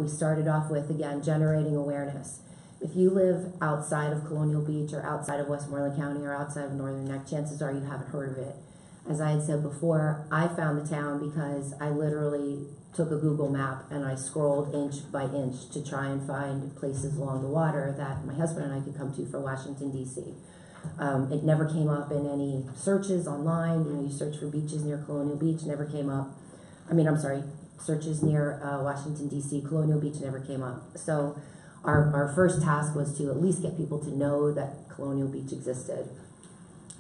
We started off with, again, generating awareness. If you live outside of Colonial Beach or outside of Westmoreland County or outside of Northern Neck, chances are you haven't heard of it. As I had said before, I found the town because I literally took a Google map and I scrolled inch by inch to try and find places along the water that my husband and I could come to for Washington, D.C. It never came up in any searches online. You know, you search for beaches near Colonial Beach, never came up. Searches near Washington, D.C., Colonial Beach never came up. So our first task was to at least get people to know that Colonial Beach existed.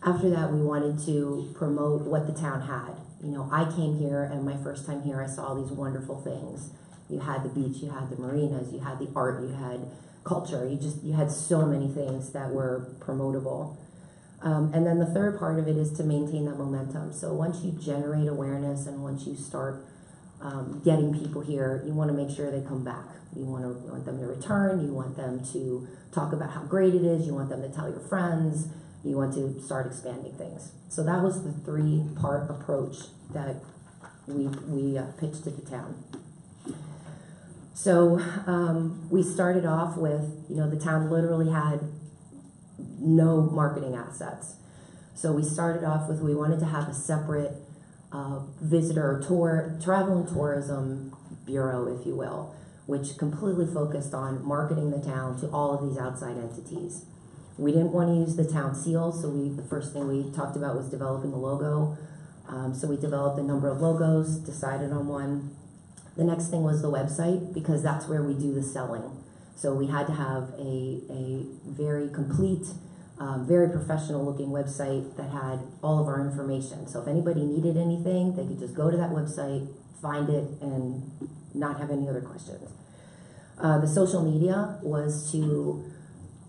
After that, we wanted to promote what the town had. You know, I came here, and my first time here, I saw all these wonderful things. You had the beach, you had the marinas, you had the art, you had culture. You had so many things that were promotable. And then the third part of it is to maintain that momentum. So once you generate awareness and once you start getting people here, you want to make sure they come back. You want them to return. You want them to talk about how great it is. You want them to tell your friends. You want to start expanding things. So that was the three-part approach that we pitched to the town. So we started off with, you know, the town literally had no marketing assets. So we started off with, we wanted to have a separate travel and tourism bureau, if you will, which completely focused on marketing the town to all of these outside entities. We didn't want to use the town seal, so the first thing we talked about was developing a logo. So we developed a number of logos, decided on one. The next thing was the website, because that's where we do the selling. So we had to have a very complete, very professional looking website that had all of our information. So if anybody needed anything, they could just go to that website, find it, and not have any other questions. The social media was to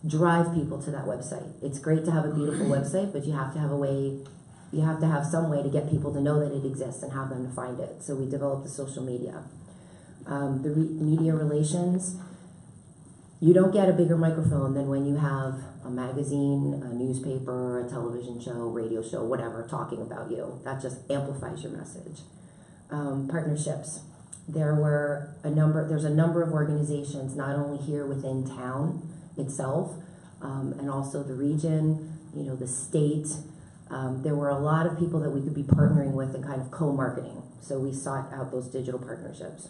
drive people to that website. It's great to have a beautiful website, but you have to have some way to get people to know that it exists and have them to find it. So we developed the social media. Media relations, you don't get a bigger microphone than when you have a magazine, a newspaper, a television show, radio show, whatever, talking about you. That just amplifies your message. Partnerships. There's a number of organizations, not only here within town itself, and also the region, you know, the state. There were a lot of people that we could be partnering with and kind of co-marketing. So we sought out those digital partnerships.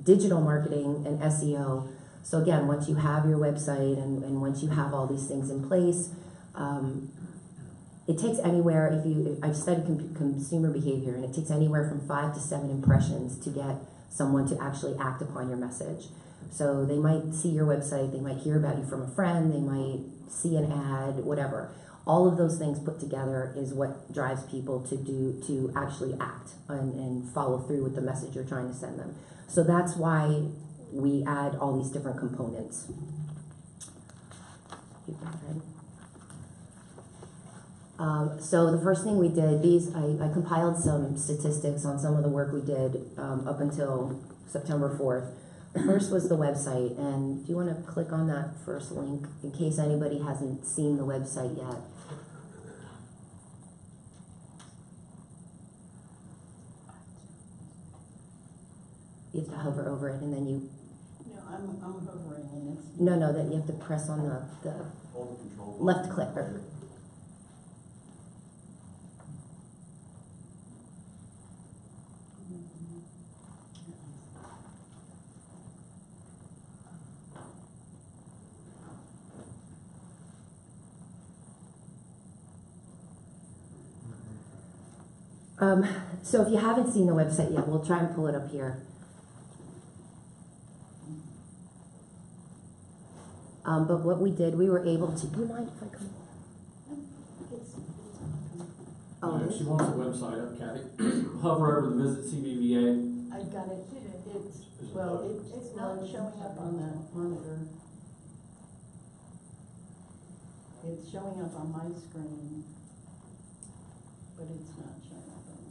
Digital marketing and SEO. So again, once you have your website and once you have all these things in place, it takes anywhere, I've studied consumer behavior, and it takes anywhere from 5 to 7 impressions to get someone to actually act upon your message. So they might see your website, they might hear about you from a friend, they might see an ad, whatever. All of those things put together is what drives people to actually act and follow through with the message you're trying to send them. So that's why we add all these different components. So the first thing we did, I compiled some statistics on some of the work we did up until September 4th. The first was the website, and do you want to click on that first link in case anybody hasn't seen the website yet? You have to hover over it, and then you... No, I'm hovering, and it's... No, that you have to press on the left click. So if you haven't seen the website yet, we'll try and pull it up here. But what we did, we were able to... Do you mind if I come? Yeah, she wants the website up, Kathy. Hover over the Visit CBVA. I got it. It's not showing up on the monitor. It's showing up on my screen, but it's not showing up on the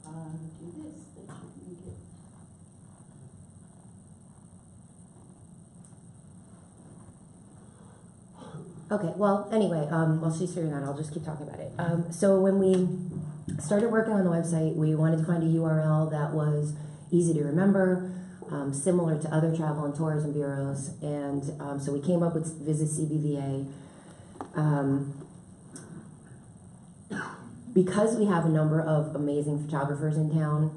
monitor. Do this, that you can get. Okay, well, anyway, while she's figuring that out, I'll just keep talking about it. So when we started working on the website. We wanted to find a URL that was easy to remember, similar to other travel and tourism bureaus, and so we came up with Visit CBVA. Because we have a number of amazing photographers in town,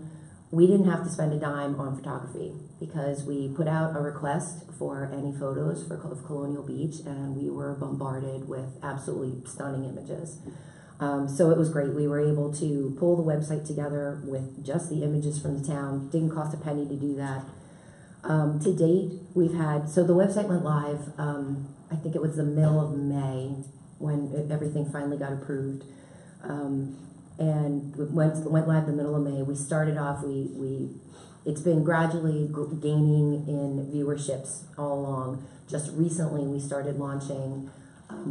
we didn't have to spend a dime on photography because we put out a request for any photos of Colonial Beach, and we were bombarded with absolutely stunning images. So it was great. We were able to pull the website together with just the images from the town. Didn't cost a penny to do that. To date, we've had, so the website went live, I think it was the middle of May when everything finally got approved. And went live the middle of May. We started off, it's been gradually gaining in viewerships all along. Just recently we started launching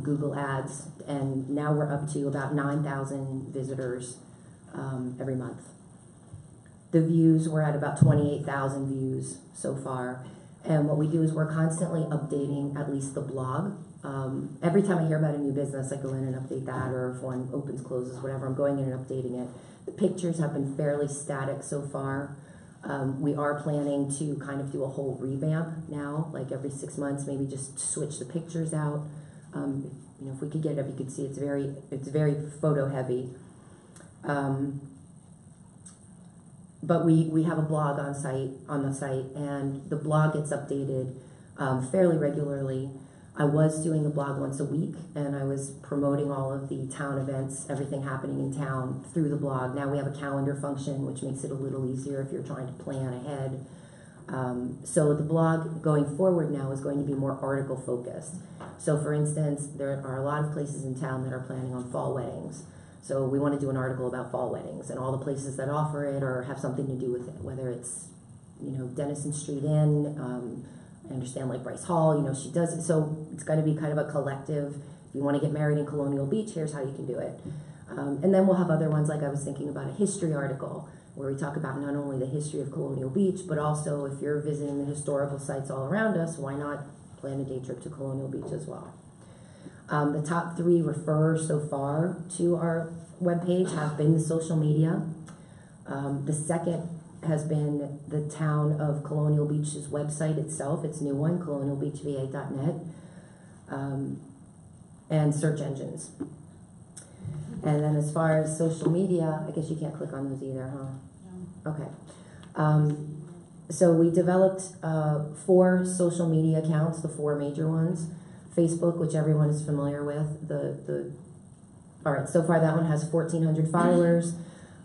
Google Ads, and now we're up to about 9,000 visitors every month. The views, we're at about 28,000 views so far. And what we do is we're constantly updating at least the blog. Every time I hear about a new business, I go in and update that, or if one opens, closes, whatever, I'm going in and updating it. The pictures have been fairly static so far. We are planning to kind of do a whole revamp now, like every 6 months, maybe just switch the pictures out. You know, if we could get it up, you could see it's very photo heavy. But we have a blog on the site, and the blog gets updated fairly regularly. I was doing the blog once a week, and I was promoting all of the town events, everything happening in town through the blog. Now we have a calendar function, which makes it a little easier if you're trying to plan ahead. So the blog going forward now is going to be more article focused. So for instance, there are a lot of places in town that are planning on fall weddings. So we want to do an article about fall weddings and all the places that offer it or have something to do with it, whether it's, you know, Dennison Street Inn, I understand like Bryce Hall, you know, she does it. So it's going to be kind of a collective. If you want to get married in Colonial Beach, here's how you can do it. And then we'll have other ones, like I was thinking about a history article where we talk about not only the history of Colonial Beach, but also if you're visiting the historical sites all around us, why not plan a day trip to Colonial Beach as well? The top 3 referrers so far to our webpage have been the social media. The second has been the town of Colonial Beach's website itself, its new one, colonialbeachva.net, and search engines. And then as far as social media, I guess you can't click on those either, huh? No. Okay. So we developed 4 social media accounts, the 4 major ones. Facebook, which everyone is familiar with. All right, so far that one has 1,400 followers,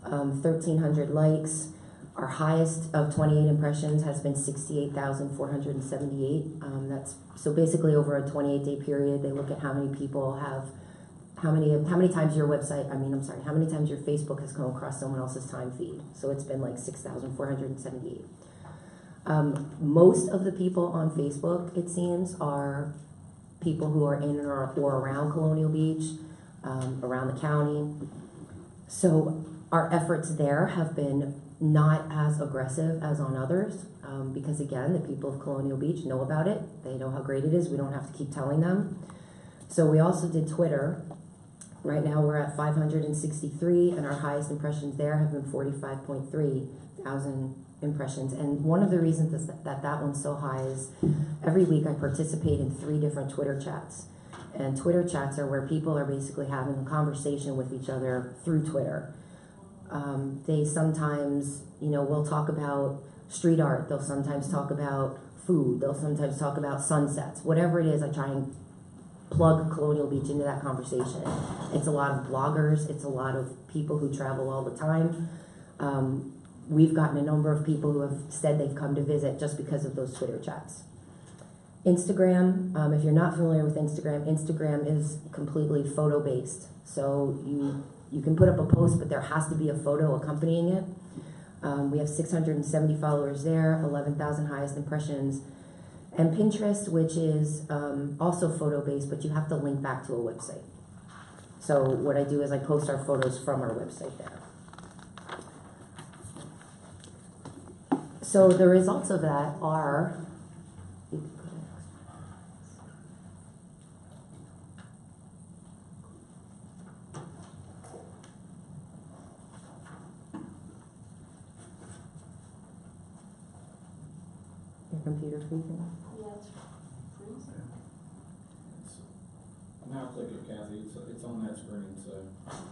1,300 likes. Our highest of 28 impressions has been 68,478. That's so basically over a 28-day period. They look at how many people have, how many times your website. How many times your Facebook has come across someone else's time feed. So it's been like 6,478. Most of the people on Facebook, it seems, are people who are in or around Colonial Beach, around the county. So our efforts there have been not as aggressive as on others, because again, the people of Colonial Beach know about it. They know how great it is. We don't have to keep telling them. So we also did Twitter. Right now we're at 563, and our highest impressions there have been 45.3 thousand impressions. And one of the reasons that one's so high is every week I participate in 3 different Twitter chats. And Twitter chats are where people are basically having a conversation with each other through Twitter. They sometimes, you know, will talk about street art. They'll sometimes talk about food. They'll sometimes talk about sunsets. Whatever it is, I try and plug Colonial Beach into that conversation. It's a lot of bloggers. It's a lot of people who travel all the time. We've gotten a number of people who have said they've come to visit just because of those Twitter chats. Instagram, if you're not familiar with Instagram, Instagram is completely photo-based. So you can put up a post, but there has to be a photo accompanying it. We have 670 followers there, 11,000 highest impressions. And Pinterest, which is also photo-based, but you have to link back to a website. So what I do is I post our photos from our website there. So the results of that are, computer freezing? Yeah, it's freezing. Now click it, Kathy, it's on that screen, so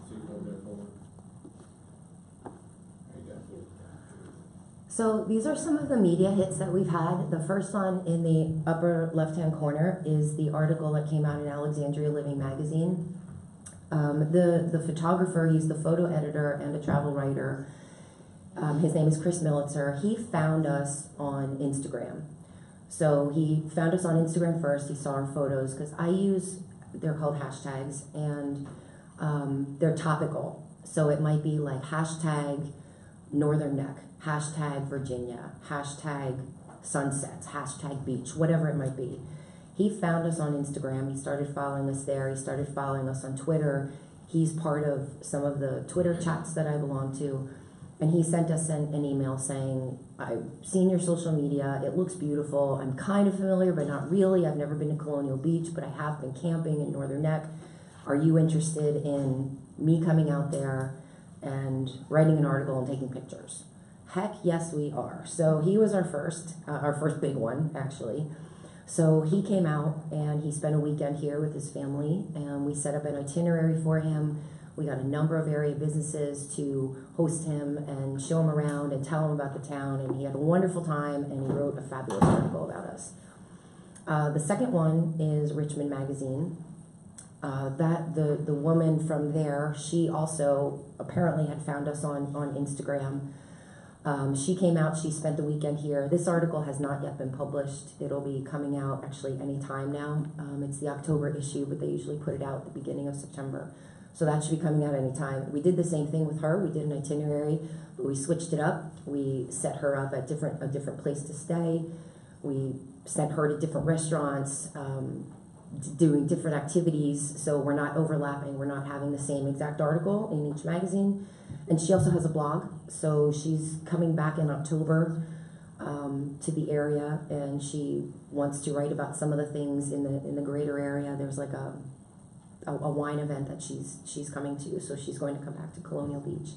see if it'll go forward. There you go. So these are some of the media hits that we've had. The first one in the upper left-hand corner is the article that came out in Alexandria Living magazine. The photographer, he's the photo editor and a travel writer. His name is Chris Militzer. He found us on Instagram. So he found us on Instagram first. He saw our photos because they're called hashtags, and they're topical. So it might be like hashtag Northern Neck, hashtag Virginia, hashtag sunsets, hashtag beach, whatever it might be. He found us on Instagram. He started following us there. He started following us on Twitter. He's part of some of the Twitter chats that I belong to. And he sent us an email saying, I've seen your social media. It looks beautiful. I'm kind of familiar, but not really. I've never been to Colonial Beach, but I have been camping in Northern Neck. Are you interested in me coming out there and writing an article and taking pictures? Heck yes, we are. So he was our first big one, actually. So he came out and he spent a weekend here with his family, and we set up an itinerary for him. We got a number of area businesses to host him and show him around and tell him about the town, and he had a wonderful time, and he wrote a fabulous article about us. The second one is Richmond Magazine. The woman from there, she also apparently had found us on Instagram. She came out, she spent the weekend here. This article has not yet been published. It'll be coming out actually any time now. It's the October issue, but they usually put it out at the beginning of September. So that should be coming out any time. We did the same thing with her. We did an itinerary, but we switched it up. We set her up at a different place to stay. We sent her to different restaurants, doing different activities, so we're not overlapping. We're not having the same exact article in each magazine. And she also has a blog, so she's coming back in October to the area, and she wants to write about some of the things in the greater area. There's like a wine event that she's coming to, so she's going to come back to Colonial Beach.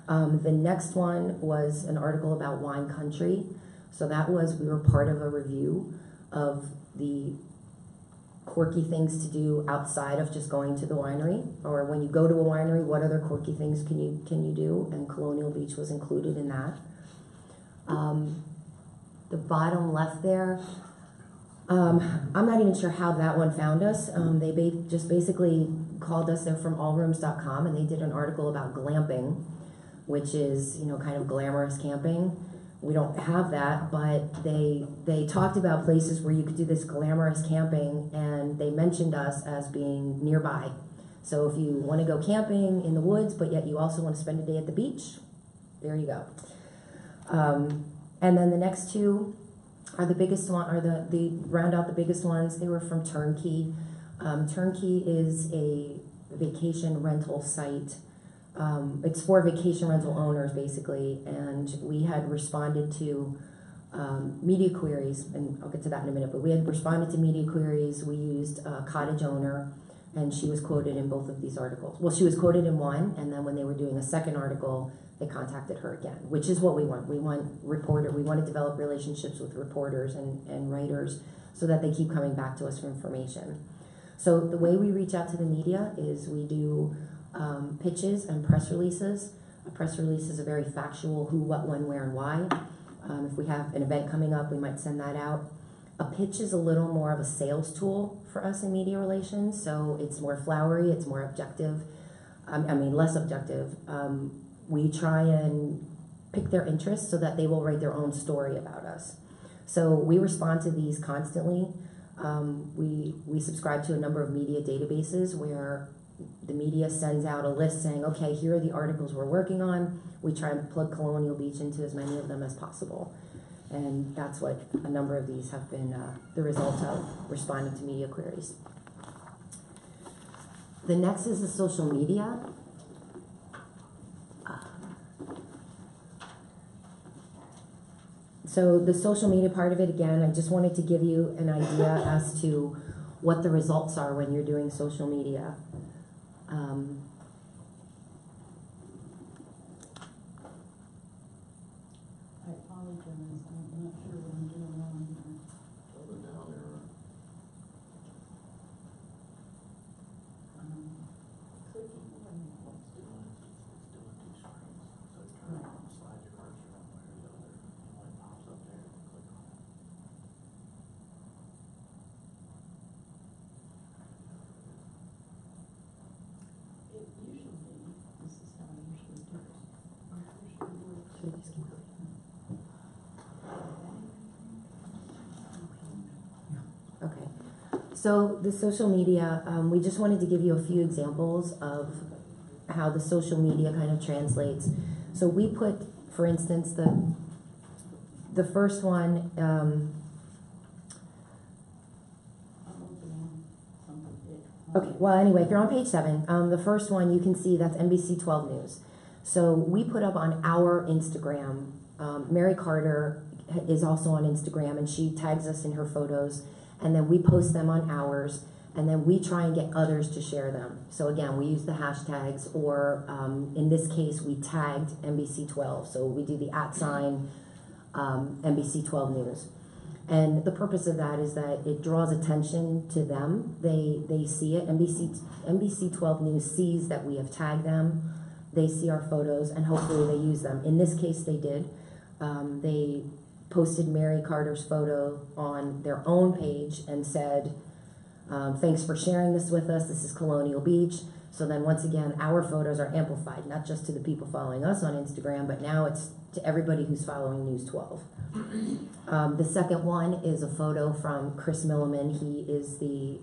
The next one was an article about wine country. So we were part of a review of the quirky things to do outside of just going to the winery, or when you go to a winery, what other quirky things can you do? And Colonial Beach was included in that. The bottom left there, I'm not even sure how that one found us. They just basically called us. They're from allrooms.com, and they did an article about glamping, which is, kind of glamorous camping. We don't have that, but they talked about places where you could do this glamorous camping, and they mentioned us as being nearby. So if you want to go camping in the woods, but yet you also want to spend a day at the beach, there you go. And then the next two are the biggest one, the round out the biggest ones. They were from Turnkey. Turnkey is a vacation rental site. It's for vacation rental owners, basically, and we had responded to media queries, and I'll get to that in a minute, but we had responded to media queries. We used a cottage owner, and she was quoted in both of these articles. Well, she was quoted in one, and then when they were doing a second article, they contacted her again, which is what we want. We want to develop relationships with reporters and writers so that they keep coming back to us for information. So the way we reach out to the media is we do pitches and press releases. A press release is a very factual who, what, when, where, and why. If we have an event coming up, we might send that out. A pitch is a little more of a sales tool for us in media relations, so it's more flowery, it's more objective. Less objective. We try and pick their interests so that they will write their own story about us. So we respond to these constantly. We subscribe to a number of media databases where the media sends out a list saying, okay, here are the articles we're working on. We try and plug Colonial Beach into as many of them as possible. And that's what a number of these have been the result of responding to media queries. The next is the social media. So the social media part of it, again, I just wanted to give you an idea as to what the results are when you're doing social media. I apologize, I'm not sure what I'm doing Okay. So the social media, we just wanted to give you a few examples of how the social media kind of translates. So we put, for instance, the first one, okay, well, anyway, if you're on page 7, the first one you can see that's NBC 12 News. So we put up on our Instagram, Mary Carter is also on Instagram, and she tags us in her photos, and then we post them on ours, and then we try and get others to share them. So again, we use the hashtags, or in this case, we tagged NBC 12. So we do the @ NBC 12 News. And the purpose of that is that it draws attention to them. They see it. NBC 12 News sees that we have tagged them. They see our photos, and hopefully they use them. In this case, they did. They posted Mary Carter's photo on their own page and said, thanks for sharing this with us. This is Colonial Beach. So then once again, our photos are amplified, not just to the people following us on Instagram, but now it's to everybody who's following News 12. The second one is a photo from Chris Milliman. He is the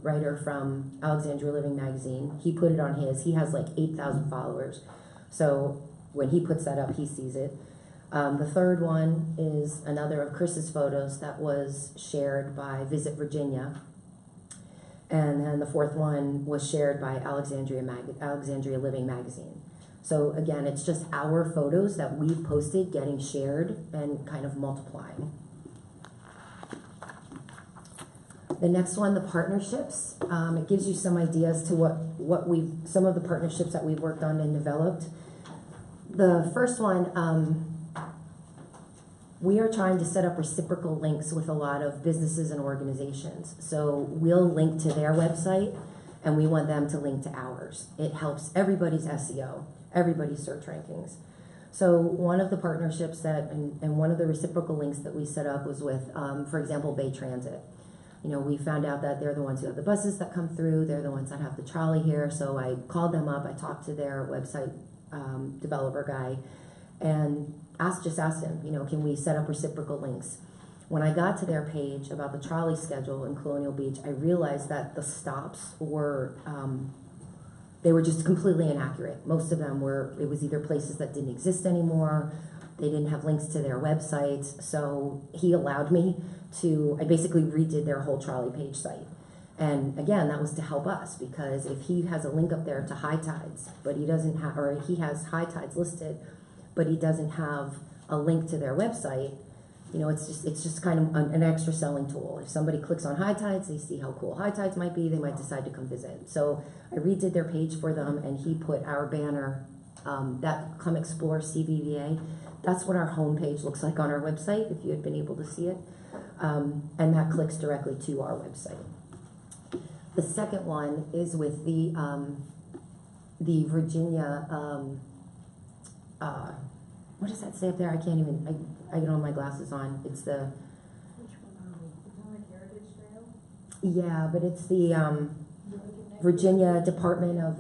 writer from Alexandria Living magazine. He put it on his. He has like 8,000 followers. So when he puts that up, he sees it. The third one is another of Chris's photos that was shared by Visit Virginia. And then the fourth one was shared by Alexandria Living magazine. So again, it's just our photos that we've posted getting shared and kind of multiplying. The next one, the partnerships. It gives you some ideas to some of the partnerships that we've worked on and developed. The first one, we are trying to set up reciprocal links with a lot of businesses and organizations. So we'll link to their website, and we want them to link to ours. It helps everybody's SEO, everybody's search rankings. So one of the partnerships and one of the reciprocal links that we set up was with, for example, Bay Transit. You know, we found out that they're the ones who have the buses that come through. They're the ones that have the trolley here. So I called them up. I talked to their website developer guy and asked him, you know, can we set up reciprocal links? When I got to their page about the trolley schedule in Colonial Beach, I realized that the stops were, they were just completely inaccurate. Most of them it was either places that didn't exist anymore. They didn't have links to their websites. So he allowed me I basically redid their whole trolley page site. And again, that was to help us, because if he has a link up there to high tides, but he doesn't have, or he has high tides listed, but he doesn't have a link to their website, you know, it's just kind of an extra selling tool. If somebody clicks on high tides, they see how cool high tides might be, they might decide to come visit. So I redid their page for them, and he put our banner, that Come Explore CVVA. That's what our homepage looks like on our website, if you had been able to see it. And that clicks directly to our website. The second one is with the Virginia, what does that say up there? I can't even, I get all my glasses on. It's the... Which one are we? Is it like Heritage Trail? Yeah, but it's the Virginia Department of...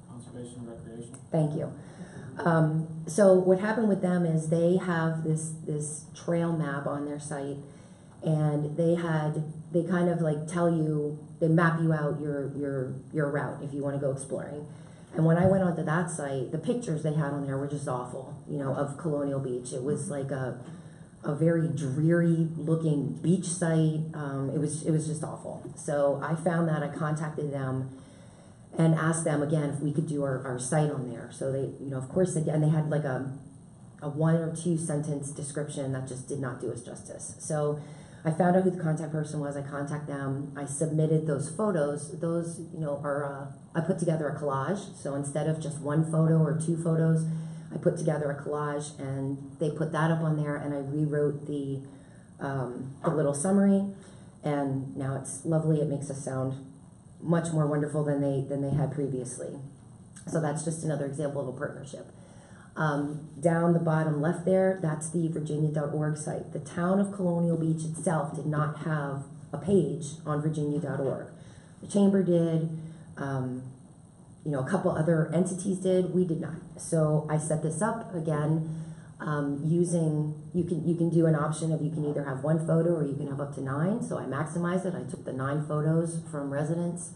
Conservation and Recreation. Thank you. So what happened with them is they have this trail map on their site, and they kind of like they map you out your route if you want to go exploring. And when I went onto that site, the pictures they had on there were just awful, you know, of Colonial Beach. It was like a very dreary looking beach site. It was just awful. So I found that, I contacted them and asked them again if we could do our site on there. So they, you know, of course they did, and they had like a 1 or 2 sentence description that just did not do us justice. So I found out who the contact person was. I contacted them. I submitted those photos. Those, you know, are I put together a collage. So instead of just 1 photo or 2 photos, I put together a collage, and they put that up on there. And I rewrote the little summary, and now it's lovely. It makes us sound much more wonderful than they had previously. So that's just another example of a partnership. Down the bottom left there, that's the virginia.org site. The town of Colonial Beach itself did not have a page on virginia.org. The chamber did, you know, a couple other entities did, we did not. So I set this up again, You can do an option of you can either have 1 photo or you can have up to 9. So I maximized it. I took the 9 photos from residents.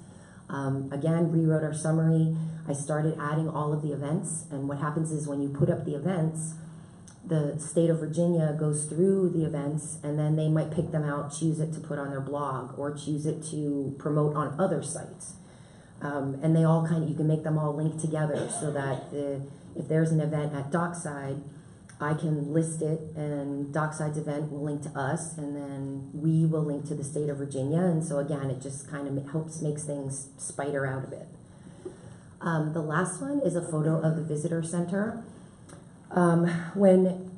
Again, rewrote our summary. I started adding all of the events, and what happens is when you put up the events, the state of Virginia goes through the events, and then they might pick them out, choose it to put on their blog, or choose it to promote on other sites. And they all you can make them all link together so that if there's an event at Dockside, I can list it, and Dockside's event will link to us, and then we will link to the state of Virginia. And so again, it just kind of makes things spider out a bit. The last one is a photo of the visitor center. When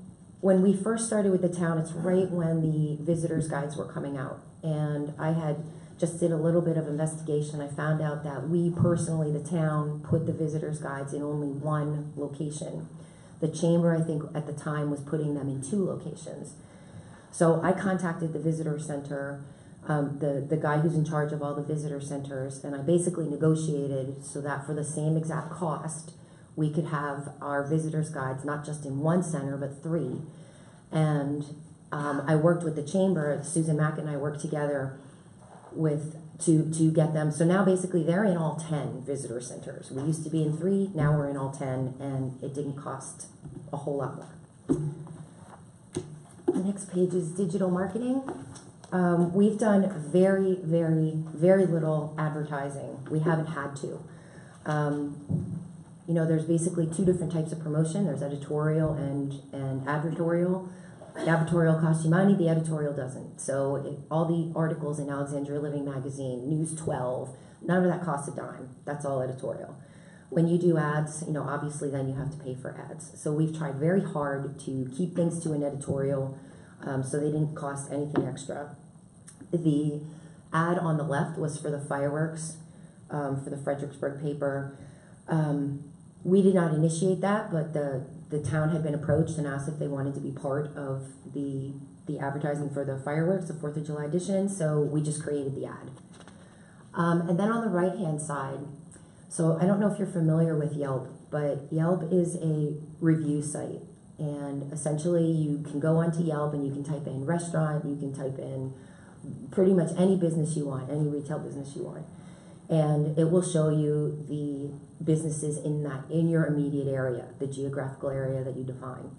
we first started with the town, it's right when the visitors guides were coming out, and I had just did a little bit of investigation. I found out that we personally, the town, put the visitors guides in only 1 location. The chamber, I think, at the time was putting them in 2 locations. So I contacted the visitor center, the guy who's in charge of all the visitor centers, and I basically negotiated so that for the same exact cost, we could have our visitors guides not just in 1 center, but 3. And I worked with the chamber. Susan Mack and I worked together to get them. So now basically they're in all 10 visitor centers. We used to be in 3, now we're in all 10, and it didn't cost a whole lot more. The next page is digital marketing. We've done very, very, very little advertising. We haven't had to. There's basically 2 different types of promotion. There's editorial and advertorial. The advertorial costs you money, the editorial doesn't. So all the articles in Alexandria Living Magazine, News 12, none of that costs a dime. That's all editorial. When you do ads, obviously then you have to pay for ads. So we've tried very hard to keep things to an editorial, so they didn't cost anything extra. The ad on the left was for the fireworks, for the Fredericksburg paper. We did not initiate that, but the town had been approached and asked if they wanted to be part of the advertising for the fireworks, the 4th of July edition, so we just created the ad. And then on the right-hand side, so I don't know if you're familiar with Yelp, but Yelp is a review site, and essentially you can go onto Yelp and you can type in restaurant, you can type in pretty much any business you want, any retail business you want. And it will show you the businesses in your immediate area, the geographical area that you define.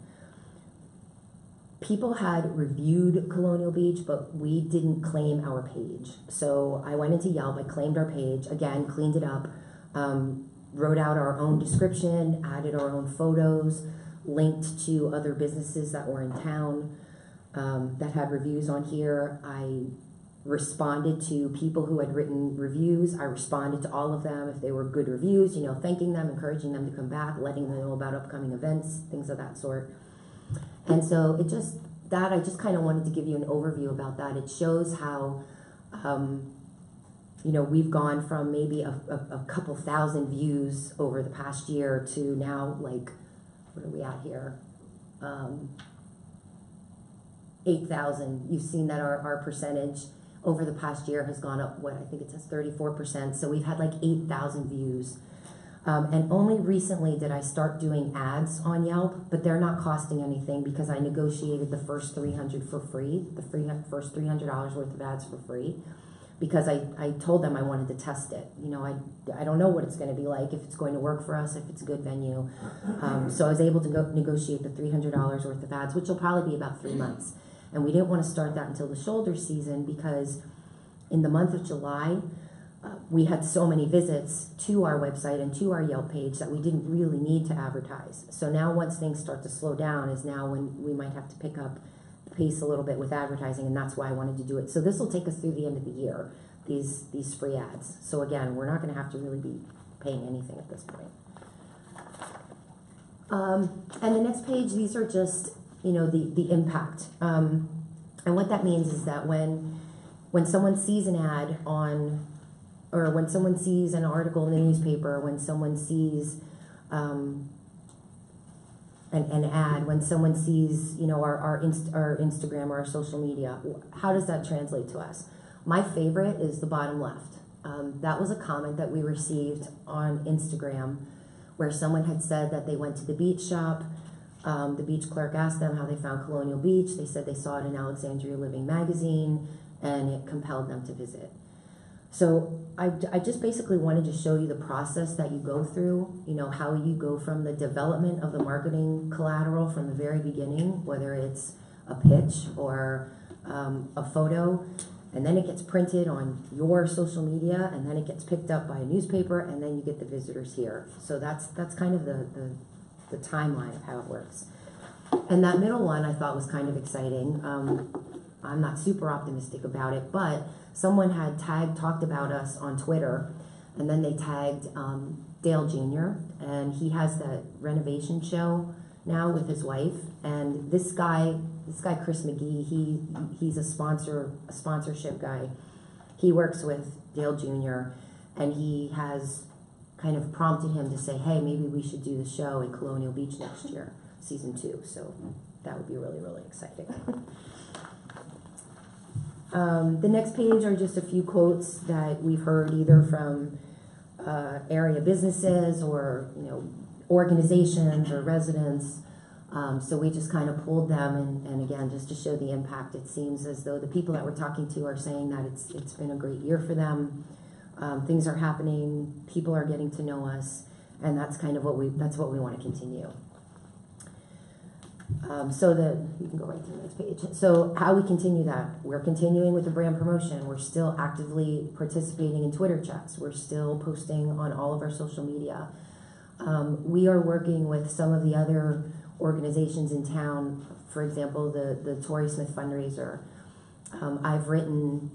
People had reviewed Colonial Beach, but we didn't claim our page. So I went into Yelp, I claimed our page, again, cleaned it up, wrote out our own description, added our own photos, linked to other businesses that were in town that had reviews on here. I responded to people who had written reviews. I responded to all of them if they were good reviews, thanking them, encouraging them to come back, letting them know about upcoming events, things of that sort. And so I just kind of wanted to give you an overview about that. It shows how, we've gone from maybe a couple thousand views over the past year to now, like, what are we at here? 8,000. You've seen that our percentage over the past year has gone up, I think it says 34%. So we've had like 8,000 views. And only recently did I start doing ads on Yelp, but they're not costing anything because I negotiated the first 300 for free, first $300 worth of ads for free, because I told them I wanted to test it. I don't know what it's going to be like, if it's going to work for us, if it's a good venue. So I was able to negotiate the $300 worth of ads, which will probably be about 3 months. And we didn't want to start that until the shoulder season because in the month of July, we had so many visits to our website and to our Yelp page that we didn't really need to advertise. So now once things start to slow down is now when we might have to pick up the pace a little bit with advertising, and that's why I wanted to do it. So this will take us through the end of the year, these free ads. So again, we're not going to have to really be paying anything at this point. And the next page, these are just the impact. And what that means is that when someone sees an ad or when someone sees an article in the newspaper, when someone sees an ad, when someone sees our Instagram or our social media, how does that translate to us? My favorite is the bottom left. That was a comment that we received on Instagram where someone had said that they went to the beach shop, The beach clerk asked them how they found Colonial Beach. They said they saw it in Alexandria Living magazine, and it compelled them to visit. So I just basically wanted to show you the process that you go through, you know, how you go from the development of the marketing collateral from the very beginning, whether it's a pitch or a photo, and then it gets printed on your social media, and then it gets picked up by a newspaper, and then you get the visitors here. So that's kind of the timeline of how it works. And that middle one I thought was kind of exciting. I'm not super optimistic about it, but someone had talked about us on Twitter, and then they tagged Dale Jr., and he has that renovation show now with his wife. And this guy Chris McGee, he's a sponsorship guy. He works with Dale Jr., and he has kind of prompted him to say, hey, maybe we should do the show in Colonial Beach next year, season 2. So that would be really, really exciting. The next page are just a few quotes that we've heard either from area businesses or, you know, organizations or residents. So we just kind of pulled them, and again, just to show the impact, it seems as though the people that we're talking to are saying that it's been a great year for them. Things are happening, people are getting to know us, and that's kind of what we want to continue. You can go right to the next page. So how we continue that? We're continuing with the brand promotion. We're still actively participating in Twitter chats. We're still posting on all of our social media. We are working with some of the other organizations in town, for example, the Torrey Smith fundraiser. I've written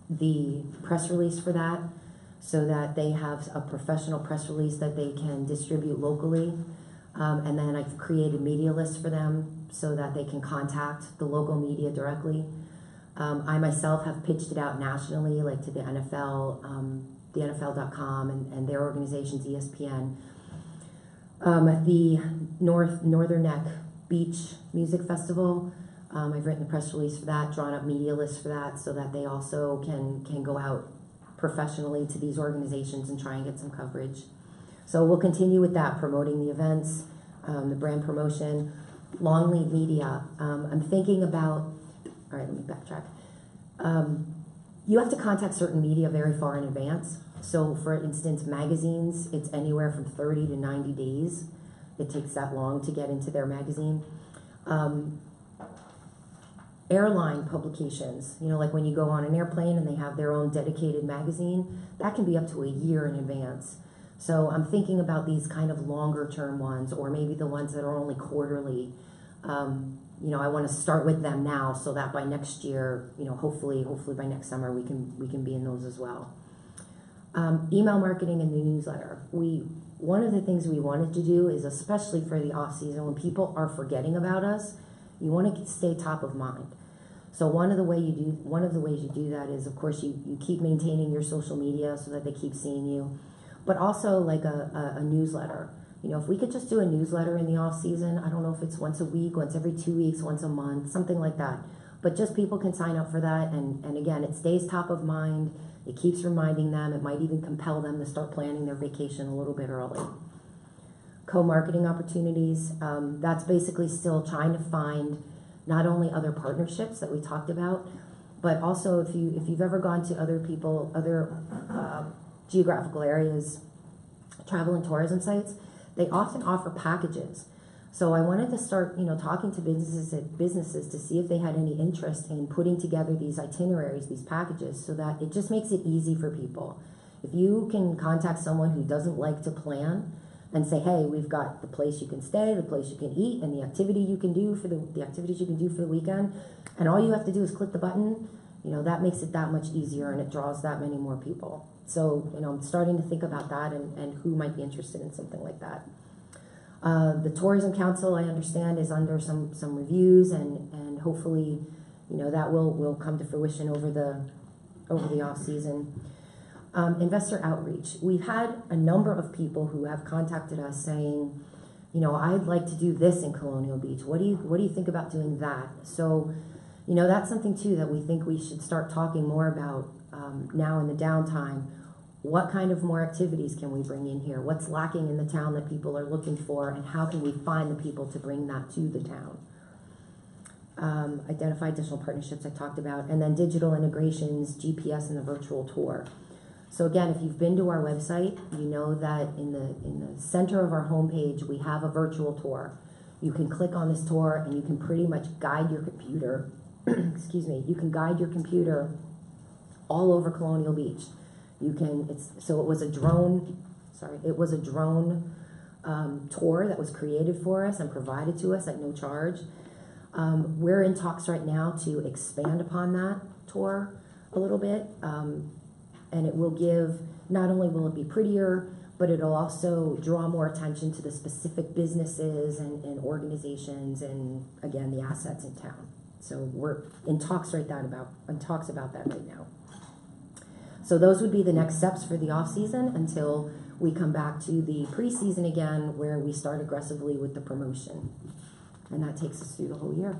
the press release for that so that they have a professional press release that they can distribute locally. And then I've created media lists for them so that they can contact the local media directly. I myself have pitched it out nationally, like to the NFL, the NFL.com and their organizations, ESPN. At the Northern Neck Beach Music Festival, I've written a press release for that, drawn up media lists for that, so that they also can go out professionally to these organizations and try and get some coverage. So we'll continue with that, promoting the events, the brand promotion, long lead media. I'm thinking about, all right, let me backtrack. You have to contact certain media very far in advance. So for instance, magazines, it's anywhere from 30 to 90 days. It takes that long to get into their magazine. Airline publications, you know, like when you go on an airplane and they have their own dedicated magazine, that can be up to a year in advance. So I'm thinking about these kind of longer term ones, or maybe the ones that are only quarterly. You know, I want to start with them now so that by next year, you know, hopefully by next summer we can be in those as well. Email marketing and the newsletter. One of the things we wanted to do is, especially for the off season when people are forgetting about us, you want to stay top of mind. So one of the ways you do that is, of course, you keep maintaining your social media so that they keep seeing you, but also like a newsletter. You know, if we could just do a newsletter in the off season, I don't know if it's once a week, once every 2 weeks, once a month, something like that. But just people can sign up for that, and again, it stays top of mind. It keeps reminding them. It might even compel them to start planning their vacation a little bit early. Co-marketing opportunities. That's basically still trying to find not only other partnerships that we talked about, but also if you've ever gone to other geographical areas, travel and tourism sites, they often offer packages. So I wanted to start, you know, talking to businesses to see if they had any interest in putting together these itineraries, these packages, so that it just makes it easy for people. If you can contact someone who doesn't like to plan and say, hey, we've got the place you can stay, the place you can eat, and the activity you can do for the activities you can do for the weekend, and all you have to do is click the button, you know, that makes it that much easier and it draws that many more people. So, you know, I'm starting to think about that and who might be interested in something like that. The Tourism Council, I understand, is under some reviews, and hopefully, you know, that will come to fruition over the off season. Investor outreach. We've had a number of people who have contacted us saying, you know, I'd like to do this in Colonial Beach. What do you think about doing that? So, you know, that's something too that we think we should start talking more about now in the downtime. What kind of more activities can we bring in here? What's lacking in the town that people are looking for, and how can we find the people to bring that to the town? Identify additional partnerships I talked about, and then digital integrations, GPS, and the virtual tour. So again, if you've been to our website, you know that in the center of our homepage, we have a virtual tour. You can click on this tour and you can pretty much guide your computer, excuse me, you can guide your computer all over Colonial Beach. It was a drone tour that was created for us and provided to us at no charge. We're in talks right now to expand upon that tour a little bit, and it will give, not only will it be prettier, but it'll also draw more attention to the specific businesses and organizations and, again, the assets in town. So we're in talks about that right now. So those would be the next steps for the off-season until we come back to the preseason again, where we start aggressively with the promotion. And that takes us through the whole year.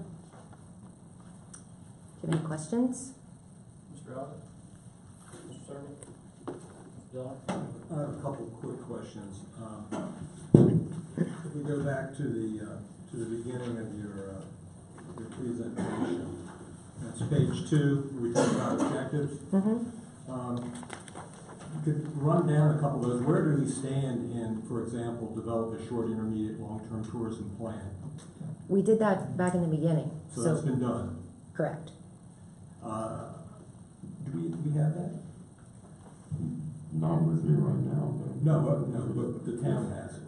Do you have any questions? Mr. Allen? Mr. Sermon? Mr. Dillon? I have a couple quick questions. If we go back to the beginning of your presentation, that's page 2. We talk about objectives. You could run down a couple of those. Where do we stand in, for example, develop a short, intermediate, long-term tourism plan? We did that back in the beginning. So that's been done. Correct. Do we have that? Not with me right now, but. No, but the town has it.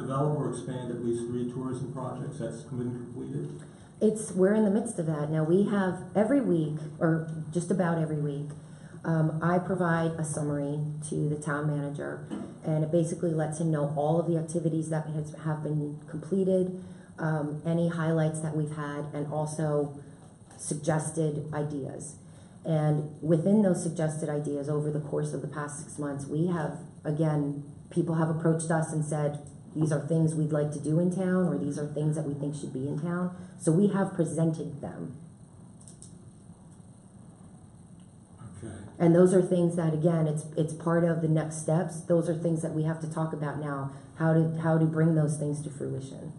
Develop or expand at least 3 tourism projects. That's been completed. We're in the midst of that. Now we have every week, or just about every week, I provide a summary to the town manager, and it basically lets him know all of the activities that have been completed, any highlights that we've had, and also suggested ideas. And within those suggested ideas, over the course of the past 6 months, we have, again, people have approached us and said, these are things we'd like to do in town, or these are things that we think should be in town. So we have presented them. Okay. And those are things that, again, it's part of the next steps. Those are things that we have to talk about now, how to bring those things to fruition.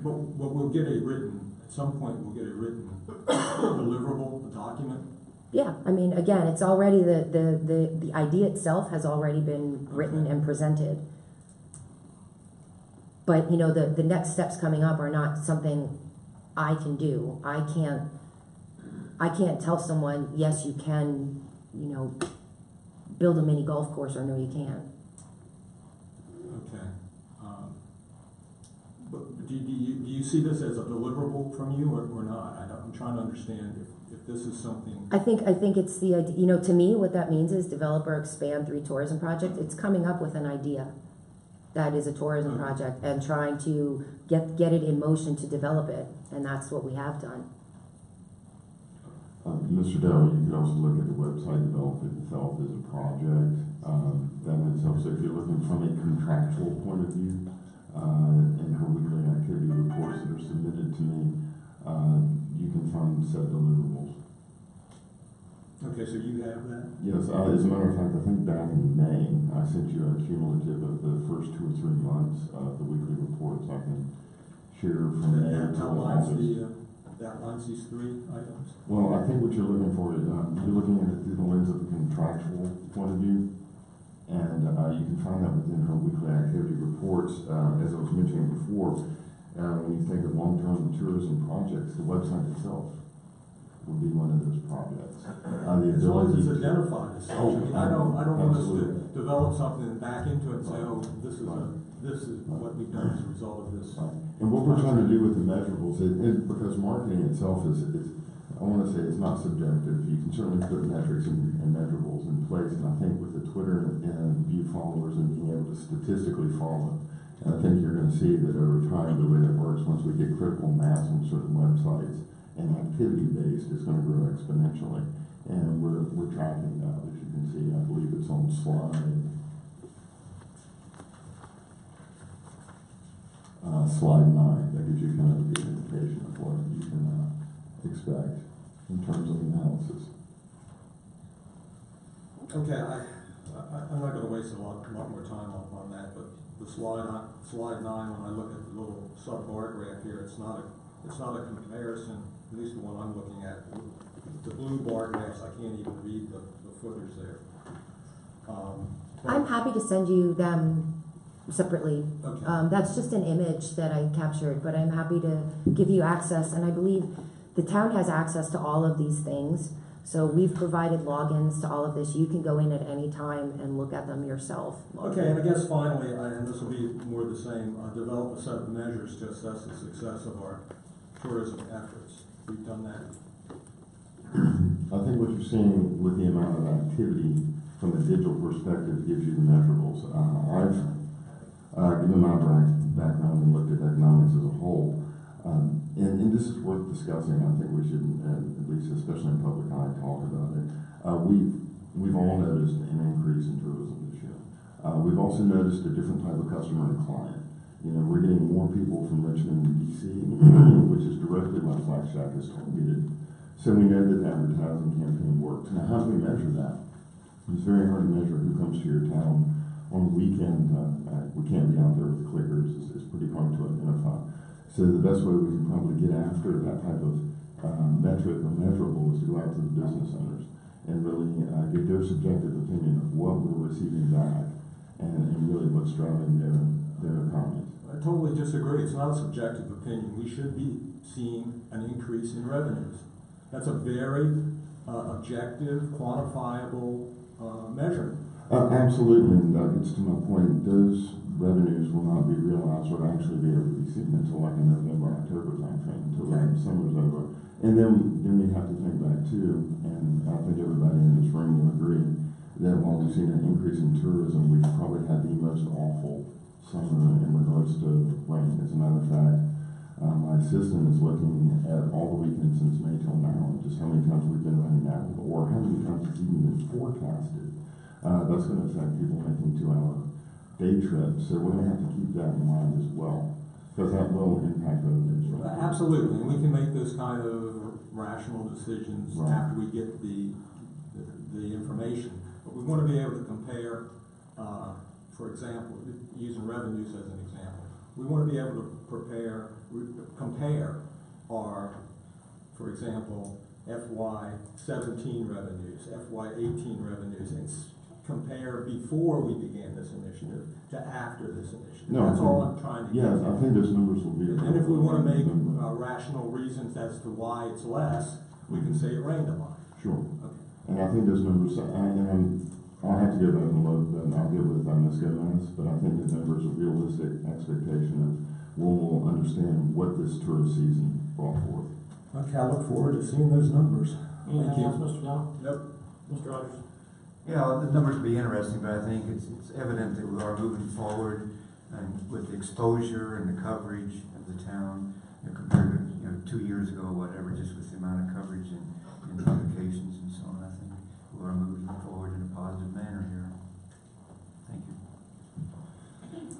But we'll get at some point we'll get a written deliverable, a document. Yeah, I mean, again, it's already, the idea itself has already been written and presented. But, you know, the next steps coming up are not something I can do. I can't tell someone, yes, you can, you know, build a mini golf course, or no, you can't. Okay. But do you see this as a deliverable from you or not? I'm trying to understand if this is something. I think it's the idea, you know, to me, what that means is develop or expand 3 tourism projects. It's coming up with an idea that is a tourism project and trying to get it in motion to develop it, and that's what we have done. Mr. Dell, you can also look at the website development itself as a project. That in itself, so if you're looking from a contractual point of view, in her weekly activity reports that are submitted to me, you can find set deliverables. Okay, so you have that? Yes, as a matter of fact, I think back in May, I sent you a cumulative of the first 2 or 3 months of the weekly reports. I can share from there to August. That outlines these 3 items? Well, I think what you're looking for is, you're looking at it through the lens of the contractual point of view, and you can find that within her weekly activity reports. As I was mentioning before, when you think of long-term tourism projects, the website itself would be one of those projects. As long as it's identified as such. I don't want us absolutely. to develop something and back into it and say, oh, this is what we've done as a result of this. And what we're trying to do with the measurables is because marketing itself is I want to say it's not subjective. You can certainly put metrics and measurables in place, and I think with the Twitter and view followers and being able to statistically follow, and I think you're going to see that over time the way that works, once we get critical mass on certain websites, and activity-based is going to grow exponentially. And we're tracking that, as you can see. I believe it's on slide 9. That gives you kind of a good indication of what you can expect in terms of analysis. Okay, I'm not gonna waste a lot more time on that, but the slide 9, when I look at the little sub-bar graph here, it's not a comparison, at least the one I'm looking at. The blue bar graphs, I can't even read the footers there. I'm happy to send you them separately. Okay. That's just an image that I captured, but I'm happy to give you access, and I believe the town has access to all of these things. So we've provided logins to all of this. You can go in at any time and look at them yourself. Okay, and I guess finally, and this will be more the same, develop a set of measures to assess the success of our tourism efforts. We've done that. I think what you're seeing with the amount of activity from a digital perspective gives you the measurables. I've given my background and looked at economics as a whole. And this is worth discussing. I think we should, at least especially in public eye, talk about it. We've all noticed an increase in tourism this year. We've also noticed a different type of customer and client. You know, we're getting more people from Richmond and DC, which is directly my Flag Shack is targeted. So we know that the advertising campaign works. Now, how do we measure that? It's very hard to measure who comes to your town on the weekend. We can't be out there with the clickers. It's pretty hard to identify. So the best way we can probably get after that type of metric or measurable is to go out to the business owners and really get their subjective opinion of what we're receiving back and really what's driving their economies. I totally disagree. It's not a subjective opinion. We should be seeing an increase in revenues. That's a very objective, quantifiable measure. Absolutely, and that gets to my point. Those revenues will not be realized or actually be able to be seen until like a November, October timeframe, until the summer's over. And then we have to think back too, and I think everybody in this room will agree, that while we've seen an increase in tourism, we've probably had the most awful summer in regards to rain. As a matter of fact, my assistant is looking at all the weekends since May till now, just how many times we've been running out, or how many times it's even been forecasted. That's going to affect people making 2-hour day trips, so we're going to have to keep that in mind as well, because that will impact revenues. Right? Absolutely, and we can make those kind of rational decisions after we get the information. But we want to be able to compare, for example, using revenues as an example. We want to be able to compare our, for example, FY17 revenues, FY18 revenues, and compare before we began this initiative to after this initiative. No, that's all I'm trying to get. Yeah, I think those numbers will be. And if we want to make rational reasons as to why it's less, we can say it rained a lot. Sure. Okay. And I think those numbers, I'll have to go back and look, and I'll get with Ms. Gomez, but I think the numbers are realistic expectation of when we'll understand what this tourist season brought forth. Okay, I look forward to seeing those numbers. Anything else, Mr. Young? Nope. Mr. Rogers? Yeah, the numbers will be interesting, but I think it's evident that we are moving forward and with the exposure and the coverage of the town, compared to 2 years ago, whatever, just with the amount of coverage and publications and so on. I think we are moving forward in a positive manner here. Thank you.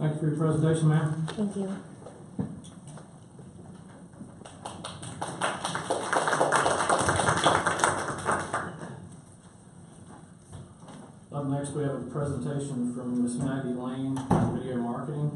Thank you for your presentation, ma'am. Thank you. Up next, we have a presentation from Ms. Maggie Lane, Video Marketing.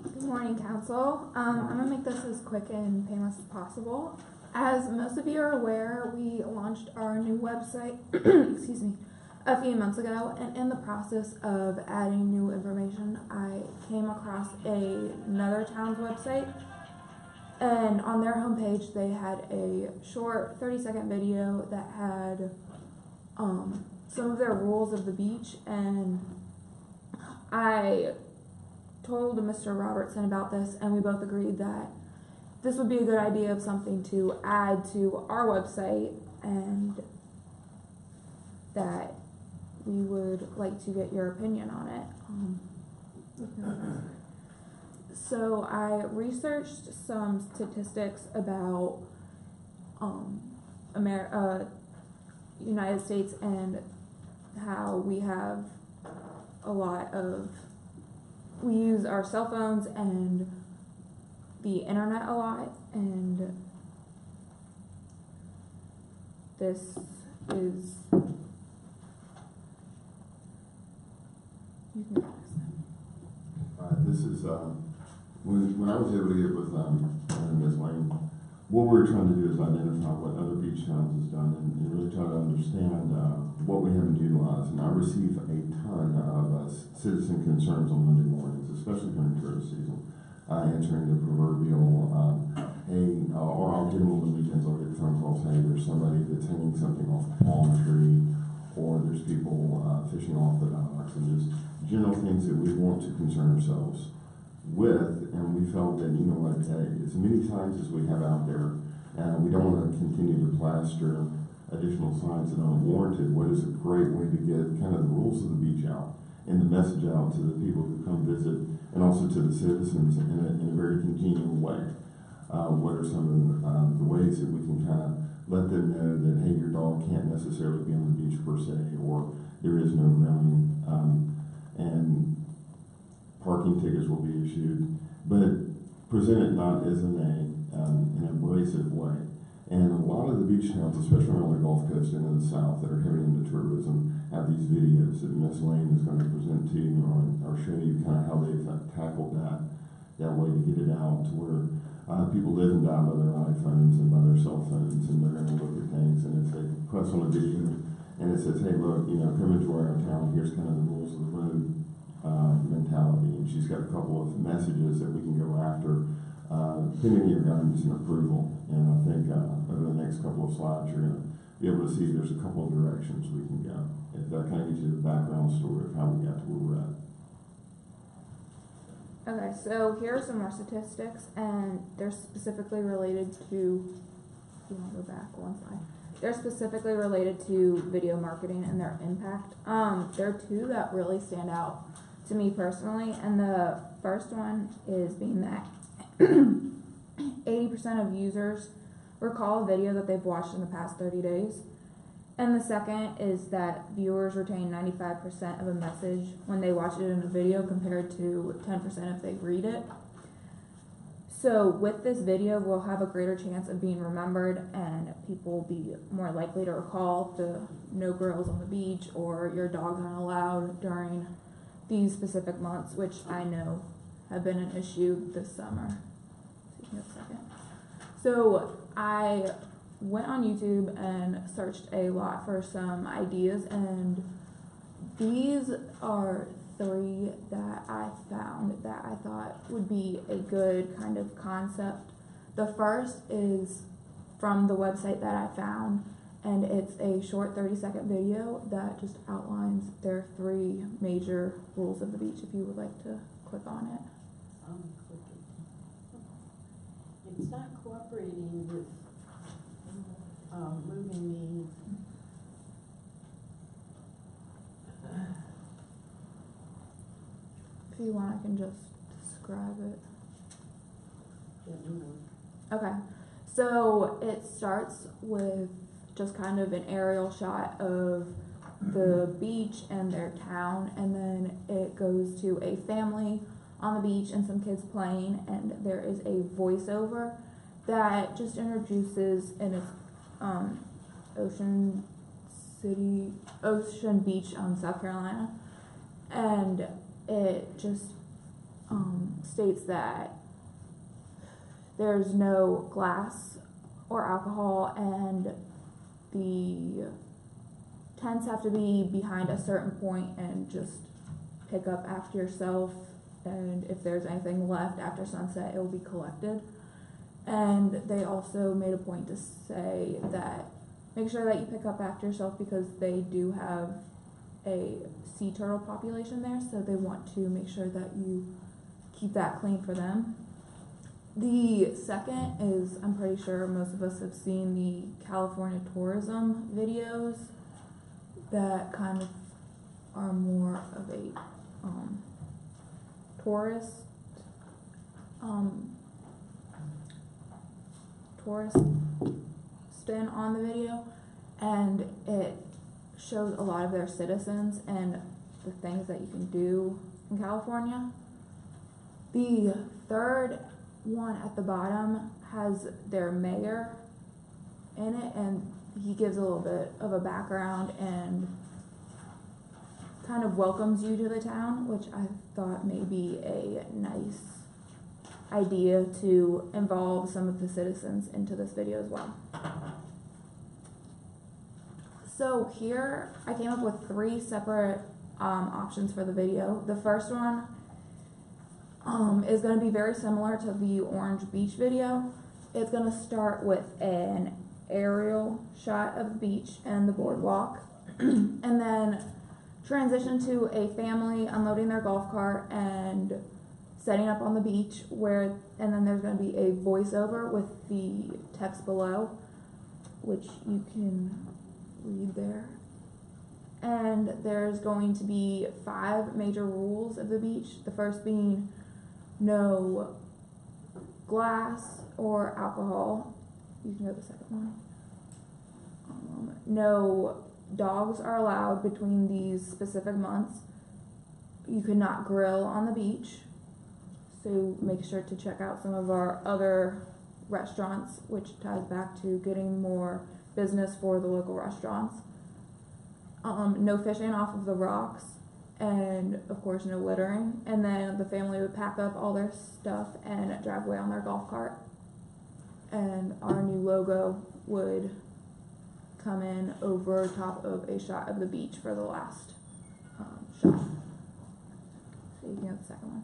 Good morning, Council. I'm going to make this as quick and painless as possible. As most of you are aware, we launched our new website, excuse me, a few months ago, and in the process of adding new information, I came across another town's website, and on their homepage they had a short 30-second video that had some of their rules of the beach, and I told Mr. Robertson about this, and we both agreed that this would be a good idea of something to add to our website, and that we would like to get your opinion on it. So I researched some statistics about United States and how we have we use our cell phones and the internet a lot, and this is, you can ask them. This is, when I was able to get with Ms. Lane, what we were trying to do is identify what other beach towns has done and really try to understand what we haven't utilized. And I receive a ton of citizen concerns on Monday mornings, especially during tourist season, answering the proverbial, hey, or I'll get them on the weekends, I'll get phone calls, hey, there's somebody that's hanging something off a palm tree, or there's people fishing off the docks, and just general things that we want to concern ourselves with. And we felt that, you know what, as many signs as we have out there, we don't want to continue to plaster additional signs that are unwarranted. What is a great way to get kind of the rules of the beach out and the message out to the people who come visit, and also to the citizens in a very congenial way? What are some of the ways that we can kind of let them know that, hey, your dog can't necessarily be on the beach per se, or there is no grounding, and parking tickets will be issued, but present it not as in an abrasive way. And a lot of the beach towns, especially around the Gulf Coast and in the South that are heavy into tourism, have these videos that Ms. Lane is going to present to you or show you kind of how they've tackled that way to get it out to where people live and die by their iPhones and by their cell phones, and they're going to look at things, and if they press on a video and it says, hey, look, come into our town, here's kind of the rules of the road mentality, and she's got a couple of messages that we can go after, pending your guidance and approval. And I think over the next couple of slides, you're going to be able to see there's a couple of directions we can go. If that kind of gives you the background story of how we got to where we're at. Okay, so here are some more statistics, and they're specifically related to, if you want to go back one slide, they're specifically related to video marketing and their impact. There are two that really stand out to me personally, and the first one is being that 80% of users recall a video that they've watched in the past 30 days. And the second is that viewers retain 95% of a message when they watch it in a video compared to 10% if they read it. So with this video, we'll have a greater chance of being remembered, and people will be more likely to recall the no girls on the beach or your dogs aren't allowed during these specific months, which I know have been an issue this summer. Excuse me a second. So I went on YouTube and searched a lot for some ideas, and these are three that I found that I thought would be a good kind of concept. The first is from the website that I found, and it's a short 30-second video that just outlines their three major rules of the beach, if you would like to click on it. It's not cooperating with moving If you want, I can just describe it. Okay, so it starts with just kind of an aerial shot of the beach and their town, and then it goes to a family on the beach and some kids playing, and there is a voiceover that just introduces, and it's Ocean Beach, South Carolina, and it just states that there's no glass or alcohol, and the tents have to be behind a certain point and just pick up after yourself, and if there's anything left after sunset, it will be collected. And they also made a point to say that make sure that you pick up after yourself, because they do have a sea turtle population there, so they want to make sure that you keep that clean for them. The second is, I'm pretty sure most of us have seen the California tourism videos that kind of are more of a tourist spin on the video, and it shows a lot of their citizens and the things that you can do in California. The third one at the bottom has their mayor in it, and he gives a little bit of a background and kind of welcomes you to the town, which I thought may be a nice idea to involve some of the citizens into this video as well. So here I came up with 3 separate options for the video. The first one is going to be very similar to the Orange Beach video. It's going to start with an aerial shot of the beach and the boardwalk, and then transition to a family unloading their golf cart and setting up on the beach, and then there's going to be a voiceover with the text below, which you can read there. And there's going to be 5 major rules of the beach. The first being no glass or alcohol. You can go to the second one. No dogs are allowed between these specific months. You cannot grill on the beach. So make sure to check out some of our other restaurants, which ties back to getting more business for the local restaurants. No fishing off of the rocks, and of course no littering. And then the family would pack up all their stuff and drive away on their golf cart, and our new logo would come in over top of a shot of the beach for the last shot. So you can get the second one.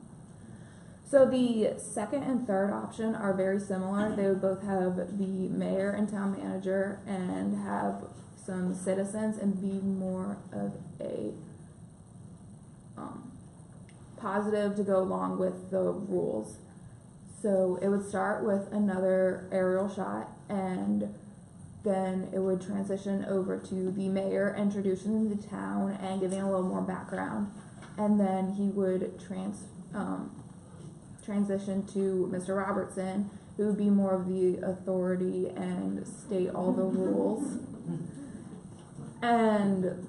So the second and third option are very similar. They would both have the mayor and town manager and have some citizens and be more of a positive to go along with the rules. So it would start with another aerial shot, and then it would transition over to the mayor introducing the town and giving a little more background, and then he would transition to Mr. Robertson, who would be more of the authority and state all the rules. And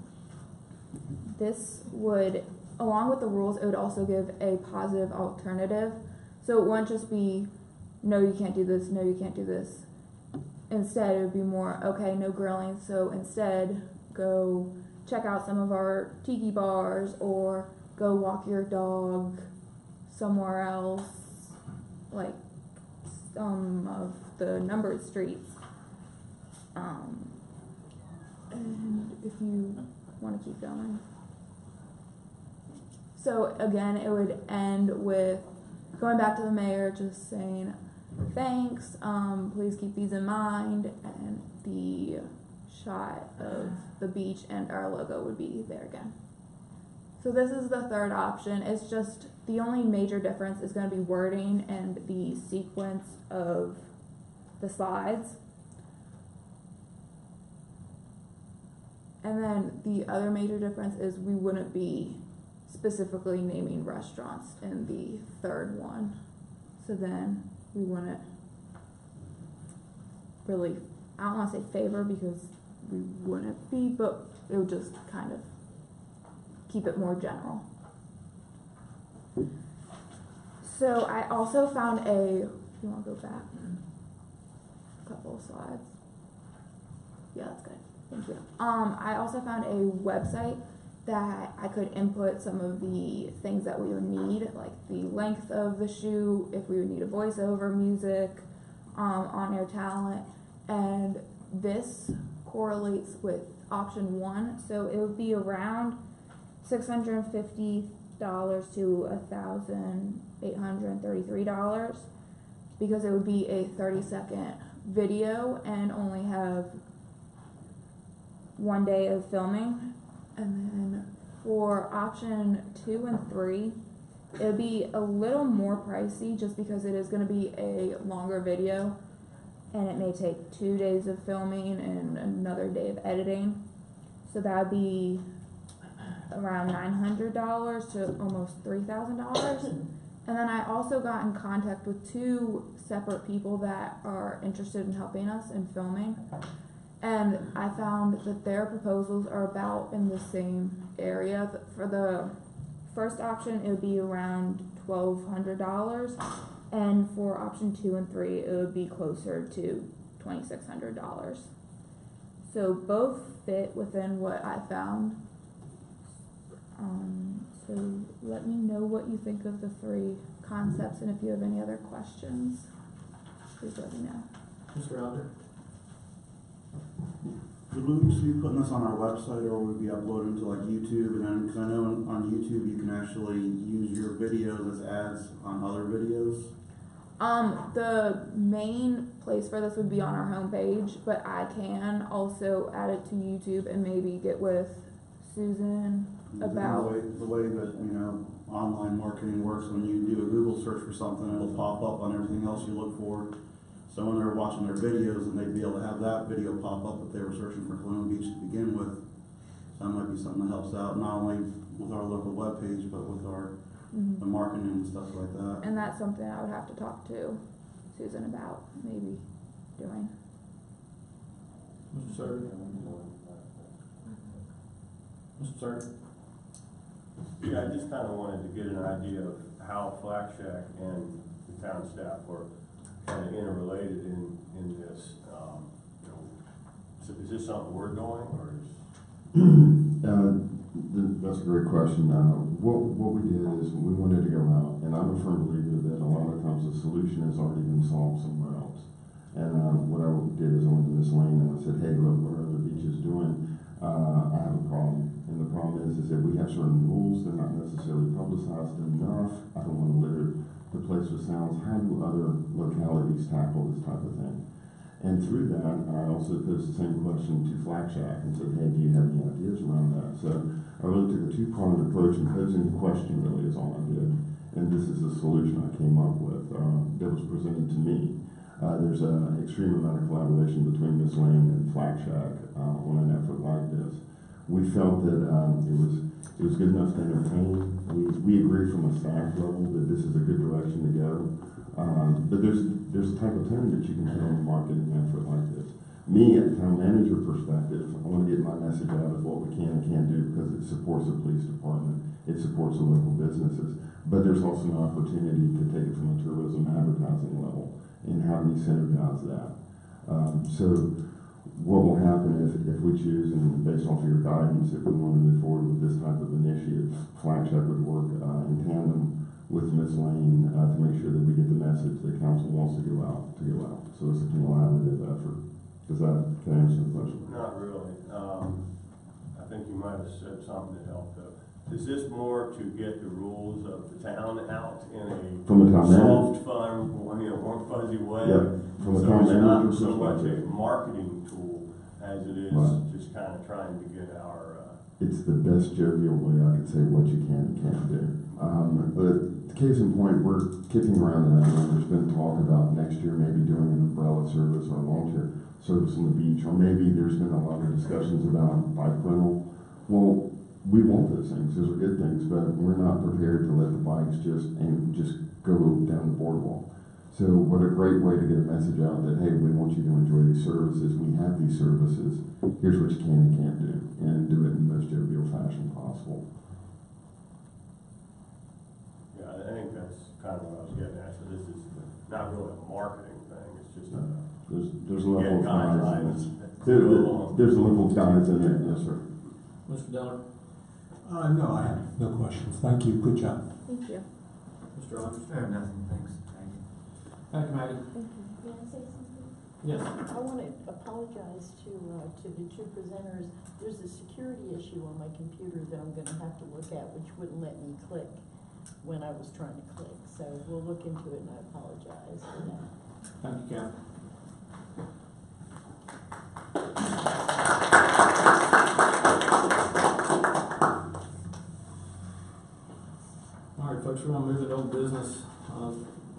this would, along with the rules, it would also give a positive alternative. So it wouldn't just be, no, you can't do this, no, you can't do this. Instead, it would be more, okay, no grilling, so instead, go check out some of our tiki bars, or go walk your dog somewhere else, like some of the numbered streets. And if you want to keep going. So again, it would end with going back to the mayor, just saying, thanks, please keep these in mind, and the shot of the beach and our logo would be there again. So this is the third option. It's just, the only major difference is going to be wording and the sequence of the slides. And then the other major difference is we wouldn't be specifically naming restaurants in the third one. So then we wouldn't really, I don't want to say favor because we wouldn't be, but it would just kind of keep it more general. So I also found if you want to go back a couple of slides. Yeah, that's good. Thank you. I also found a website that I could input some of the things that we would need, like the length of the shoot, if we would need a voiceover, music, on-air talent, and this correlates with option 1, so it would be around $650 to $1,833, because it would be a 30-second video and only have 1 day of filming. And then for option 2 and 3, it would be a little more pricey just because it is going to be a longer video, and it may take 2 days of filming and another day of editing. So that would be around $900 to almost $3,000. And then I also got in contact with 2 separate people that are interested in helping us in filming. And I found that their proposals are about in the same area. For the first option, it would be around $1,200, and for option 2 and 3, it would be closer to $2,600. So both fit within what I found. So let me know what you think of the 3 concepts, and if you have any other questions, please let me know. Mr. Alger? Would we just be putting this on our website, or would we be uploading to like YouTube? And then, because I know on YouTube you can actually use your videos as ads on other videos. The main place for this would be on our homepage, but I can also add it to YouTube and maybe get with Susan about the way that, you know, online marketing works. When you do a Google search for something, it'll pop up on everything else you look for. So when they're watching their videos, and they'd be able to have that video pop up if they were searching for Colonial Beach to begin with. So that might be something that helps out, not only with our local webpage, but with our the marketing and stuff like that. And that's something I would have to talk to Susan about maybe doing. Mr. Surrey? Mr. Surrey? Yeah, I just kind of wanted to get an idea of how Flag Shack and the town staff were kind of interrelated in this. You know, so is this something we're doing, or is? That's a great question. What we did is we wanted to go out, and I'm a firm believer that a lot of times the solution has already been solved somewhere else. And what I did is I went to Miss Lane and I said, hey, look, what are other beaches doing? I have a problem. And the problem is that we have certain rules. They're not necessarily publicized enough. I don't want to litter the place with sounds. How do other localities tackle this type of thing? And through that, I also posed the same question to Flag Shack and said, hey, do you have any ideas around that? So I really took a two-pronged approach, and posing the question really is all I did. And this is the solution I came up with that was presented to me. There's an extreme amount of collaboration between Miss Lane and Flag Shack on an effort like this. We felt that it was good enough to entertain. We agreed from a staff level that this is a good direction to go. But there's a type of tone that you can put on a marketing effort like this. Me, at a town manager perspective, I want to get my message out of what we can and can't do because it supports the police department, it supports the local businesses. But there's also an opportunity to take it from a tourism advertising level, and how do we synergize that? So what will happen if we choose, and based off of your guidance, if we want to move forward with this type of initiative, Flag Shack would work in tandem with Ms. Lane to make sure that we get the message that council wants to go out. So it's a collaborative effort. Can I answer the question? Not really. I think you might have said something that helped. Is this more to get the rules of the town out in a From a town soft, fun, warm, fuzzy way? Yeah, from a So town it's not manager so much a perspective. marketing tool as it is Right. just kind of trying to get our. It's the best jovial way I could say what you can and can't do. But case in point, we're kicking around the idea. There's been talk about next year maybe doing an umbrella service or a launcher service on the beach, or maybe there's been a lot of discussions about bike rental. Well, we want those things; those are good things, but we're not prepared to let the bikes just go down the boardwalk. So, what a great way to get a message out that, hey, we want you to enjoy these services. We have these services. Here's what you can and can't do, and do it in the most jovial fashion possible. Yeah, I think that's kind of what I was getting at. So this is not really a marketing thing. It's just There's a level of guidance. guidelines. There's a level of guidance in there, yes, sir. Mr. Diller? No, I have no questions. Thank you. Good job. Thank you. Mr. Rogers? I have nothing, thanks. Thank you. Thank you, Maggie. Thank you. May I say something? Yes. I want to apologize to the two presenters. There's a security issue on my computer that I'm going to have to look at, which wouldn't let me click when I was trying to click. So we'll look into it, and I apologize for that. Thank you, Kathy. All right, folks, we're going to move to old business.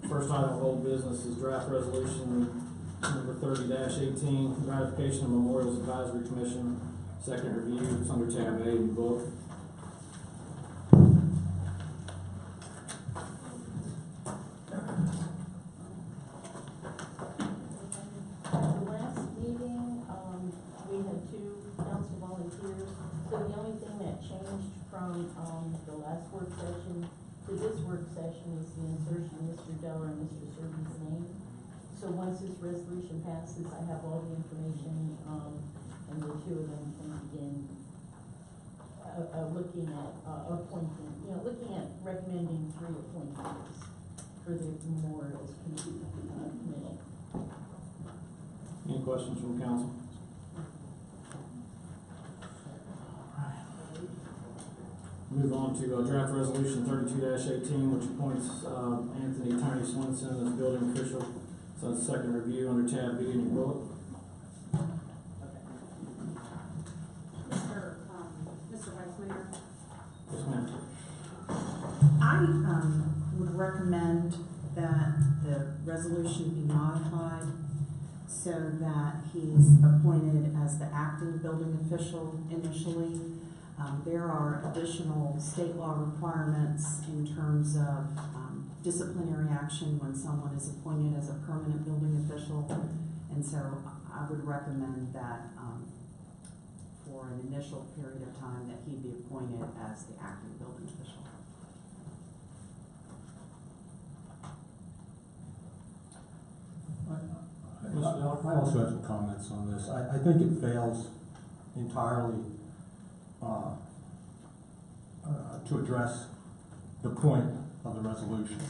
First item of old business is draft resolution number 30-18, ratification of Memorials Advisory Commission, second review. It's under tab A in the book. The last meeting, from, the last work session to this work session is the insertion of Mr. Deller and Mr. Serby's name. So once this resolution passes, I have all the information, and the two of them can begin, looking at, appointing, looking at recommending 3 appointees for the Memorials Committee. Any questions from council? Move on to draft resolution 32-18, which appoints Anthony Tony Swinson as building official. So it's second review under tab B in your book. Mr. Vice Mayor, Yes, ma'am. I would recommend that the resolution be modified so that he's appointed as the acting building official initially. There are additional state law requirements in terms of disciplinary action when someone is appointed as a permanent building official. And so I would recommend that for an initial period of time that he be appointed as the acting building official. I also have some comments on this. I think it fails entirely to address the point of the resolution.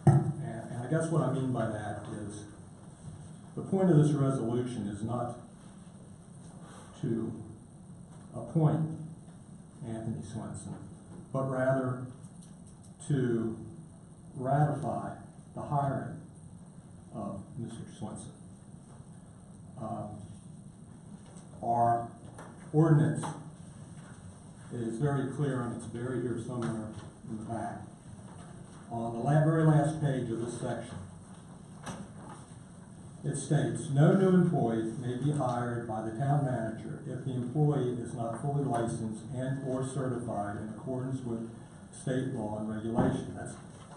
And I guess what I mean by that is the point of this resolution is not to appoint Anthony Swinson, but rather to ratify the hiring of Mr. Swinson. Our ordinance is very clear, and it's buried here somewhere in the back. On the very last page of this section, it states, no new employees may be hired by the town manager if the employee is not fully licensed and or certified in accordance with state law and regulation.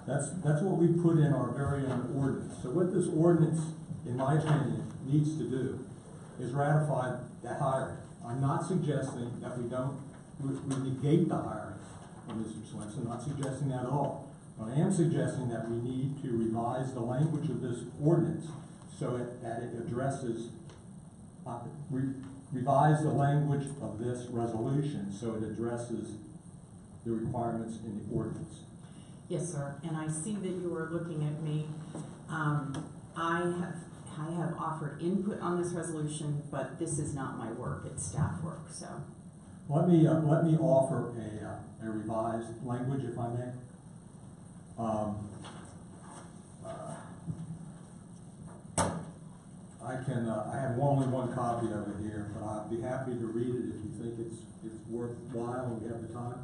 That's what we put in our very own ordinance. So what this ordinance, in my opinion, needs to do is ratify the hiring. I'm not suggesting that we negate the hiring of Mr. Swinson. I'm not suggesting that at all. But I am suggesting that we need to revise the language of this ordinance so that it addresses, revise the language of this resolution so it addresses the requirements in the ordinance. Yes, sir. And I see that you are looking at me. I have offered input on this resolution, but this is not my work. It's staff work. So let me offer a revised language, if I may. I have only one copy of it here, but I'd be happy to read it if you think it's worthwhile and we have the time.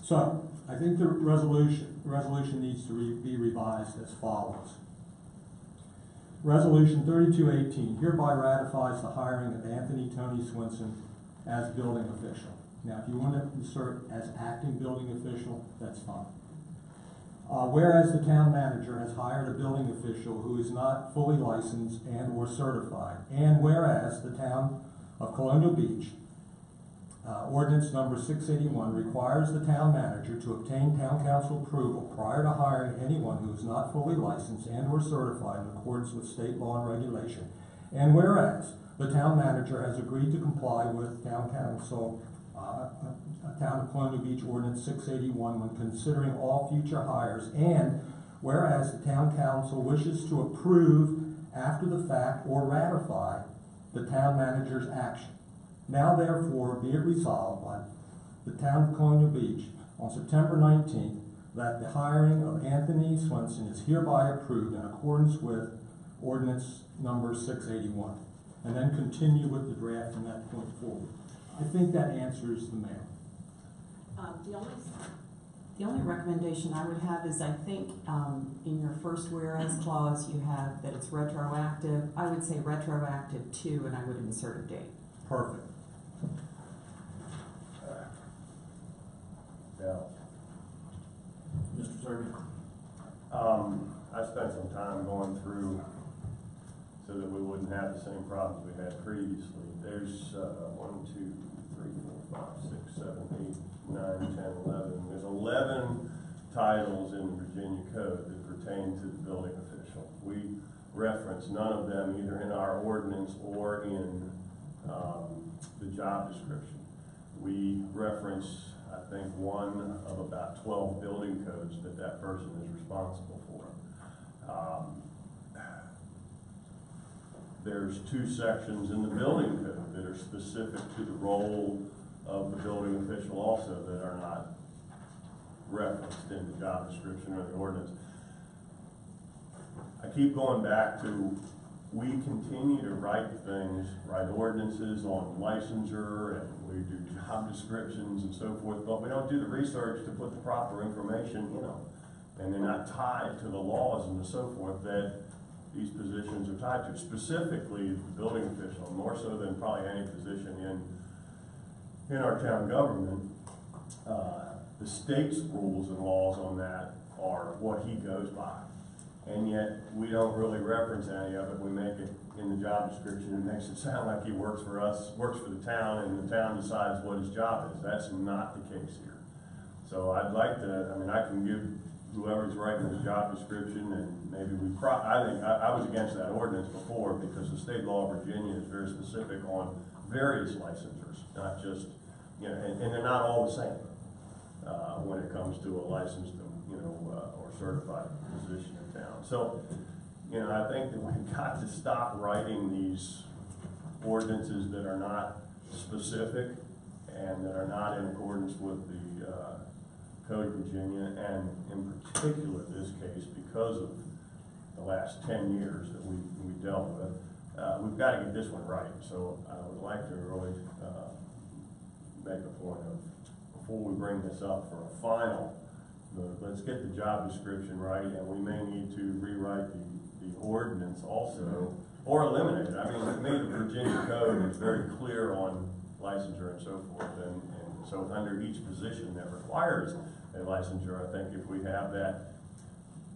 So I think the resolution needs to be revised as follows. Resolution 3218 hereby ratifies the hiring of Anthony Tony Swinson as building official. Now, if you want to insert as acting building official, that's fine. Whereas the town manager has hired a building official who is not fully licensed and or certified, and whereas the town of Colonial Beach, ordinance number 681 requires the town manager to obtain town council approval prior to hiring anyone who is not fully licensed and or certified in accordance with state law and regulation, and whereas the town manager has agreed to comply with town council Town of Colonial Beach Ordinance 681 when considering all future hires, and whereas the Town Council wishes to approve after the fact or ratify the Town Manager's action. Now therefore be it resolved by the Town of Colonial Beach on September 19th that the hiring of Anthony Swinson is hereby approved in accordance with Ordinance number 681. And then continue with the draft from that point forward. I think that answers the mail. The only recommendation I would have is I think in your first whereas clause you have that it's retroactive. I would say retroactive to, and I would insert a date. Perfect. Yeah. Mr. Serby. I spent some time going through so that we wouldn't have the same problems we had previously. There's 1, 2, 3, 4, 5, 6, 7, 8, 9, 10, 11. There's 11 titles in the Virginia Code that pertain to the building official. We reference none of them either in our ordinance or in the job description. We reference, I think, one of about 12 building codes that person is responsible for. There's 2 sections in the building code that are specific to the role of the building official also that are not referenced in the job description or the ordinance. I keep going back to, we continue to write ordinances on licensure, and we do job descriptions and so forth, but we don't do the research to put the proper information in them. And they're not tied to the laws and so forth that these positions are tied to. Specifically, the building official, more so than probably any position in our town government, the state's rules and laws on that are what he goes by. And yet, we don't really reference any of it. We make it in the job description. It makes it sound like he works for us, works for the town, and the town decides what his job is. That's not the case here. So I'd like to, I can give whoever's writing the job description, and maybe I was against that ordinance before because the state law of Virginia is very specific on various licensures, not just, and they're not all the same when it comes to a licensed, or certified position in town. So, I think that we've got to stop writing these ordinances that are not specific and that are not in accordance with the Code of Virginia, and in particular this case, because of the last 10 years that we dealt with, we've got to get this one right. So I would like to really make a point of, before we bring this up for a final, let's get the job description right, and we may need to rewrite the ordinance also, or eliminate it. To me, the Virginia Code is very clear on licensure and so forth, and so under each position that requires a licensure, I think if we have that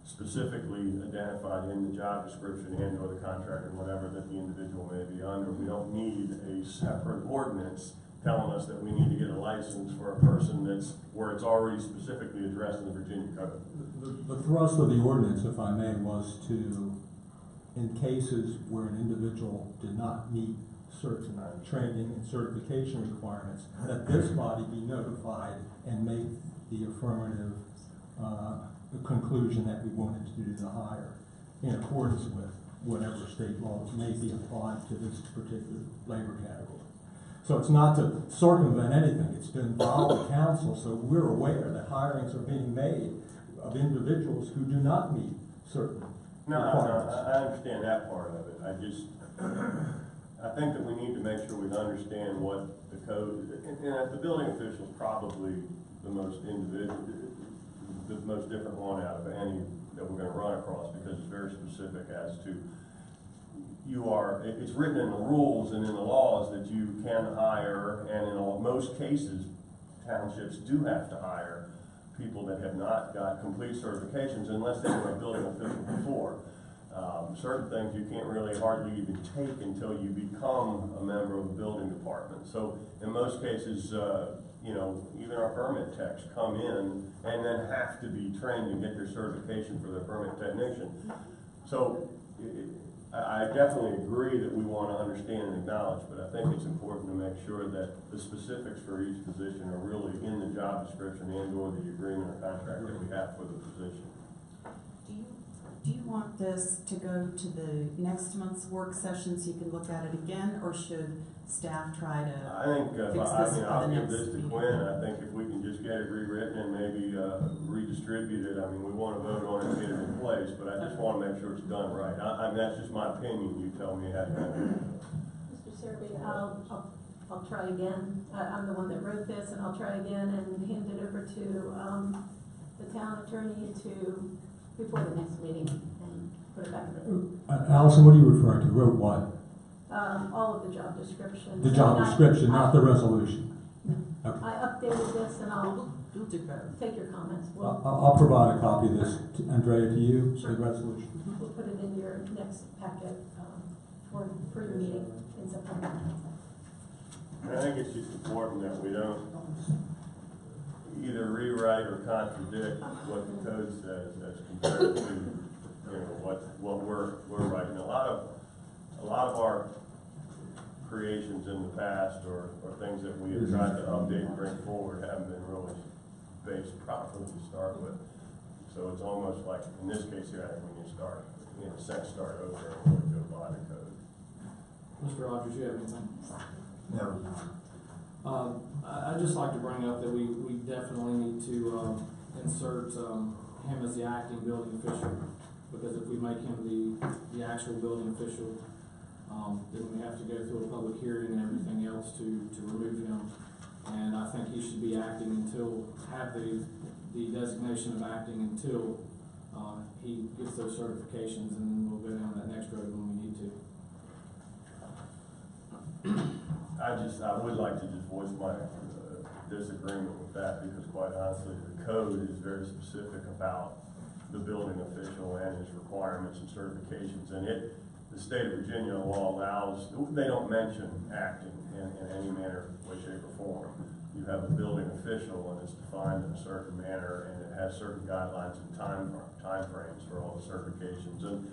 specifically identified in the job description and or the contract or whatever that the individual may be under, we don't need a separate ordinance telling us that we need to get a license for a person where it's already specifically addressed in the Virginia Code. The thrust of the ordinance, if I may, was to, in cases where an individual did not meet certain training and certification requirements, that this body be notified and make the affirmative conclusion that we wanted to do the hire in accordance with whatever state laws may be applied to this particular labor category. So it's not to circumvent anything. It's to involve the council so we're aware that hirings are being made of individuals who do not meet certain requirements. I understand that part of it. I think that we need to make sure we understand what the code, and the building official is probably the most different one out of any that we're going to run across, because it's very specific as to it's written in the rules and in the laws that you can hire, and in most cases, townships do have to hire people that have not got complete certifications unless they were a building official before. Certain things you can't really hardly even take until you become a member of the building department. So in most cases, even our permit techs come in and then have to be trained and get their certification for their permit technician. So I definitely agree that we want to understand and acknowledge, but I think it's important to make sure that the specifics for each position are really in the job description and or the agreement or contract that we have for the position. Do you want this to go to the next month's work session so you can look at it again, or should staff try to I think fix this for I'll the give next this to meeting? Quinn. I think if we can just get it rewritten and maybe redistribute it, we want to vote on it and get it in place, but I just want to make sure it's done right. That's just my opinion. You tell me how to do it. Mr. Serby, I'll try again. I'm the one that wrote this, and I'll try again and hand it over to the town attorney before the next meeting and put it back in. Allison, what are you referring to? Wrote what? All of the job descriptions. The job description, not the resolution. Okay. I updated this, and I'll We'll do both. take your comments. I'll provide a copy of this, Andrea, to you, Sure. the resolution. We'll put it in your next packet for the meeting in September. I think it's just important that we don't either rewrite or contradict what the code says as compared to, you know, what we're writing. A lot of our creations in the past or things that we have tried to update and bring forward haven't been really based properly to start with. So it's almost like, in this case here, I think we can start, in a sense, start over and really go by the code. Mr. Rogers, you have anything? No. I'd just like to bring up that we definitely need to insert him as the acting building official, because if we make him the actual building official, then we have to go through a public hearing and everything else to remove him. And I think he should be acting have the designation of acting until he gets those certifications, and then we'll go down that next road when we need to. I would like to just voice my disagreement with that, because quite honestly, the code is very specific about the building official and his requirements and certifications. And the state of Virginia law allows, they don't mention acting in any manner, way, shape, or form. You have a building official, and it's defined in a certain manner, and it has certain guidelines and time frames for all the certifications. And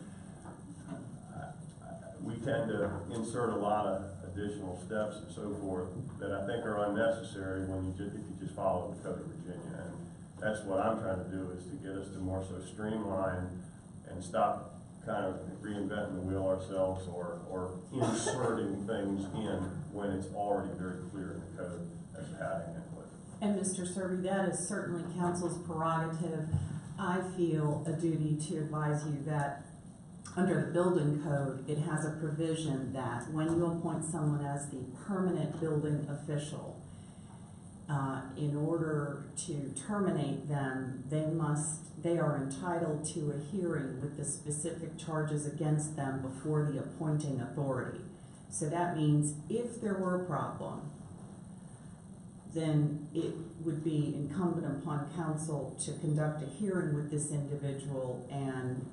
we tend to insert a lot of additional steps and so forth that I think are unnecessary if you just follow the Code of Virginia. And that's what I'm trying to do, is to get us to more so streamline and stop kind of reinventing the wheel ourselves or inserting things in when it's already very clear in the code as to how to handle it. And Mr. Serby, that is certainly council's prerogative. I feel a duty to advise you that under the building code, it has a provision that when you appoint someone as the permanent building official, in order to terminate them, they are entitled to a hearing with the specific charges against them before the appointing authority. So that means if there were a problem, then it would be incumbent upon council to conduct a hearing with this individual and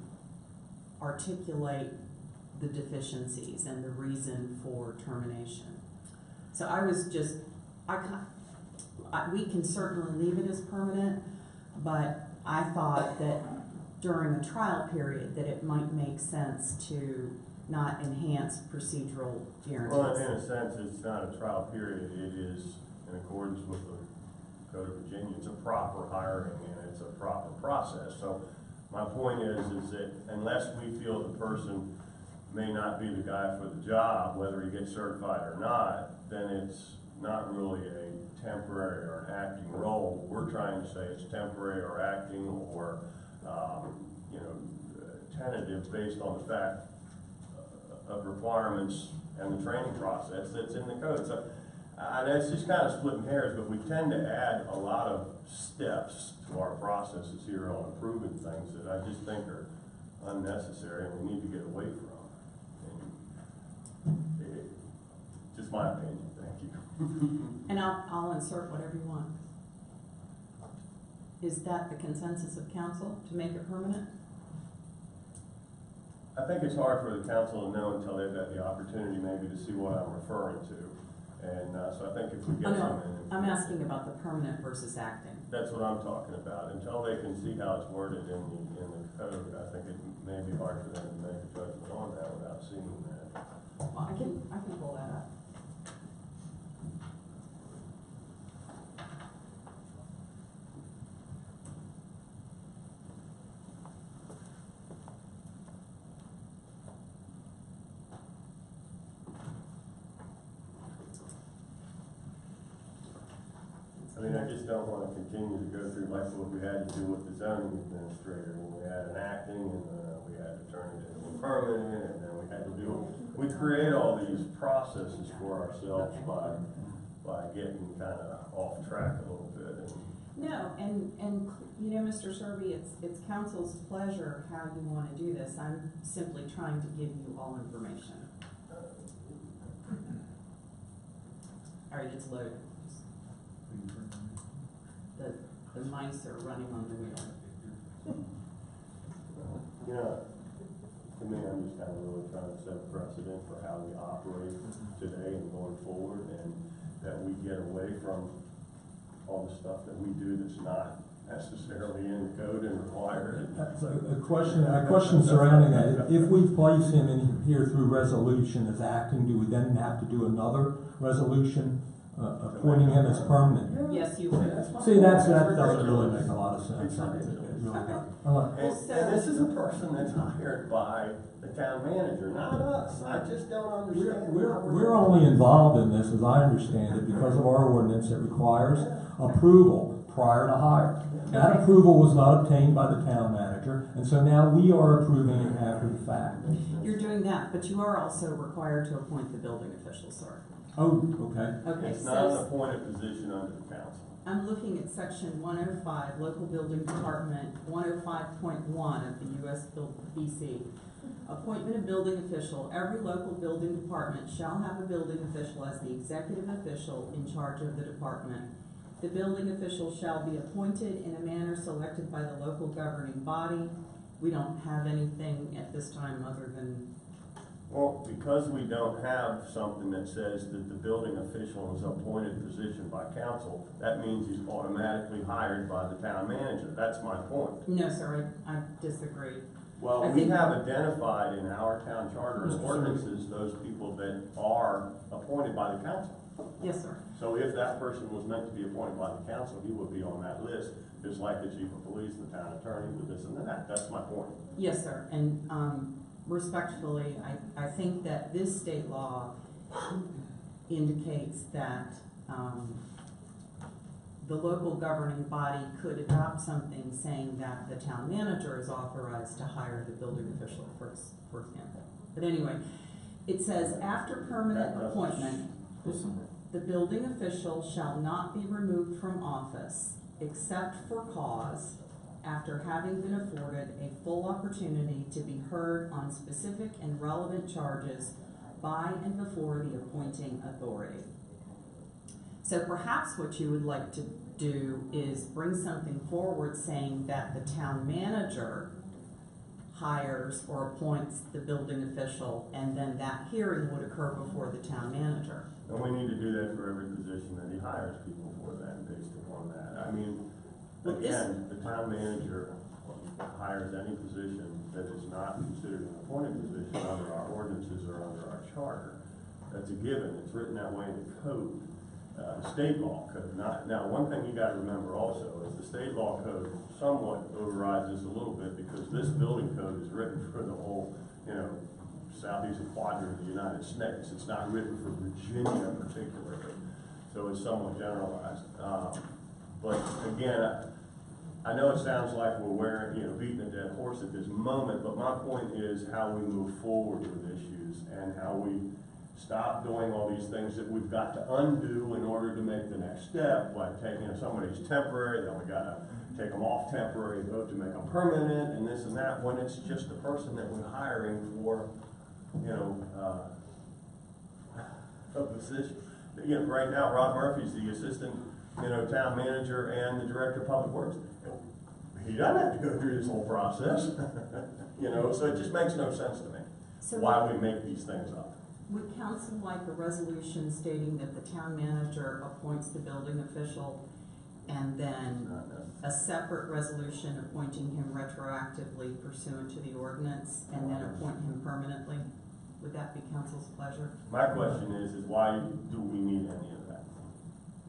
articulate the deficiencies and the reason for termination. So we can certainly leave it as permanent, but I thought that during a trial period that it might make sense to not enhance procedural guarantees. Well, in a sense, it's not a trial period. It is in accordance with the Code of Virginia. It's a proper hiring and it's a proper process. So my point is that unless we feel the person may not be the guy for the job, whether he gets certified or not, then it's not really a temporary or an acting role. We're trying to say it's temporary or acting or tentative based on the fact of requirements and the training process that's in the code. So it's just kind of splitting hairs, but we tend to add a lot of steps to our processes here on approving things that I just think are unnecessary and we need to get away from. Just my opinion. Thank you. And I'll insert whatever you want. Is that the consensus of council, to make it permanent? I think it's hard for the council to know until they've had the opportunity maybe to see what I'm referring to. And so I think if we get I'm asking about the permanent versus acting. That's what I'm talking about. Until they can see how it's worded in the code, I think it may be hard for them to make a judgment on that without seeing that. Well, I can pull that up. I mean, I just don't want to continue to go through like what we had to do with the zoning administrator. When we had an acting and we had to turn it into a permanent, and then we had to we create all these processes for ourselves by getting kind of off track a little bit. No, and Mr. Serby, it's council's pleasure how you want to do this. I'm simply trying to give you all information. All right, it's loaded. The mice are running on the wheel. The me, I'm just kind of really trying to set a precedent for how we operate today and going forward, and that we get away from all the stuff that we do that's not necessarily in the code and required. So a question surrounding that, if we place him in here through resolution as acting, do we then have to do another resolution appointing him as permanent? Yes, you would. See, that doesn't really make a lot of sense. It really doesn't. And this is a person that's hired by the town manager, not us. I just don't understand. We're only involved in this, as I understand it, because of our ordinance that requires approval prior to hire. That approval was not obtained by the town manager, and so now we are approving it after the fact. You're doing that, but you are also required to appoint the building official, sir. Oh, okay. Okay, It's not an appointed position under the council. I'm looking at section 105, local building department, 105.1 of the U.S. BC. Appointment of building official. Every local building department shall have a building official as the executive official in charge of the department. The building official shall be appointed in a manner selected by the local governing body. We don't have anything at this time other than... Well, because we don't have something that says that the building official is an appointed position by council, that means he's automatically hired by the town manager. That's my point. No, sir, I disagree. Well, we have identified in our town charter and ordinances those people that are appointed by the council. Yes, sir. So if that person was meant to be appointed by the council, he would be on that list, just like the chief of police, the town attorney, with this and that. That's my point. Yes, sir. And respectfully, I think that this state law indicates that the local governing body could adopt something saying that the town manager is authorized to hire the building official, for example. But anyway, it says after permanent appointment, the building official shall not be removed from office except for cause after having been afforded a full opportunity to be heard on specific and relevant charges by and before the appointing authority. So perhaps what you would like to do is bring something forward saying that the town manager hires or appoints the building official, and then that hearing would occur before the town manager. And we need to do that for every position that he hires people for that, based upon that. I mean, again, the town manager hires any position that is not considered an appointed position under our ordinances or under our charter. That's a given. It's written that way in the code. State law code. Now, one thing you got to remember also is the state law code somewhat overrides this a little bit, because this building code is written for the whole, southeastern quadrant of the United States. It's not written for Virginia particularly, so it's somewhat generalized. But again, I know it sounds like we're beating a dead horse at this moment, but my point is how we move forward with issues and how we stop doing all these things that we've got to undo in order to make the next step, like taking somebody's temporary, then we got to take them off temporary, vote to make them permanent, and this and that, when it's just the person that we're hiring for, a position. Right now, Rob Murphy's the assistant, town manager and the director of public works. He doesn't have to go through this whole process, so it just makes no sense to me So why we make these things up. would council like a resolution stating that the town manager appoints the building official, and then a separate resolution appointing him retroactively pursuant to the ordinance, and then appoint him permanently? Would that be council's pleasure? My question is why do we need any of that?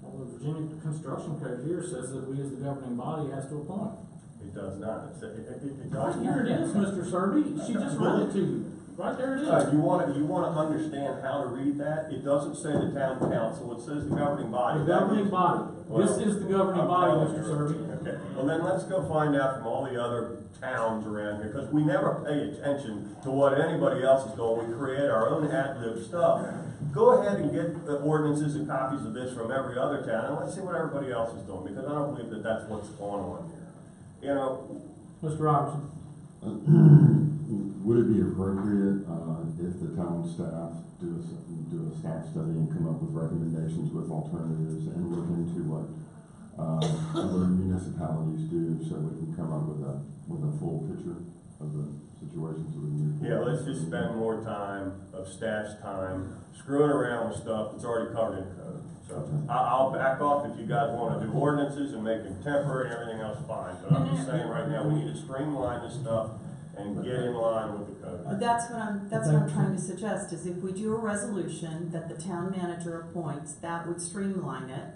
Well, the Virginia Construction Code here says that we as the governing body has to appoint. It does not. It Right does. here it is, Mr. Serby. She just read it to you. Right there it is. You want to understand how to read that? It doesn't say the town council. It says the governing body. The governing body. This is the governing body, Mr. Serby. Okay. Well, then let's go find out from all the other towns around here, because we never pay attention to what anybody else is doing. We create our own ad-lib stuff. Go ahead and get the ordinances and copies of this from every other town, and let's see what everybody else is doing, because I don't believe that that's what's going on here. Mr. Robertson. Would it be appropriate if the town staff do a staff study and come up with recommendations with alternatives and look into what other municipalities do, so we can come up with a full picture? of the situations that we move Yeah, forward. let's just spend more time of staff's time screwing around with stuff that's already covered in code. So I'll back off if you guys wanna do ordinances and make them temporary and everything else, fine. But I'm just saying right now, we need to streamline this stuff and get in line with the code. That's what I'm trying to suggest, is if we do a resolution that the town manager appoints, that would streamline it.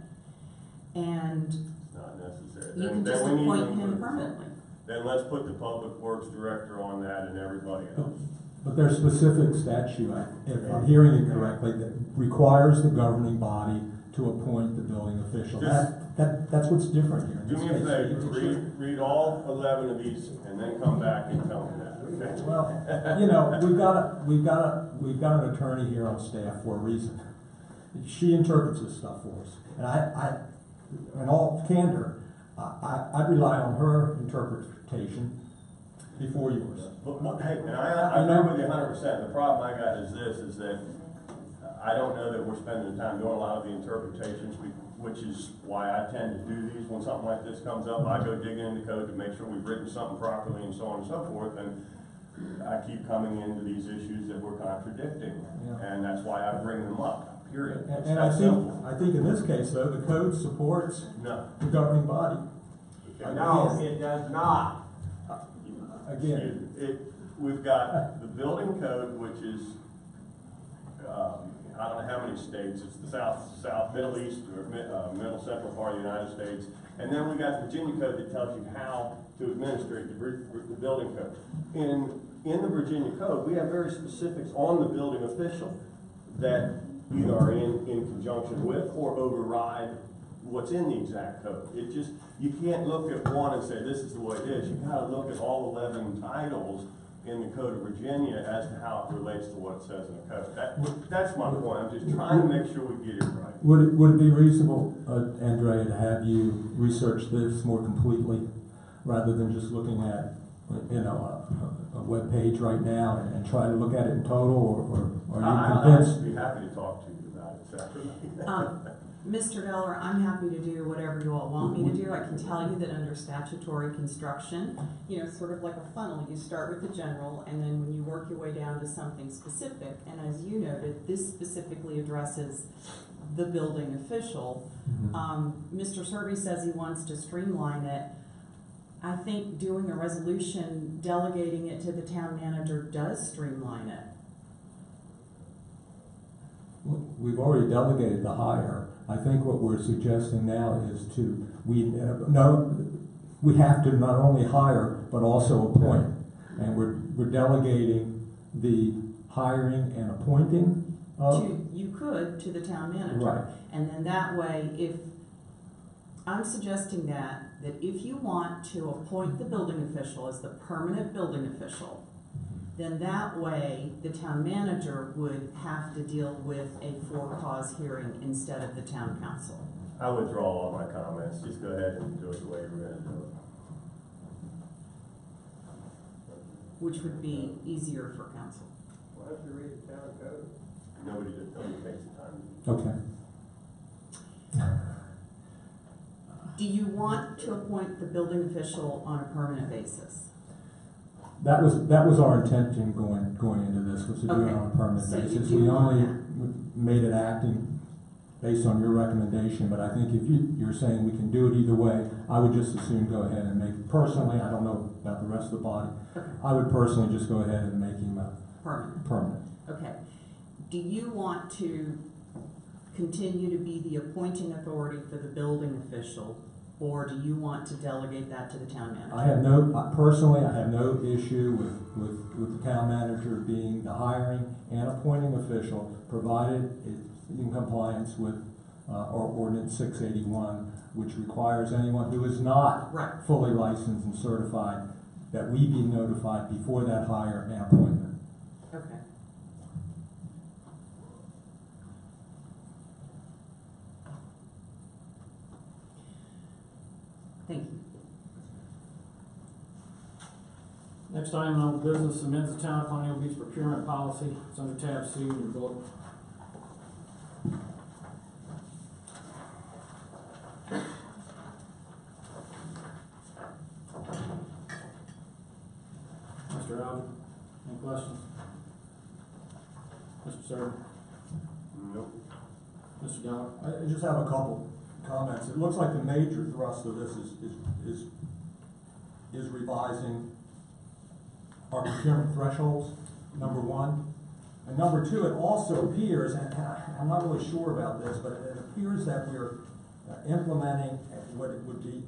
And It's not necessary. you Then- can then just we need appoint to- him permanently. Then let's put the public works director on that and everybody else. But there's specific statute, if I'm hearing it correctly, that requires the governing body to appoint the building official. That's what's different here. in Do this me a case. favor, read all 11 of these and then come back and tell me that, okay? Well, you know, we've got an attorney here on staff for a reason. She interprets this stuff for us, and I in all candor, I rely on her interpretation before yours. But, hey, and I agree with you 100%. The problem I got is this, is that I don't know that we're spending the time doing a lot of the interpretations, which is why I tend to do these. When something like this comes up, I go digging into code to make sure we've written something properly and so on and so forth, and I keep coming into these issues that we're contradicting, Yeah. and that's why I bring them up, period. It's And that simple. I think in this case, though, the code supports No. the governing body. No, it does not. Again, We've got the building code, which is, I don't know how many states, it's the south, middle east, or middle central part of the United States. And then we got the Virginia code that tells you how to administrate the building code. In the Virginia code, we have very specifics on the building official that either are in conjunction with or override what's in the exact code. It just, you can't look at one and say, this is the way it is. You gotta look at all 11 titles in the Code of Virginia as to how it relates to what it says in the code. That's my point. I'm just trying to make sure we get it right. would it be reasonable, Andrea, to have you research this more completely, rather than just looking at, you know, a web page right now and try to look at it in total, or are you convinced? I'd be happy to talk to you about it separately. Mr. Veller, I'm happy to do whatever you all want me to do. I can tell you that under statutory construction, you know, sort of like a funnel, you start with the general, and then when you work your way down to something specific, and as you noted, this specifically addresses the building official. Mr. Serby says he wants to streamline it. I think doing a resolution delegating it to the town manager does streamline it. We've already delegated the hire. I think what we're suggesting now is we have to not only hire, but also appoint. And we're delegating the hiring and appointing of. You could to the town manager. Right. And then that way, if, I'm suggesting that if you want to appoint the building official as the permanent building official, then that way the town manager would have to deal with a for-cause hearing instead of the town council. I withdraw all my comments. Just go ahead and do it the way you're going to do it. Which would be easier for council. Why don't you read the town code? Nobody takes the time. Okay. Do you want to appoint the building official on a permanent basis? That was our intention going into this, was to do it on a permanent So you basis. do We want only that. made it acting based on your recommendation, but I think if you're saying we can do it either way, I would just as soon go ahead and make, personally, I don't know about the rest of the body, I would personally just go ahead and make him permanent. Okay. Do you want to continue to be the appointing authority for the building official, or do you want to delegate that to the town manager? Personally, I have no issue with the town manager being the hiring and appointing official, provided it's in compliance with our ordinance 681, which requires anyone who is not Right. fully licensed and certified, that we be notified before that hire and appointment. Okay. Thank you. Next item on business amends the town of Colonial Beach procurement policy. It's under tab C in your book. Mr. Alger, any questions? Mr. Sir? Nope. Mr. Geller? I just have a couple comments. It looks like the major thrust of this is revising our procurement thresholds, number one. And number two, it also appears, and I'm not really sure about this, but it appears that we're implementing what it would be,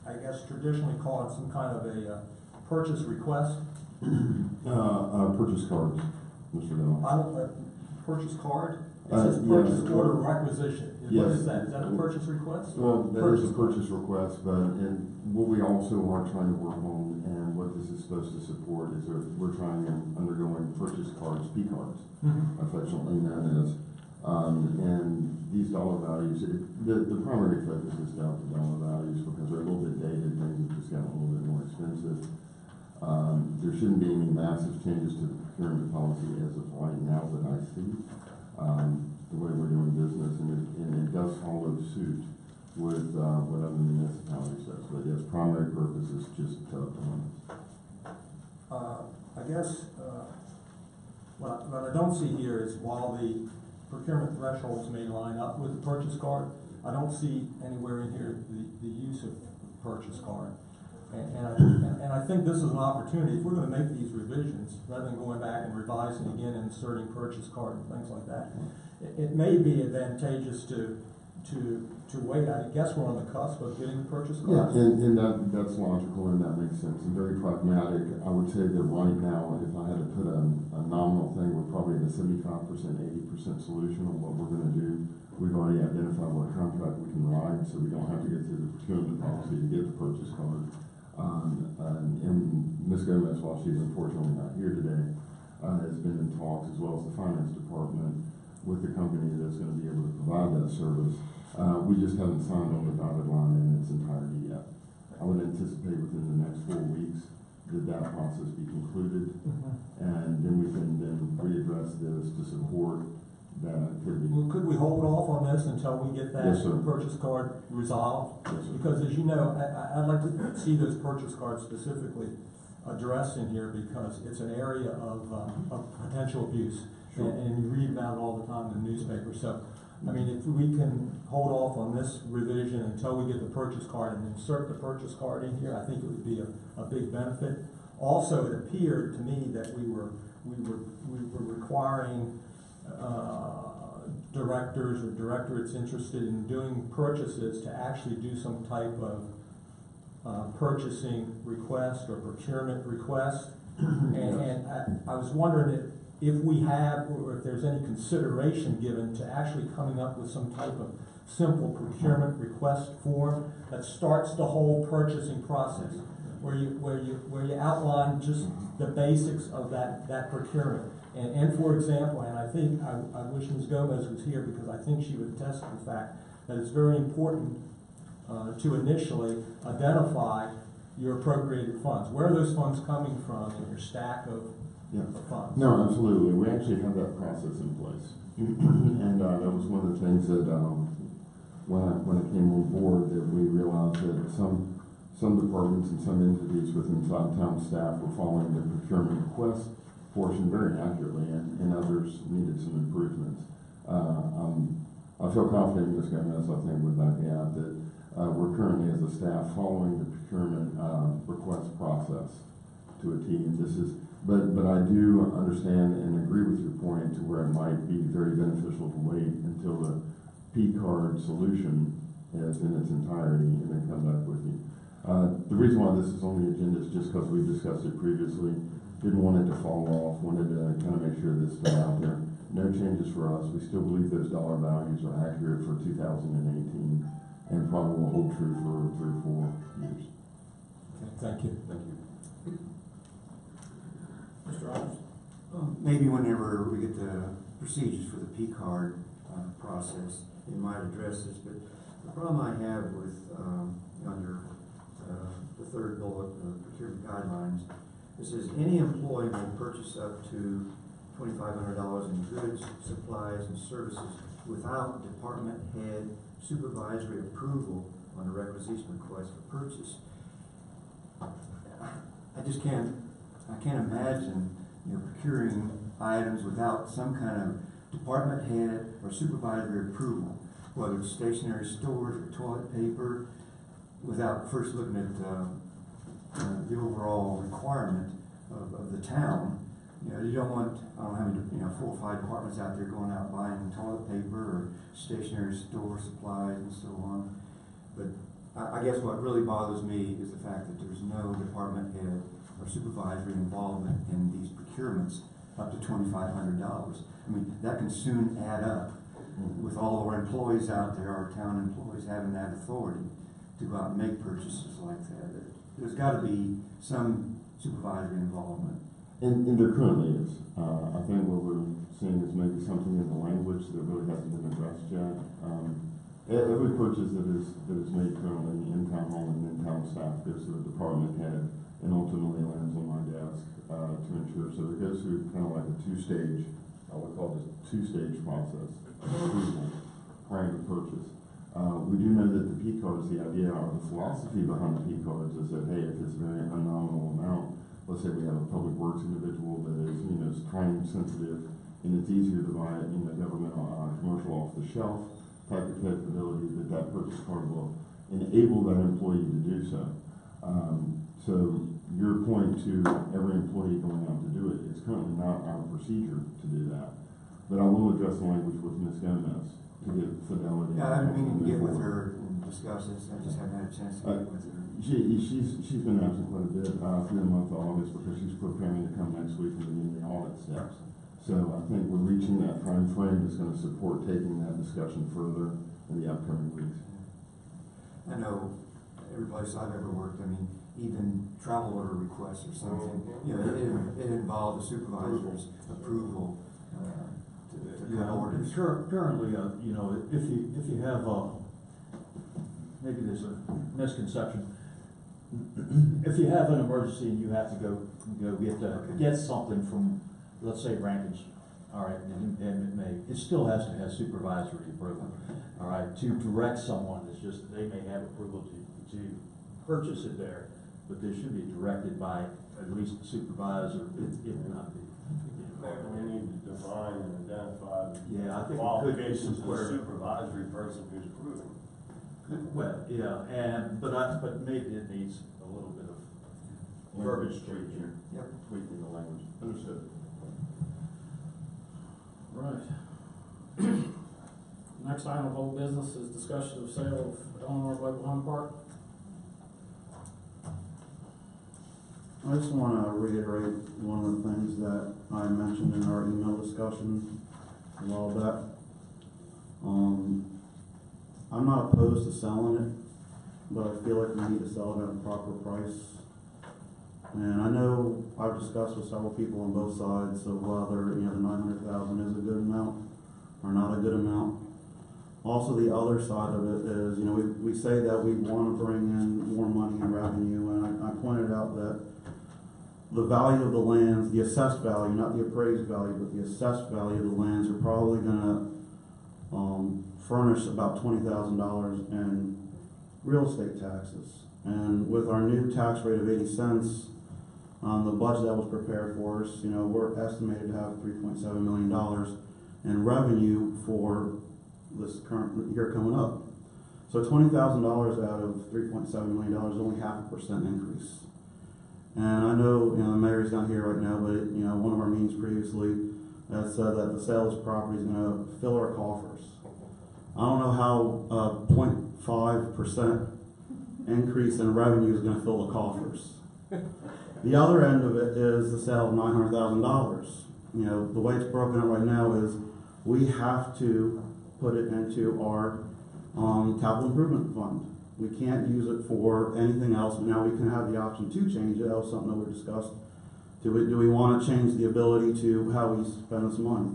I guess, traditionally called some kind of a purchase request. Purchase cards, Mr. Dillon. I don't, purchase card? It says purchase yes. order requisition. What Yes. is that? Is that a purchase request? Well, that is a card? purchase request, but what we also are trying to work on, and what this is supposed to support, is that we're trying and undergoing purchase cards, P cards, affectionately known as. And these dollar values, the primary focus is down to dollar values because they're a little bit dated, things have just gotten a little bit more expensive. There shouldn't be any massive changes to the procurement policy as of right now that I see. The way we're doing business, and it does follow suit with what other municipalities does. But yes, primary purpose is just I guess what I don't see here is while the procurement thresholds may line up with the purchase card, I don't see anywhere in here the use of purchase card. And I think this is an opportunity, if we're going to make these revisions, rather than going back and revising again and inserting purchase card and things like that, it may be advantageous to wait. I guess we're on the cusp of getting the purchase card. Yeah, and that's logical and that makes sense and very pragmatic. I would say that right now, if I had to put a nominal thing, we're probably at a 75%, 80% solution on what we're going to do. We've already identified what contract we can ride, so we don't have to get through the procurement policy to get the purchase card. And Ms. Gomez, while she's unfortunately not here today, has been in talks, as well as the finance department, with the company that's going to be able to provide that service. We just haven't signed on the dotted line in its entirety yet. I would anticipate within the next 4 weeks that process be concluded, and then we can then readdress this to support that activity. Well, could we hold off on this until we get that Yes, sir. purchase card resolved? Yes, sir. Because as you know, I'd like to see those purchase cards specifically addressed in here because it's an area of potential abuse. Sure. And you read about it all the time in the newspaper. So, I mean, if we can hold off on this revision until we get the purchase card and insert the purchase card in here, I think it would be a big benefit. Also, it appeared to me that we were requiring directors or directorates interested in doing purchases to actually do some type of purchasing request or procurement request. And I was wondering if we have, or if there's any consideration given to actually coming up with some type of simple procurement request form that starts the whole purchasing process, where you outline just the basics of that procurement. And for example, and I think I wish Ms. Gomez was here because I think she would attest to the fact that it's very important to initially identify your appropriated funds. Where are those funds coming from in your stack of funds? No, absolutely. We actually have that process in place. And that was one of the things that when I came on board, that we realized that some departments and some entities within town staff were following the procurement request portion very accurately, and others needed some improvements. I feel confident, Ms. Gomez, I think, would back me out that we're currently, as a staff, following the procurement request process to a T. And this is, but I do understand and agree with your point to where it might be very beneficial to wait until the P card solution is in its entirety and then come back with you. The reason why this is on the agenda is just because we've discussed it previously. Didn't want it to fall off, wanted to kind of make sure this is still out there. No changes for us. We still believe those dollar values are accurate for 2018 and probably will hold true for 3 or 4 years. Okay, thank you. Thank you. Mr. Rogers? Maybe whenever we get the procedures for the P card process, it might address this, but the problem I have with under the third bullet, procurement guidelines, it says any employee may purchase up to $2,500 in goods, supplies, and services without department head supervisory approval on a requisition request for purchase. I just can't I can't imagine, procuring items without some kind of department head or supervisory approval, whether it's stationary stores or toilet paper, without first looking at the overall requirement of the town. You don't want, I don't know how many, 4 or 5 departments out there going out buying toilet paper or stationary store supplies and so on. But I guess what really bothers me is the fact that there's no department head or supervisory involvement in these procurements up to $2,500. I mean, that can soon add up with all of our employees out there, our town employees having that authority to go out and make purchases like that. There's got to be some supervisory involvement. And there currently is. I think what we're seeing is maybe something in the language that really hasn't been addressed yet. Every purchase that is made currently in town hall and in town staff goes to the department head and ultimately lands on my desk to ensure. So it goes through kind of like a two-stage, I would call this two-stage process of approval prior to purchase. We do know that the P cards, the idea or the philosophy behind the P cards is that, hey, if it's a very unnominal amount, let's say we have a public works individual that is, is time sensitive and it's easier to buy, governmental, commercial off the shelf type of capability, that purchase card will enable that employee to do so. So your point to every employee going out to do it is currently not our procedure to do that. But I will address the language with Ms. Gomez to get fidelity. Yeah, I didn't mean to get with her and discuss this. I just haven't had a chance to get with her. She's been absent quite a bit through the month of August because she's preparing to come next week and begin the audit steps. So I think we're reaching that time frame that's going to support taking that discussion further in the upcoming weeks. I know every place I've ever worked, even travel order requests or something, it involved the supervisor's approval to orders. Currently, if you have maybe there's a misconception. If you have an emergency and you have to go get something from, let's say, Rankin's, all right, and it still has to have supervisory approval, all right. To direct someone is just they may have approval to purchase it there, but they should be directed by at least the supervisor, if not the. We need to define and identify the qualifications of the supervisory person who's approving. Well, yeah, but maybe it needs a little bit of verbiage change here. Yep. Tweaking the language. Understood. Right. Next item of old business is discussion of sale of Eleanor Mobile Home Park. I just want to reiterate one of the things that I mentioned in our email discussion a while back. I'm not opposed to selling it, but I feel like we need to sell it at a proper price. And I know I've discussed with several people on both sides of whether the 900,000 is a good amount or not a good amount. Also, the other side of it is, we say that we want to bring in more money and revenue, and I pointed out that the value of the lands, the assessed value, not the appraised value, but the assessed value of the lands are probably going to furnish about $20,000 in real estate taxes. And with our new tax rate of 80 cents, the budget that was prepared for us, we're estimated to have $3.7 million in revenue for this current year coming up. So $20,000 out of $3.7 million is only 0.5% increase. And I know, the mayor's not here right now, but one of our meetings previously said that the sales property is going to fill our coffers. I don't know how 0.5% increase in revenue is going to fill the coffers. The other end of it is the sale of $900,000. The way it's broken up right now is we have to put it into our capital improvement fund. We can't use it for anything else, but now we can have the option to change it. That was something that we discussed. Do we want to change the ability to how we spend this money?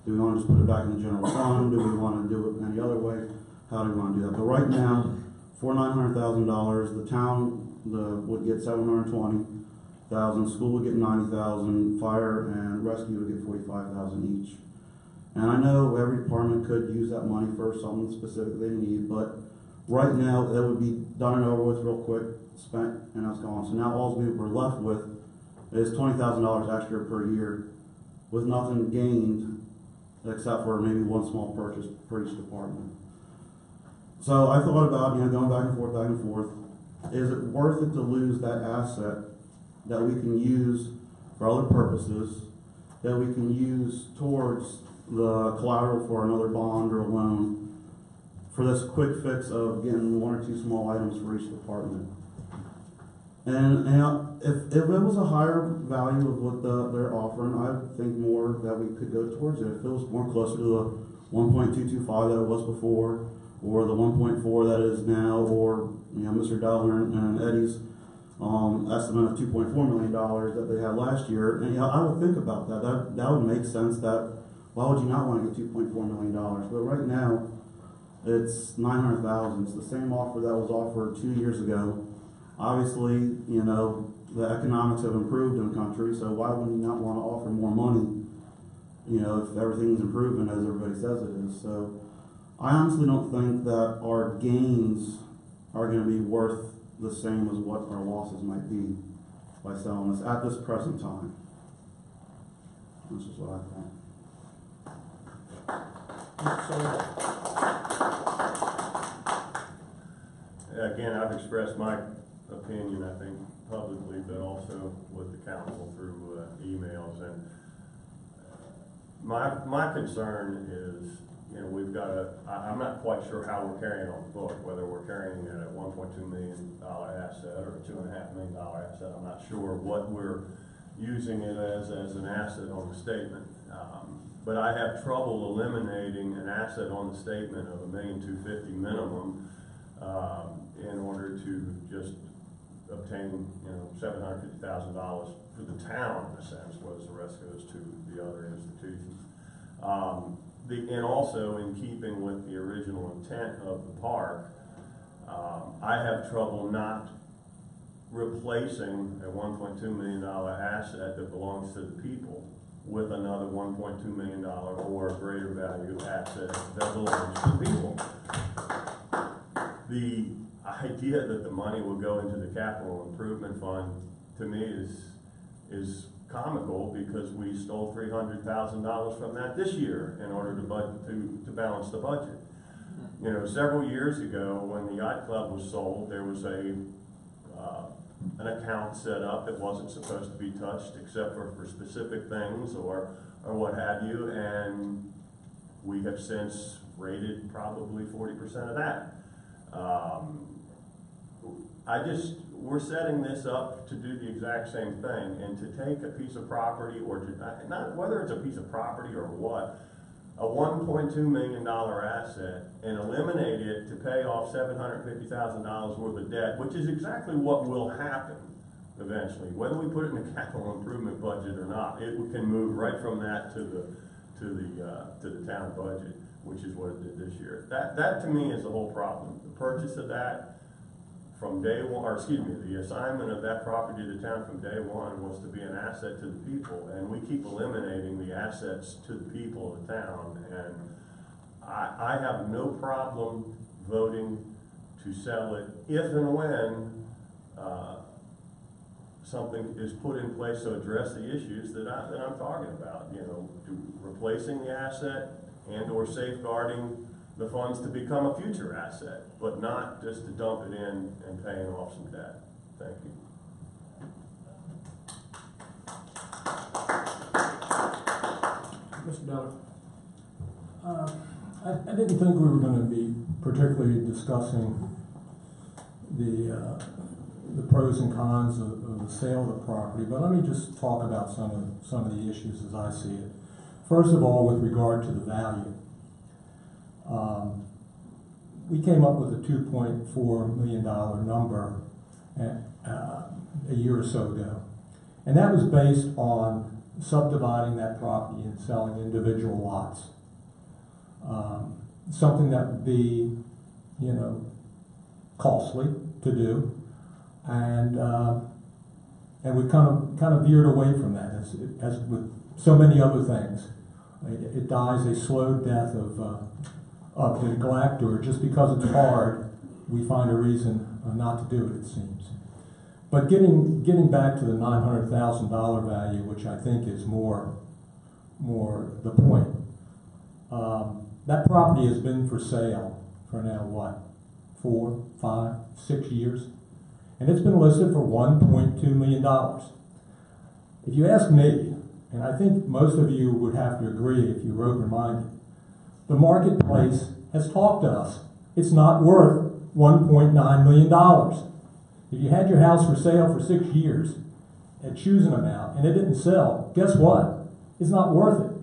Do we want to just put it back in the general fund? Do we want to do it any other way? How do we want to do that? But right now, for $900,000, the town would get $720,000, school would get $90,000, fire and rescue would get $45,000 each. And I know every department could use that money for something specific they need, but right now that would be done and over with real quick, spent, and that's gone. So now all we were left with is $20,000 extra per year with nothing gained except for maybe one small purchase for each department. So I thought about, going back and forth. Is it worth it to lose that asset that we can use for other purposes, that we can use towards the collateral for another bond or a loan, for this quick fix of getting one or two small items for each department? And if it was a higher value of what they're offering, I think more that we could go towards it. If it was more closer to the 1.225 that it was before, or the 1.4 that it is now, or Mr. Dollar and Eddie's estimate of $2.4 million that they had last year, and I would think about that. That would make sense. That why would you not want to get $2.4 million? But right now, it's $900,000. It's the same offer that was offered 2 years ago. Obviously, the economics have improved in the country, so why would you not want to offer more money? If everything's improving as everybody says it is. So I honestly don't think that our gains are going to be worth the same as what our losses might be by selling this at this present time. This is what I think. Again, I've expressed my opinion, I think, publicly, but also with the council through emails. And my concern is, we've got I'm not quite sure how we're carrying on the book, whether we're carrying it at a $1.2 million asset or a $2.5 million asset. I'm not sure what we're using it as an asset on the statement. But I have trouble eliminating an asset on the statement of $1,250,000 minimum in order to just obtain, $750,000 for the town, in a sense, whereas the rest goes to the other institutions. And also, in keeping with the original intent of the park, I have trouble not replacing a $1.2 million asset that belongs to the people with another $1.2 million or greater value asset that belongs to the people. The idea that the money will go into the capital improvement fund, to me, is comical, because we stole $300,000 from that this year in order to balance the budget. Several years ago, when the yacht club was sold, there was an account set up that wasn't supposed to be touched except for specific things or what have you, and we have since raided probably 40% of that. We're setting this up to do the exact same thing, and to take a piece of property, or to, not whether it's a piece of property or what, a $1.2 million asset, and eliminate it to pay off $750,000 worth of debt, which is exactly what will happen eventually. Whether we put it in the capital improvement budget or not, it can move right from that to the town budget, which is what it did this year. That to me is the whole problem. The purchase of that from day one, the assignment of that property to the town from day one was to be an asset to the people, and we keep eliminating the assets to the people of the town, and I have no problem voting to sell it if and when something is put in place to address the issues that I'm talking about, replacing the asset and or safeguarding the funds to become a future asset, but not just to dump it in and paying off some debt. Thank you. Mr. Dollar. I didn't think we were going to be particularly discussing the pros and cons of the sale of the property, but let me just talk about some of the issues as I see it. First of all, with regard to the value. We came up with a $2.4 million number a year or so ago, and that was based on subdividing that property and selling individual lots. Something that would be, costly to do, and we kind of veered away from that, as with so many other things. It dies a slow death of neglect, or just because it's hard, we find a reason not to do it, it seems. But getting back to the $900,000 value, which I think is more the point. That property has been for sale for now what, 4, 5, 6 years, and it's been listed for $1.2 million. If you ask me, and I think most of you would have to agree if you were open-minded, the marketplace has talked to us. It's not worth $1.9 million. If you had your house for sale for 6 years at choosing amount and it didn't sell, guess what? It's not worth it.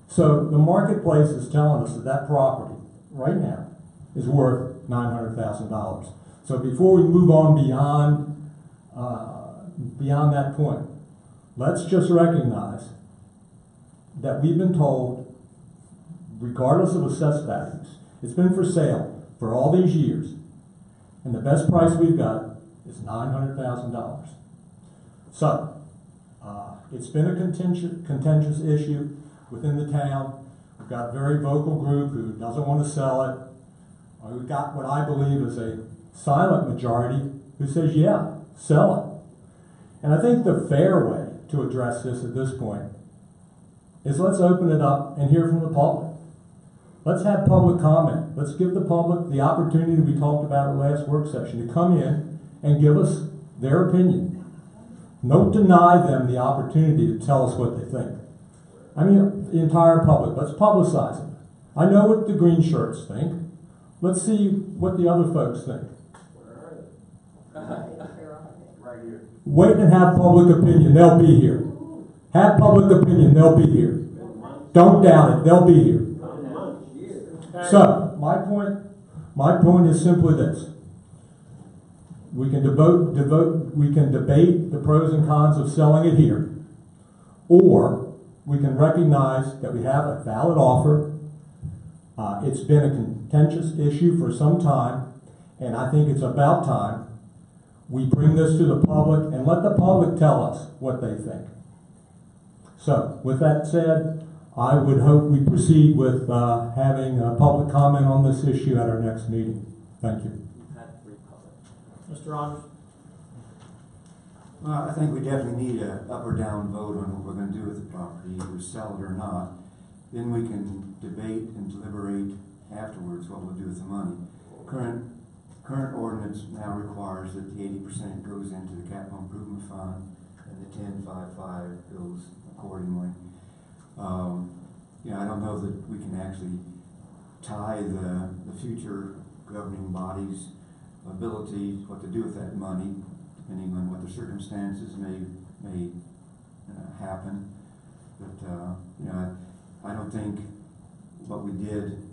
So the marketplace is telling us that that property right now is worth $900,000. So before we move on beyond that point, let's just recognize that we've been told, regardless of assessed values, it's been for sale for all these years, and the best price we've got is $900,000. So it's been a contentious issue within the town. We've got a very vocal group who doesn't want to sell it. We've got what I believe is a silent majority who says, yeah, sell it. And I think the fair way to address this at this point is let's open it up and hear from the public. Let's have public comment. Let's give the public the opportunity we talked about at the last work session to come in and give us their opinion. Don't deny them the opportunity to tell us what they think. I mean, the entire public. Let's publicize it. I know what the green shirts think. Let's see what the other folks think. Right here. Wait and have public opinion. They'll be here. Have public opinion. They'll be here. Don't doubt it. They'll be here. So, my point is simply this. We can we can debate the pros and cons of selling it here, or we can recognize that we have a valid offer. It's been a contentious issue for some time, and I think it's about time we bring this to the public and let the public tell us what they think. So, with that said, I would hope we proceed with having a public comment on this issue at our next meeting. Thank you. Mr. Rogers? I think we definitely need an up or down vote on what we're going to do with the property, either sell it or not. Then we can debate and deliberate afterwards what we'll do with the money. Current ordinance now requires that the 80% goes into the capital improvement fund and the 10.55 goes accordingly. I don't know that we can actually tie the future governing body's ability what to do with that money, depending on what the circumstances may happen. But I don't think what we did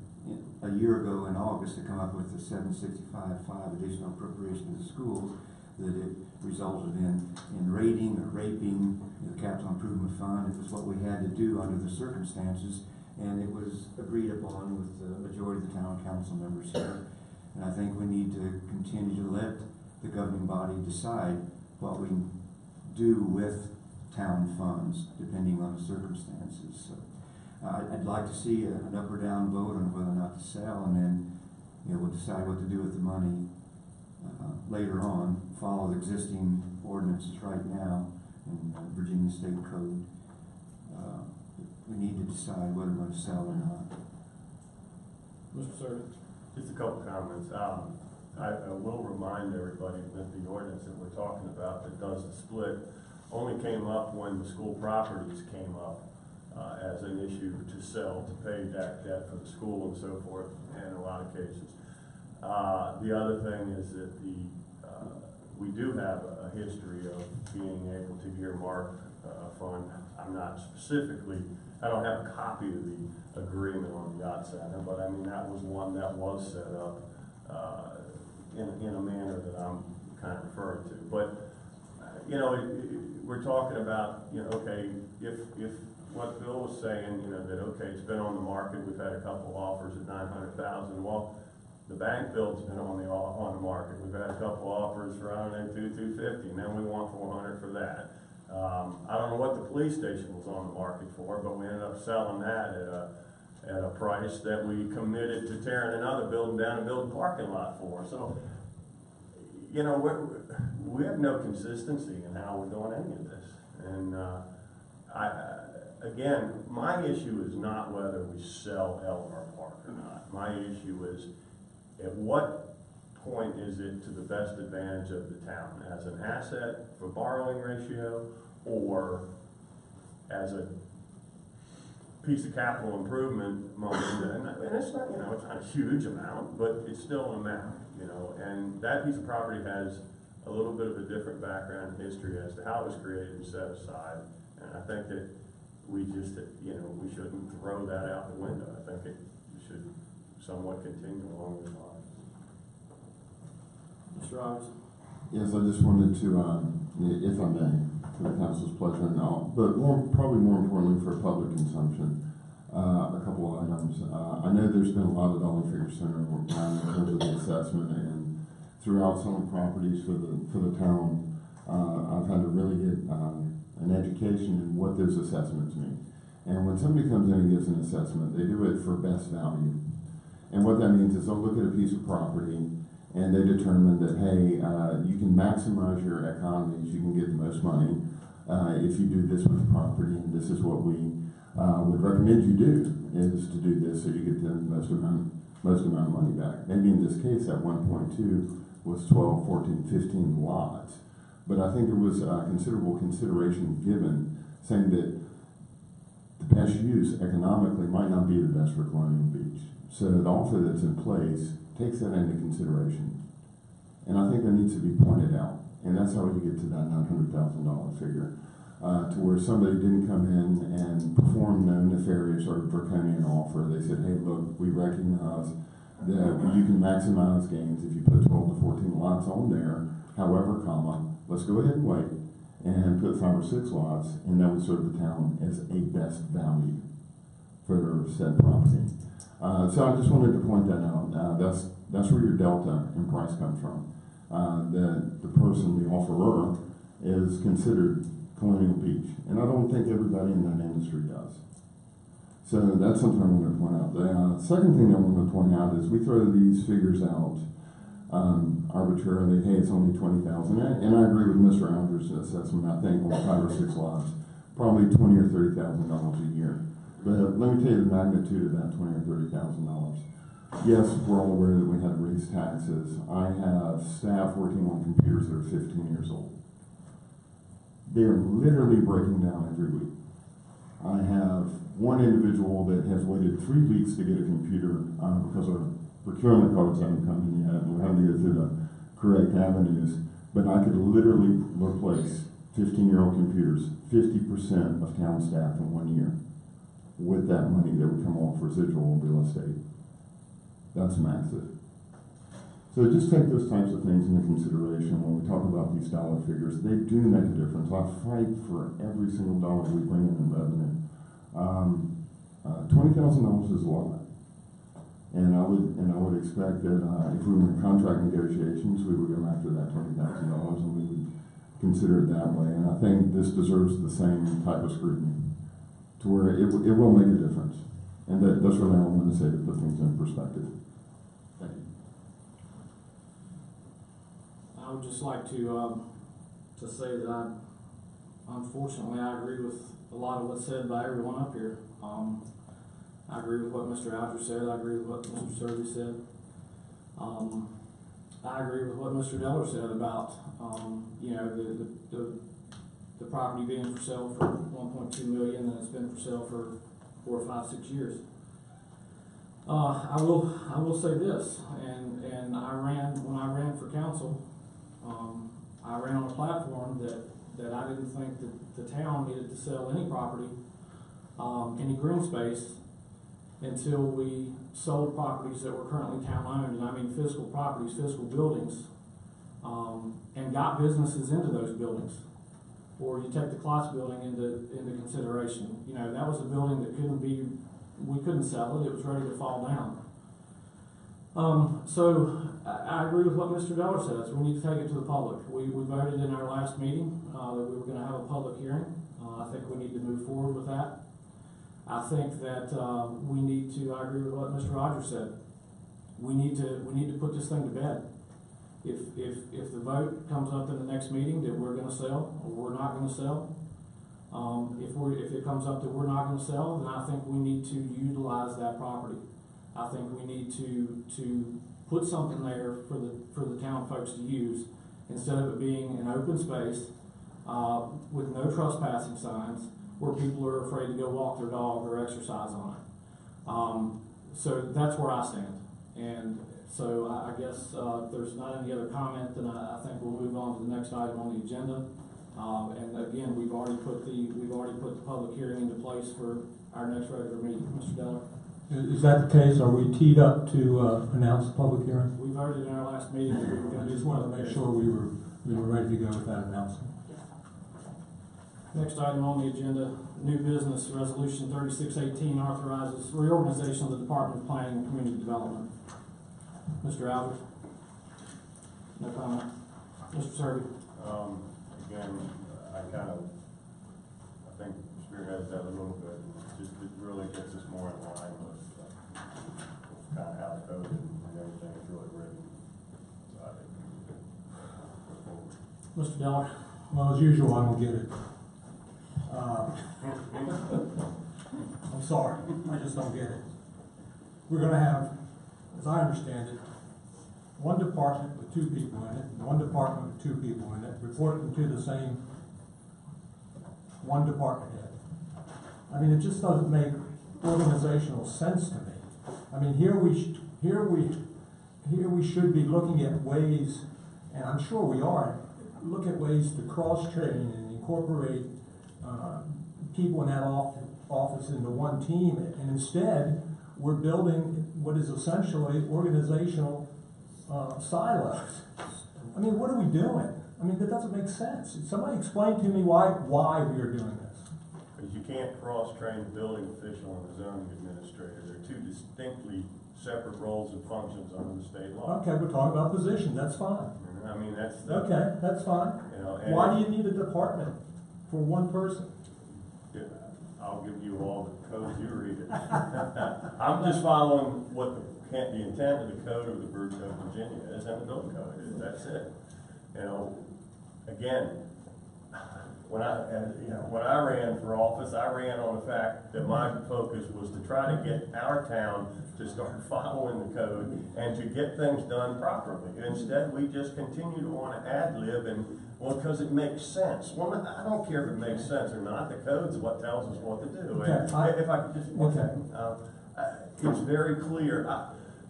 a year ago in August to come up with the 765.5 additional appropriation to the schools, that it resulted in raiding or raping the capital improvement fund. It was what we had to do under the circumstances, and it was agreed upon with the majority of the town council members here. And I think we need to continue to let the governing body decide what we do with town funds, depending on the circumstances. So I'd like to see an up or down vote on whether or not to sell, and then we'll decide what to do with the money later on. Follow the existing ordinances right now in Virginia State Code. We need to decide whether we're going to sell or not. Mr. Surtees? Just a couple comments. I will remind everybody that the ordinance that we're talking about that does the split only came up when the school properties came up as an issue to sell, to pay that debt for the school and so forth, in a lot of cases. The other thing is that we do have a history of being able to earmark a fund. I'm not specifically, I don't have a copy of the agreement on the yacht center, but I mean that was one that was set up in a manner that I'm kind of referring to. But we're talking about okay, if what Bill was saying, that okay, it's been on the market, we've had a couple offers at $900,000. Well, the bank build's been on the market. We've had a couple offers for $250, and then we want $400 for that. I don't know what the police station was on the market for, but we ended up selling that at a price that we committed to tearing another building down and building a parking lot for. So, we have no consistency in how we're doing any of this. And, again, my issue is not whether we sell Eleanor Park or not. My issue is, at what point is it to the best advantage of the town? As an asset for borrowing ratio, or as a piece of capital improvement money? And it's not, you know, it's not a huge amount, but it's still an amount, you know. And that piece of property has a little bit of a different background and history as to how it was created and set aside. And I think that we just, you know, we shouldn't throw that out the window. I think it should somewhat continue along those lines. Mr. Rogers? Yes, I just wanted to, if I may, for the council's pleasure and all, but probably more importantly for public consumption, a couple of items. I know there's been a lot of dollar figures centered around in terms of the assessment, and throughout selling properties for the town, I've had to really get an education in what those assessments mean. And when somebody comes in and gives an assessment, they do it for best value. And what that means is they'll look at a piece of property and they determine that, hey, you can maximize your economies, you can get the most money if you do this with the property, and this is what we would recommend you do, is to do this so you get the most amount of money back. Maybe in this case, that 1.2 was 12, 14, 15 lots. But I think there was considerable consideration given, saying that the best use economically might not be the best for Colonial Beach. So the offer that's in place takes that into consideration. And I think that needs to be pointed out. And that's how you get to that $900,000 figure. To where somebody didn't come in and perform no nefarious or draconian offer. They said, hey, look, we recognize that you can maximize gains if you put 12 to 14 lots on there. However, let's go ahead and wait and put 5 or 6 lots, and that would serve the town as a best value for said property. So I just wanted to point that out. That's where your delta in price comes from. The person, the offerer, is considered Colonial Beach, and I don't think everybody in that industry does. So that's something I want to point out. The second thing I want to point out is we throw these figures out arbitrarily. Hey, it's only $20,000, and I agree with Mr. Aldridge's assessment. I think on 5 or 6 lots, probably $20,000 or $30,000 a year. But let me tell you the magnitude of that $20,000 or $30,000. Yes, we're all aware that we had to raise taxes. I have staff working on computers that are 15 years old. They are literally breaking down every week. I have one individual that has waited 3 weeks to get a computer because our procurement cards haven't come in yet, and we're having to go through the correct avenues. But I could literally replace 15-year-old computers, 50% of town staff in 1 year, with that money that would come off residual real estate. That's massive. So just take those types of things into consideration when we talk about these dollar figures. They do make a difference. I fight for every single dollar we bring in revenue. $20,000 is a lot. And I would expect that if we were in contract negotiations, we would go after that $20,000 and we would consider it that way. And I think this deserves the same type of scrutiny, to where it will make a difference. And that's really all I want to say to put things in perspective. Thank you. I would just like to say that unfortunately, I agree with a lot of what's said by everyone up here. I agree with what Mr. Aldridge said. I agree with what Mr. Sergi said. I agree with what Mr. Deller said about you know, the property being for sale for $1.2 million, and it's been for sale for 4, 5, 6 years. I will say this, and when I ran for council, I ran on a platform that I didn't think that the town needed to sell any property, any green space, until we sold properties that were currently town owned, and I mean physical properties, physical buildings, and got businesses into those buildings. Or you take the Klotz building into consideration. You know, that was a building that we couldn't sell it. It was ready to fall down. So I agree with what Mr. Deller says. We need to take it to the public. We voted in our last meeting that we were going to have a public hearing. I think we need to move forward with that. I think that we need to. I agree with what Mr. Rogers said. We need to put this thing to bed. If the vote comes up in the next meeting that we're gonna sell or we're not gonna sell, if it comes up that we're not gonna sell, then I think we need to utilize that property. I think we need to put something there for the town folks to use, instead of it being an open space, with no trespassing signs, where people are afraid to go walk their dog or exercise on it. So that's where I stand. And so I guess, if there's not any other comment, then I think we'll move on to the next item on the agenda. And again, we've already put the public hearing into place for our next regular meeting. Mr. Deller? Is that the case? Are we teed up to announce the public hearing? We voted in our last meeting that we were going I to just wanted to make sure we were ready to go with that announcement. Next item on the agenda, new business, resolution 3618 authorizes reorganization of the Department of Planning and Community Development. Mr. Alders? No comment. Mr. Serby? Again, I think spearheads that a little bit. It really gets us more in line with kind of how the code and everything is really written. So I think we can Mr. Deller? Well, as usual, I don't get it. I'm sorry, I just don't get it. We're gonna have, as I understand it, one department with 2 people in it, and one department with 2 people in it, reporting to the same one department head. I mean, it just doesn't make organizational sense to me. I mean, here we should be looking at ways, and I'm sure we are, look at ways to cross-train and incorporate people in that office into one team, and instead we're building what is essentially organizational silos. I mean, what are we doing? I mean, that doesn't make sense. Somebody explain to me why we are doing this. Because you can't cross-train the building official and the zoning administrator. They're 2 distinctly separate roles and functions under the state law. Okay, we're talking about position, that's fine. I mean, that's Okay, that's fine. You know, Why do you need a department for one person? I'll give you all the codes you read it. I'm just following what the intent of the code of the Code of Virginia is, and the building code is. That's it. You know, again, when I ran for office, I ran on the fact that my focus was to try to get our town to start following the code and to get things done properly. Instead, we just continue to want to ad-lib and, well, because it makes sense. Well, I don't care if it makes sense or not. The code's what tells us what to do. And if I could just, it's very clear.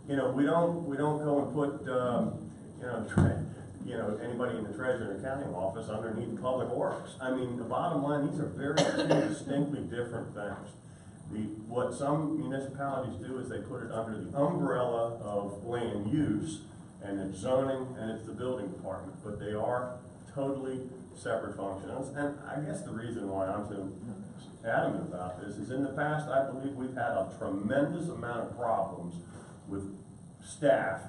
We don't go and put, anybody in the treasurer and accounting office underneath public works. I mean, the bottom line, these are very 2 distinctly different things. What some municipalities do is they put it under the umbrella of land use, and it's zoning, and it's the building department, but they are totally separate functions. And I guess the reason why I'm so adamant about this is in the past, I believe we've had a tremendous amount of problems with staff,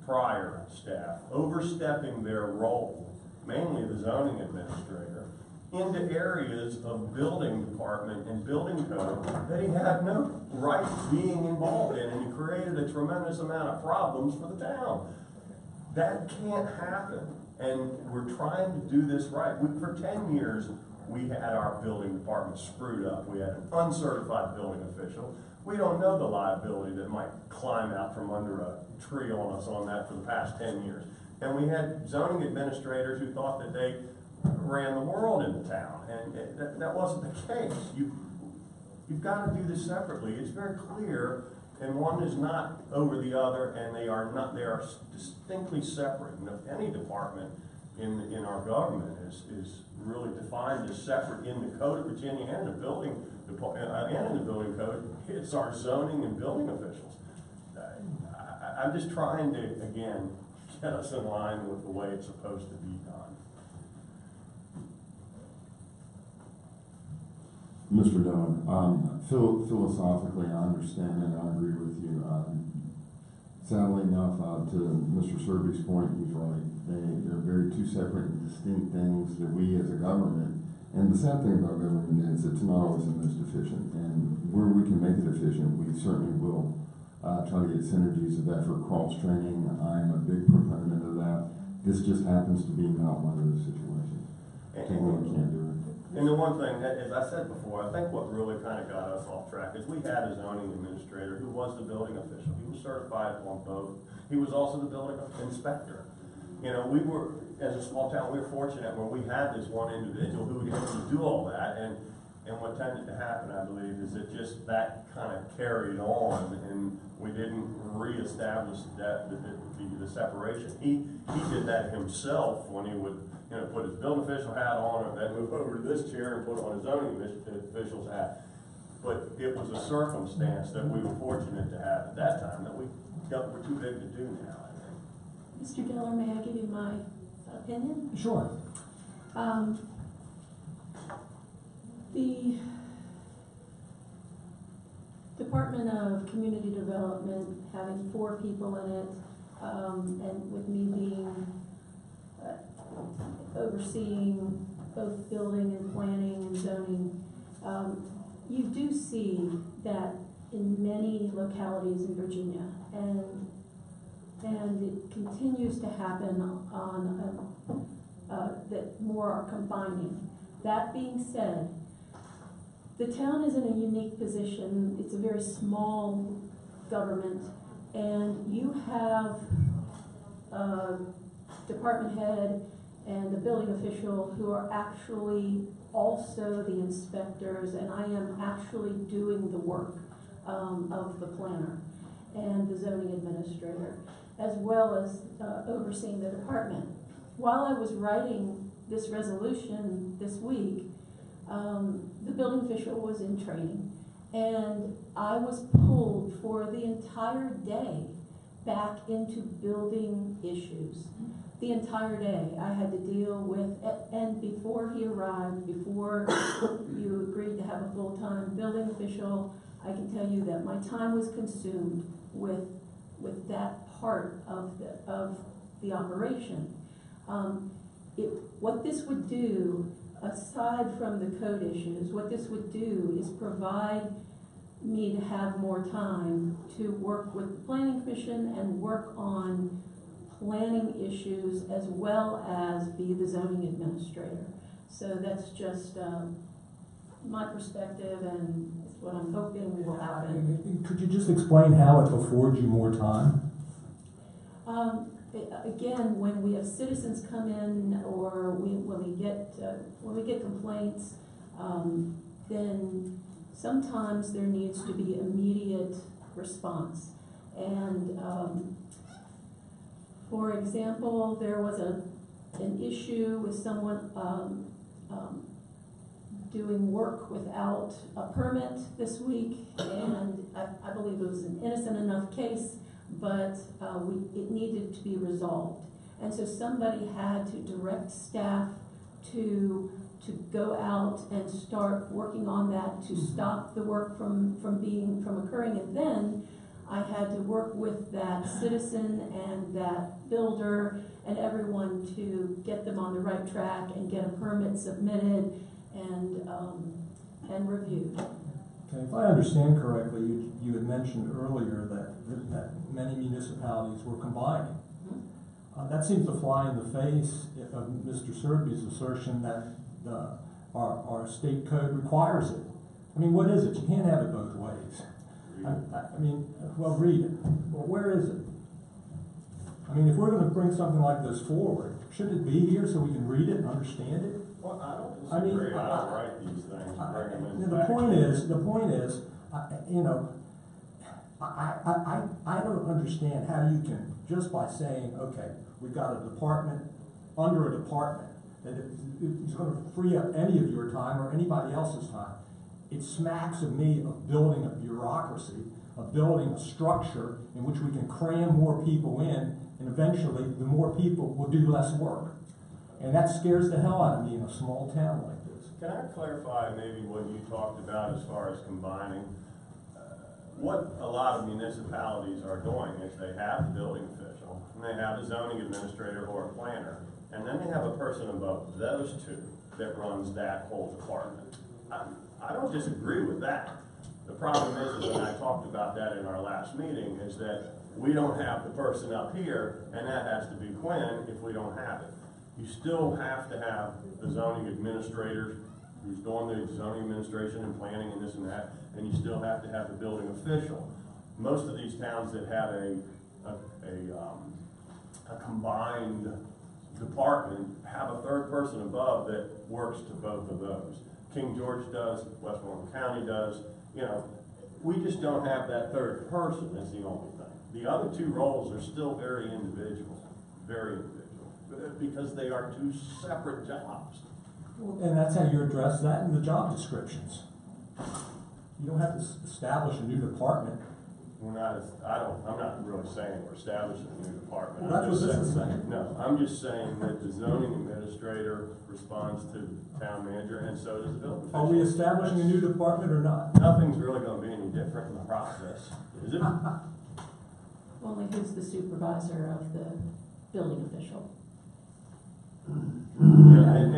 prior staff, overstepping their role, mainly the zoning administrator, into areas of building department and building code that he had no right being involved in, and he created a tremendous amount of problems for the town. That can't happen, and we're trying to do this right. For 10 years, we had our building department screwed up. We had an uncertified building official. We don't know the liability that might climb out from under a tree on us on that for the past 10 years. And we had zoning administrators who thought that they ran the world in the town, and that wasn't the case. You've got to do this separately. It's very clear, and one is not over the other, and they are distinctly separate. And if any department in our government is really defined as separate in the Code of Virginia and the building and in the building code, it's our zoning and building officials. I'm just trying to, again, get us in line with the way it's supposed to be done. Mr. Dillon, philosophically, I understand and I agree with you. Sadly enough, to Mr. Serby's point, he's right. They're very 2 separate and distinct things that we as a government, and the sad thing about government is it's not always the most efficient. And where we can make it efficient, we certainly will try to get synergies of effort, cross-training. I'm a big proponent of that. this just happens to be not one of those situations. So we can't do it. And the one thing, as I said before, I think what really kind of got us off track is we had a zoning administrator who was the building official. He was certified on both. He was also the building inspector. You know, we were, as a small town, we were fortunate where we had this one individual who was able to do all that. And what tended to happen, I believe, is that just that kind of carried on, and we didn't reestablish that the separation. He did that himself when he would, you know, put his building official hat on, and then move over to this chair and put on his zoning official's hat. But it was a circumstance that we were fortunate to have at that time that we're too big to do now, I think. Mr. Geller, may I give you my opinion? Sure. The Department of Community Development, having 4 people in it, and with me being overseeing both building and planning and zoning, you do see that in many localities in Virginia, and it continues to happen on that more are combining. That being said, the town is in a unique position. It's a very small government, and you have a department head and the building official who are actually also the inspectors, and I am actually doing the work of the planner and the zoning administrator, as well as overseeing the department. While I was writing this resolution this week, the building official was in training, and I was pulled for the entire day back into building issues. The entire day I had to deal with, and before he arrived, before you agreed to have a full-time building official, I can tell you that my time was consumed with that part of the operation. What this would do, aside from the code issues, what this would do is provide me to have more time to work with the planning commission and work on planning issues as well as be the zoning administrator. So that's just my perspective, and it's what I'm hoping will happen. Could you just explain how it affords you more time? Again, when we have citizens come in, or when we get complaints, then sometimes there needs to be immediate response. And for example, there was an issue with someone doing work without a permit this week, and I believe it was an innocent enough case, but it needed to be resolved. And so somebody had to direct staff to go out and start working on that to stop the work from occurring. And then I had to work with that citizen and that builder and everyone to get them on the right track and get a permit submitted and reviewed. Okay, if I understand correctly, you had mentioned earlier that many municipalities were combining. That seems to fly in the face of Mr. Serby's assertion that our state code requires it. I mean, what is it? You can't have it both ways. I mean, well, read it. Well, where is it? I mean, if we're going to bring something like this forward, should it be here so we can read it and understand it? Well, I don't disagree. I don't write these things. Bring them in The point is, you know, I don't understand how you can, just by saying, okay, we've got a department under a department, that it's going to free up any of your time or anybody else's time. It smacks of me of building a bureaucracy, of building a structure in which we can cram more people in, and eventually the more people will do less work. And that scares the hell out of me in a small town like this. Can I clarify maybe what you talked about as far as combining? What a lot of municipalities are doing is they have the building official, and they have a zoning administrator or a planner, and then they have a person above those two that runs that whole department. I don't disagree with that. The problem is, and I talked about that in our last meeting, is that we don't have the person up here, and that has to be Quinn if we don't have it. You still have to have the zoning administrator who's doing the zoning administration and planning and this and that, and you still have to have the building official. Most of these towns that have a combined department have a third person above that works to both of those. King George does, Westmoreland County does, you know, we just don't have that third person is the only thing. The other two roles are still very individual, because they are two separate jobs. And that's how you address that in the job descriptions. You don't have to establish a new department. We're not, I'm not really saying we're establishing a new department. Well, that's what this is saying. No, I'm just saying that the zoning administrator responds to the town manager, and so does the building official. Are we establishing a new department or not? Nothing's really gonna be any different in the process, is it? Only who's the supervisor of the building official? Yeah, and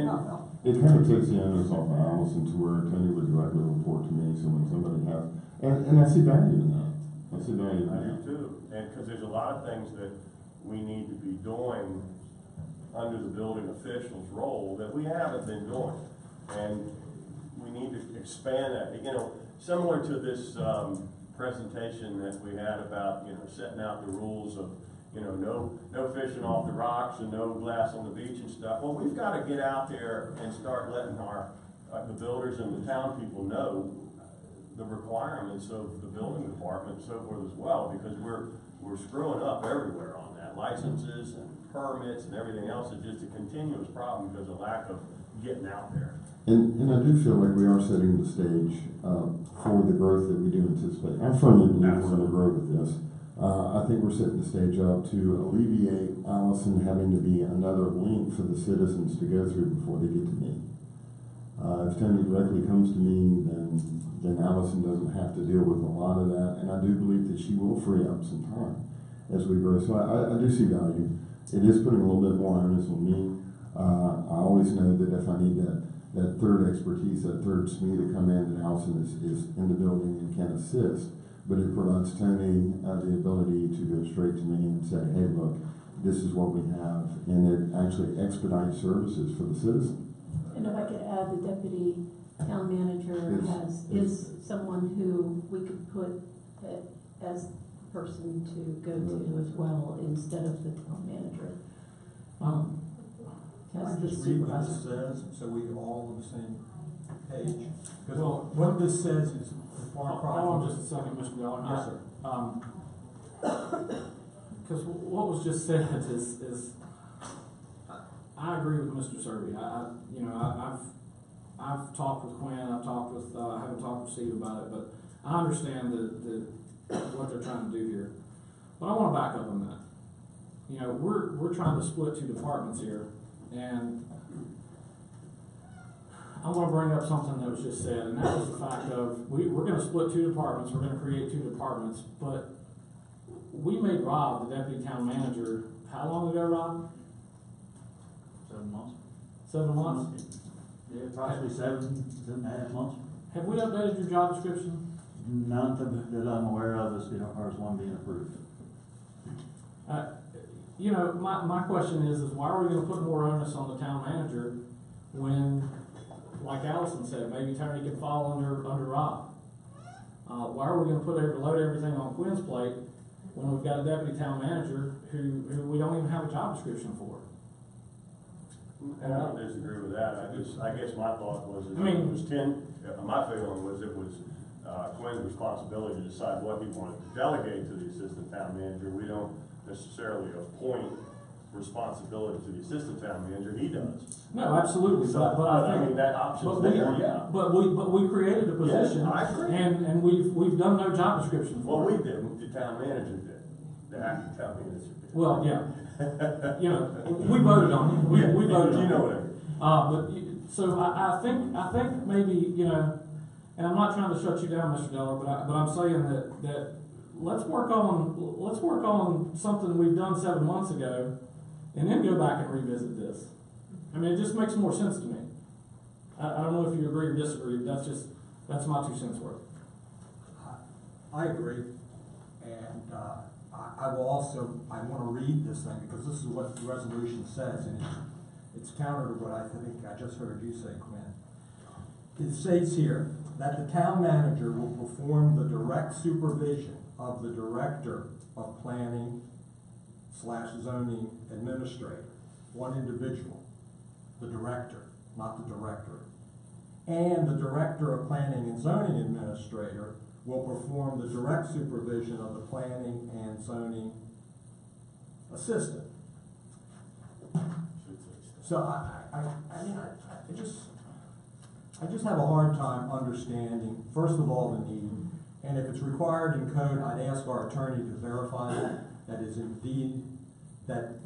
It kind of takes the onus off of Allison to where Tony would directly report to me, so when somebody has, and I see value in that. I see value in I that. do too, and because there's a lot of things that we need to be doing under the building official's role that we haven't been doing. And we need to expand that, you know, similar to this, presentation that we had about, you know, setting out the rules of, you know, no fishing off the rocks and no glass on the beach and stuff. Well, we've got to get out there and start letting the builders and the town people know the requirements of the building department and so forth as well, because we're screwing up everywhere on that. Licenses and permits and everything else is just a continuous problem because of lack of getting out there. And I do feel like we are setting the stage for the growth that we do anticipate. I firmly believe we're going to grow with this. I think we're setting the stage up to alleviate Allison having to be another link for the citizens to go through before they get to me. If Tony directly comes to me, then Allison doesn't have to deal with a lot of that, and I do believe that she will free up some time as we grow. So I do see value. It is putting a little bit more onus on me. I always know that if I need that third expertise, that third SME to come in, that Allison is in the building and can assist. But it provides Tony the ability to go straight to me and say, hey, look, this is what we have, and it actually expedites services for the citizen. And if I could add, the deputy town manager is someone who we could put as the person to go to as well, instead of the town manager. Can As I the just read what this supervisor. says, so we all on the same page? Because what this says is the far Hold on just a second, Mr. Geller. Yes, sir. Because what was just said is I agree with Mr. Serby. I've talked with Quinn. I haven't talked with Steve about it, but I understand what they're trying to do here. But I want to back up on that. You know, we're trying to split two departments here, and I want to bring up something that was just said, and that was the fact of we're going to split two departments. We're going to create two departments, but we made Rob the deputy town manager. How long ago, Rob? 7 months. 7 months. Yeah, approximately 7.5 months. Have we updated your job description? None that I'm aware of as one being approved. You know, my question is why are we going to put more onus on the town manager when, like Allison said, maybe Tony can fall under Rob? Why are we going to load everything on Quinn's plate when we've got a deputy town manager who we don't even have a job description for? And I don't disagree with that. I guess my thought was, my feeling was it was Quinn's responsibility to decide what he wanted to delegate to the assistant town manager. We don't necessarily appoint responsibility to the assistant town manager. He does. No, absolutely. So, but I think that option's there, yeah. But we created a position, I agree. and we've done no job description for Well, it. we didn't. The town manager did. The acting town manager did. Well, yeah. You know, we voted on it. We voted on it. You know what I mean. So I think maybe, you know, and I'm not trying to shut you down, Mr. Deller, but I'm saying that let's work on something we've done 7 months ago, and then go back and revisit this. I mean, it just makes more sense to me. I don't know if you agree or disagree, but that's my 2 cents worth. I agree, and I will also, I want to read this thing because this is what the resolution says, and it's counter to what I think I just heard you say, Quinn. It states here that the town manager will perform the direct supervision of the director of planning / zoning administrator, one individual, the director, not the directorate. And the director of planning and zoning administrator will perform the direct supervision of the planning and zoning assistant. So I mean, I just have a hard time understanding, first of all, the need, and if it's required in code, I'd ask our attorney to verify that is indeed, that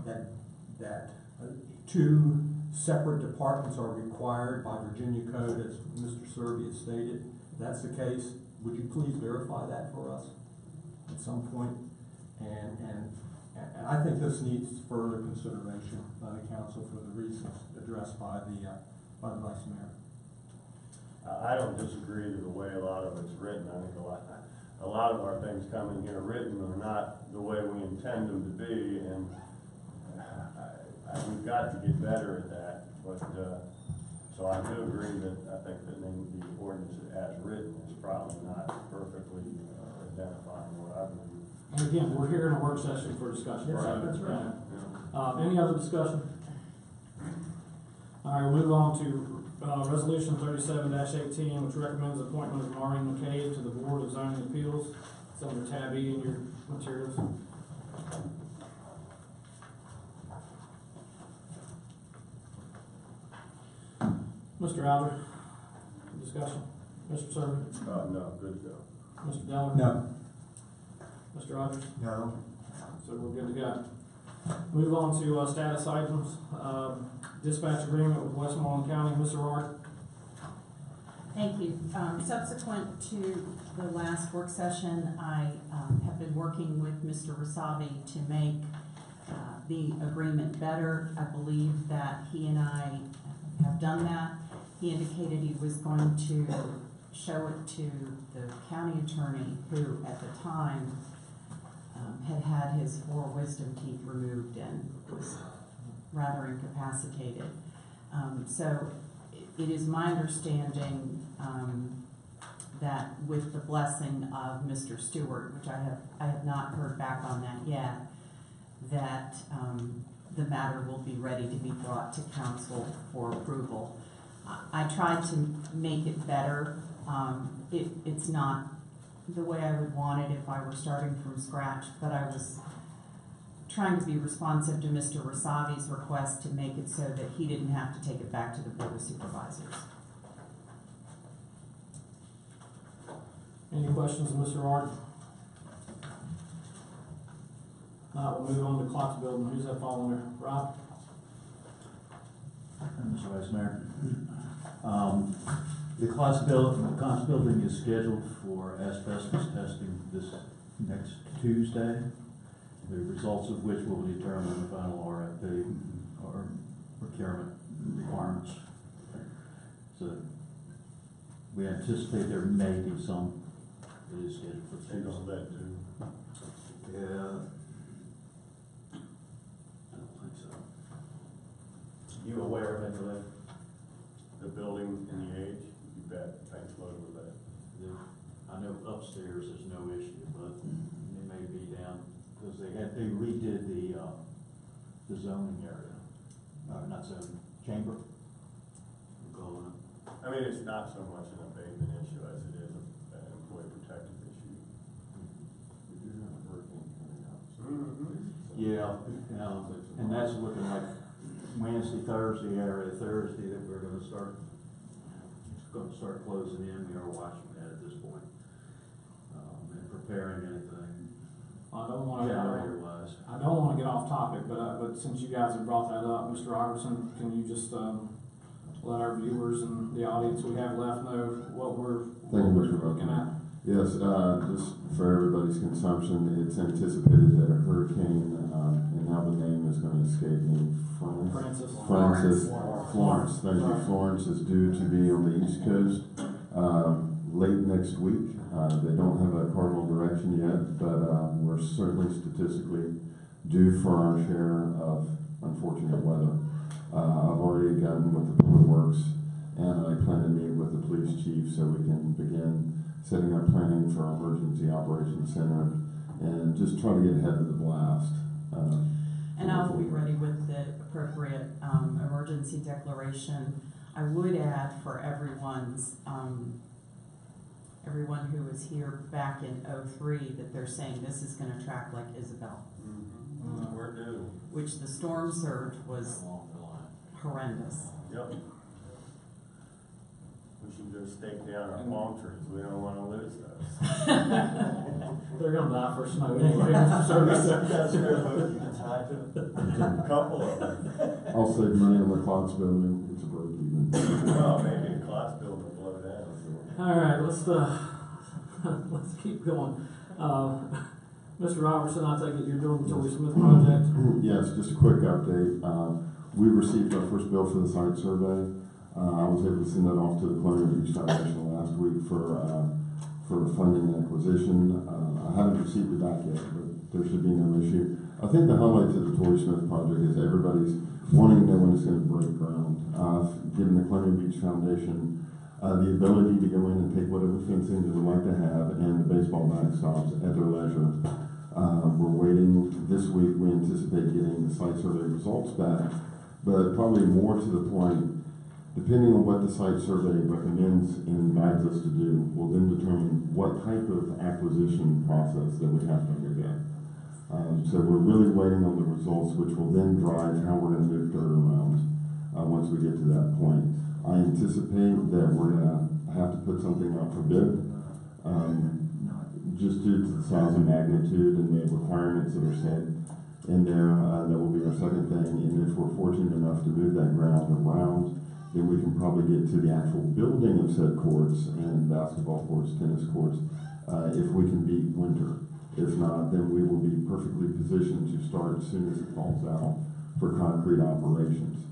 two separate departments are required by Virginia code, as Mr. Serby has stated. If that's the case, would you please verify that for us at some point? And I think this needs further consideration by the council for the reasons addressed by the vice mayor. I don't disagree with the way a lot of it's written. I think a lot of our things coming here written are not the way we intend them to be, and we've got to get better at that. But so I do agree that I think that the ordinance as written is probably not perfectly identifying what I believe. And again, we're here in a work session for discussion. Yes, So, that's right. any other discussion? All right, we'll move on to Resolution 37-18, which recommends the appointment of Maureen McCabe to the Board of Zoning Appeals. It's under tab E in your materials. Mr. Alder, discussion. Mr. Servant? No, good to go. Mr. Dillon? No. Mr. Rogers? No. So we're good to go. Move on to status items. Dispatch agreement with Westmoreland County. Mr. Rohr? Thank you. Subsequent to the last work session, I have been working with Mr. Rasavi to make the agreement better. I believe that he and I have done that. He indicated he was going to show it to the county attorney, who at the time had his 4 wisdom teeth removed and was rather incapacitated. So it is my understanding that with the blessing of Mr. Stewart, which I have not heard back on that yet, that the matter will be ready to be brought to council for approval. I tried to make it better. It's not the way I would want it if I were starting from scratch, but I was trying to be responsive to Mr. Rasavi's request to make it so that he didn't have to take it back to the Board of Supervisors. Any questions of Mr. Rohr? We'll move on to Clocks Building. Who's that fall under? Rob? Mr. Vice Mayor. The Clocks Building is scheduled for asbestos testing this next Tuesday, the results of which will determine the final RFP or procurement requirements. So we anticipate there may be some that is scheduled for Tuesday. Yeah. I don't think so. You aware of any of the building in the age? You bet. Thanks a lot with that. I know upstairs there's no issue, but it may be down because they redid the zoning area, not zoning, chamber. I mean, it's not so much an abatement issue as it is an employee protective issue. We do have a hurricane coming up. Yeah, and that's looking like Wednesday, Thursday area. Thursday that we're going to start closing in. We are watching that at this point and preparing anything. I don't want to. Generator-wise. I don't want to get off topic, but since you guys have brought that up, Mr. Robertson, can you just let our viewers and the audience we have left know what we're looking at? Yes, just for everybody's consumption, it's anticipated that a hurricane, and now the name is going to escape me, Florence. Thank you. Florence is due to be on the East Coast late next next week. They don't have a cardinal direction yet, but we're certainly statistically due for our share of unfortunate weather. I've already gotten with the Public Works, and I plan to meet with the police chief so we can begin setting up planning for our emergency operations center and just try to get ahead of the blast. And I will be ready with the appropriate emergency declaration. I would add for everyone who was here back in '03 that they're saying this is going to track like Isabel. Mm-hmm. We're due. Which the storm surge was horrendous. Yep. We should just stake down our palm trees. We don't want to lose those. They're gonna die for snow anyway. Service. You can tie to a couple of them. I'll save money on the clocks building. It's a break even. Well, maybe a class building will blow down. All right, let's keep going. Mr. Robertson, I take it you're doing the Tory Smith project? Yes, just a quick update. We received our first bill for the site survey. I was able to send that off to the Colonial Beach Foundation last week for funding and acquisition. I haven't received it back yet, but there should be no issue. I think the highlight to the Tory Smith project is everybody's wanting to know when it's going to break ground. Given the Colonial Beach Foundation the ability to go in and take whatever fencing they would like to have and the baseball backstops at their leisure. We're waiting this week. We anticipate getting the site survey results back, but probably more to the point, depending on what the site survey recommends and guides us to do, will then determine what type of acquisition process that we have to undergo. So we're really waiting on the results, which will then drive how we're going to move dirt around once we get to that point. I anticipate that we're going to have to put something out for bid, just due to the size and magnitude and the requirements that are set in there. That will be our second thing. And if we're fortunate enough to move that ground around, then we can probably get to the actual building of said courts and basketball courts, tennis courts, if we can beat winter. If not, then we will be perfectly positioned to start as soon as it falls out for concrete operations.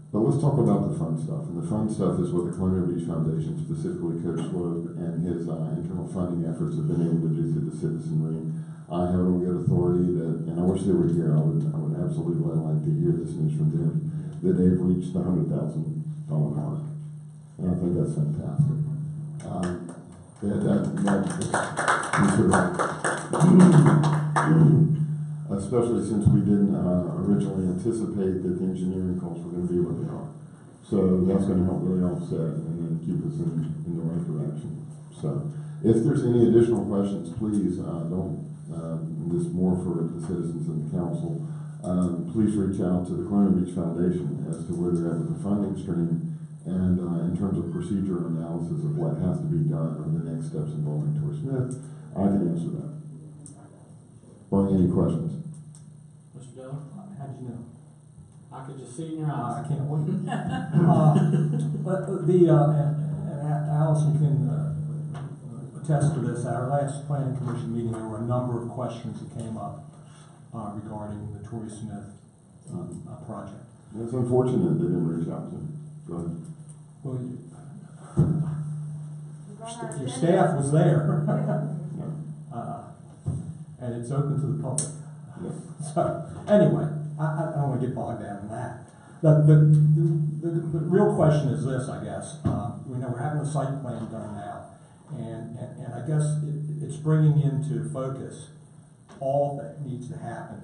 But let's talk about the fun stuff. And the fun stuff is what the Colonial Beach Foundation, specifically Coach Slope and his internal funding efforts have been able to do through the citizenry. I have on good authority that, and I wish they were here, I would absolutely like to hear this news from them, that they've reached the $100,000 mark. And I think that's fantastic. Especially since we didn't originally anticipate that the engineering costs were going to be what they are. So that's going to help really offset and then keep us in the right direction. So if there's any additional questions, please don't, this is more for the citizens and the council, please reach out to the Colonial Beach Foundation as to where they're at with the funding stream and in terms of procedure analysis of what has to be done or the next steps involving Tory Smith. I can answer that. Barring any questions. Mr. Dillon? How'd you know? I could just see it in your eyes. I can't wait. But and Allison can attest to this. At our last planning commission meeting, there were a number of questions that came up regarding the Tory Smith project. It's unfortunate they didn't reach out to me. Go ahead. Well, your staff was there. And it's open to the public. Yeah. So, anyway, I don't want to get bogged down in that. The real question is this, I guess. We know we're having a site plan done now, and I guess it's bringing into focus all that needs to happen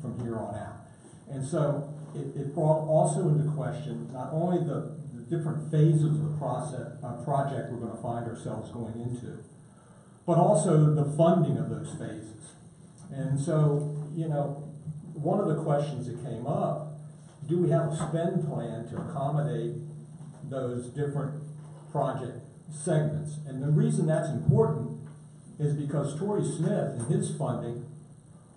from here on out. And so it brought also into question not only the different phases of the project we're going to find ourselves going into, but also the funding of those phases. And so, you know, one of the questions that came up, do we have a spend plan to accommodate those different project segments? And the reason that's important is because Tory Smith and his funding,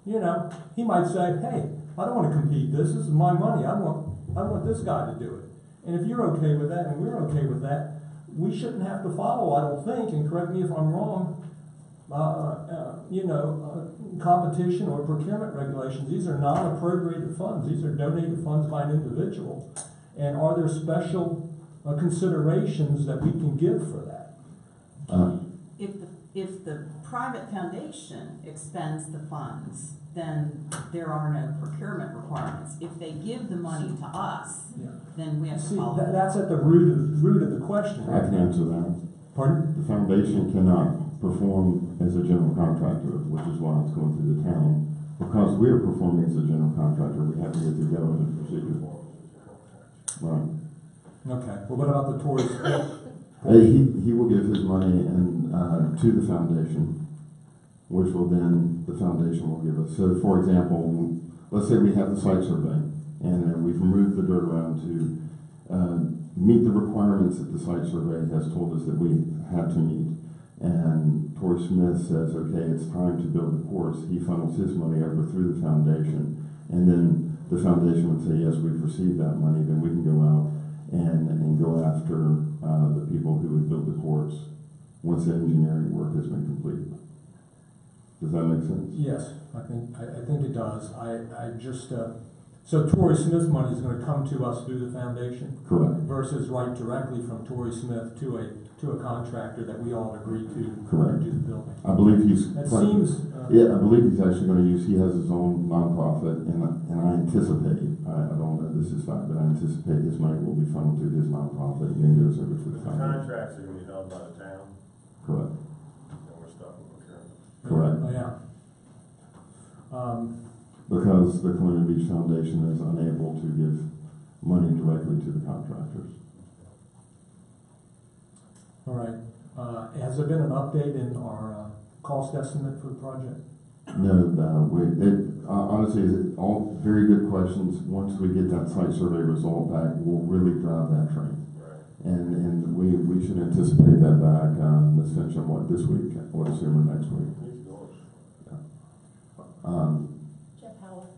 you know, he might say, hey, I don't want to compete this is my money, I want this guy to do it. And if you're okay with that and we're okay with that, we shouldn't have to follow, I don't think, and correct me if I'm wrong, competition or procurement regulations. These are non-appropriated funds. These are donated funds by an individual. And are there special considerations that we can give for that? If the private foundation expends the funds, then there are no procurement requirements. If they give the money to us, Yeah. then we have to See, follow. that's at the root of the question. I can answer that. Pardon? The foundation cannot perform as a general contractor, which is why it's going through the town. Because we are performing as a general contractor, we have to go through government procedure. Right. Okay, well, what about the tourist? He will give his money to the foundation, which will then, the foundation will give us. So, for example, let's say we have the site survey, and we've moved the dirt around to meet the requirements that the site survey has told us that we had to meet. And Torrey Smith says, okay, it's time to build the course. He funnels his money over through the foundation, and then the foundation would say, yes, we've received that money. Then we can go out and go after the people who would build the course once the engineering work has been completed. Does that make sense? Yes, I think it does. I just so Torrey Smith's money is going to come to us through the foundation, Correct. versus right directly from Torrey Smith to a contractor that we all agree to Correct. do the building. I believe he's. That seems. Yeah, I believe he's actually going to use. He has his own nonprofit, and I anticipate. I don't know this is fact, but I anticipate his money will be funneled through his nonprofit and then goes over to the The foundation. contracts are gonna be held by the town, Correct. and we're stuck with procurement. Correct. Oh, yeah. Because the Colonial Beach Foundation is unable to give money directly to the contractors. All right. Has there been an update in our cost estimate for the project? No, honestly, it's all very good questions. Once we get that site survey result back, we'll really drive that train. Right. And we should anticipate that back, Ms. Fincham, this week, or assume next week. He's going. Jeff Howell.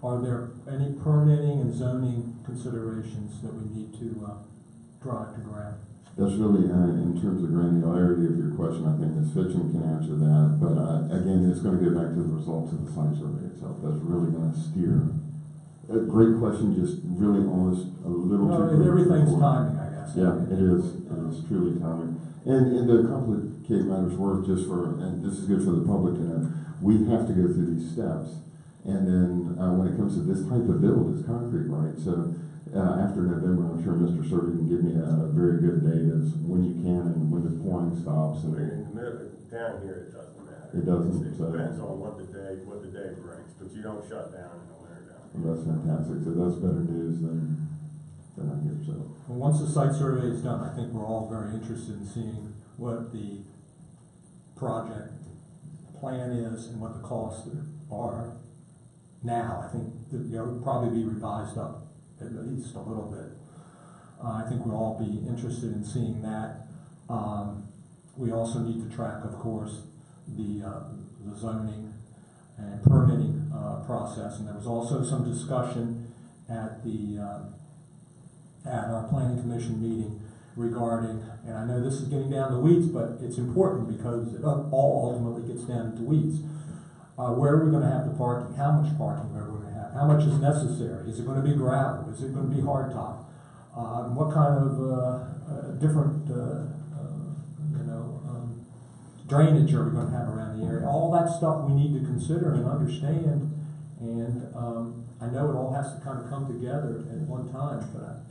Are there any permitting and zoning considerations that we need to drive to ground? That's really, in terms of granularity of your question, I think Ms. Fitcham can answer that. But again, it's going to go back to the results of the site survey itself. That's really going to steer. A great question, just really almost a little too quick. Everything's timing, I guess. Yeah, it is. It is truly timing. And to complicate matters worse, and this is good for the public to know, we have to go through these steps. And then when it comes to this type of build, it's concrete, right? So after November, I'm sure Mr. Surrey can give me a very good date as when you can and when the pouring stops. I And mean, in the middle, down here, it doesn't matter. It doesn't, It so- depends on what the day brings, but you don't shut down in the winter down here. that's fantastic. So that's better news than I hear. So Well, once the site survey is done, I think we're all very interested in seeing what the project plan is and what the costs are now. I think that it'll probably be revised up at least a little bit. I think we'll all be interested in seeing that. We also need to track, of course, the zoning and permitting process. And there was also some discussion at our planning commission meeting regarding, and I know this is getting down the weeds, but it's important because it all ultimately gets down to weeds. Where are we going to have the parking? How much parking are we going to have? How much is necessary? Is it going to be gravel? Is it going to be hardtop? What kind of different drainage are we going to have around the area? All that stuff we need to consider and understand. And I know it all has to kind of come together at one time, but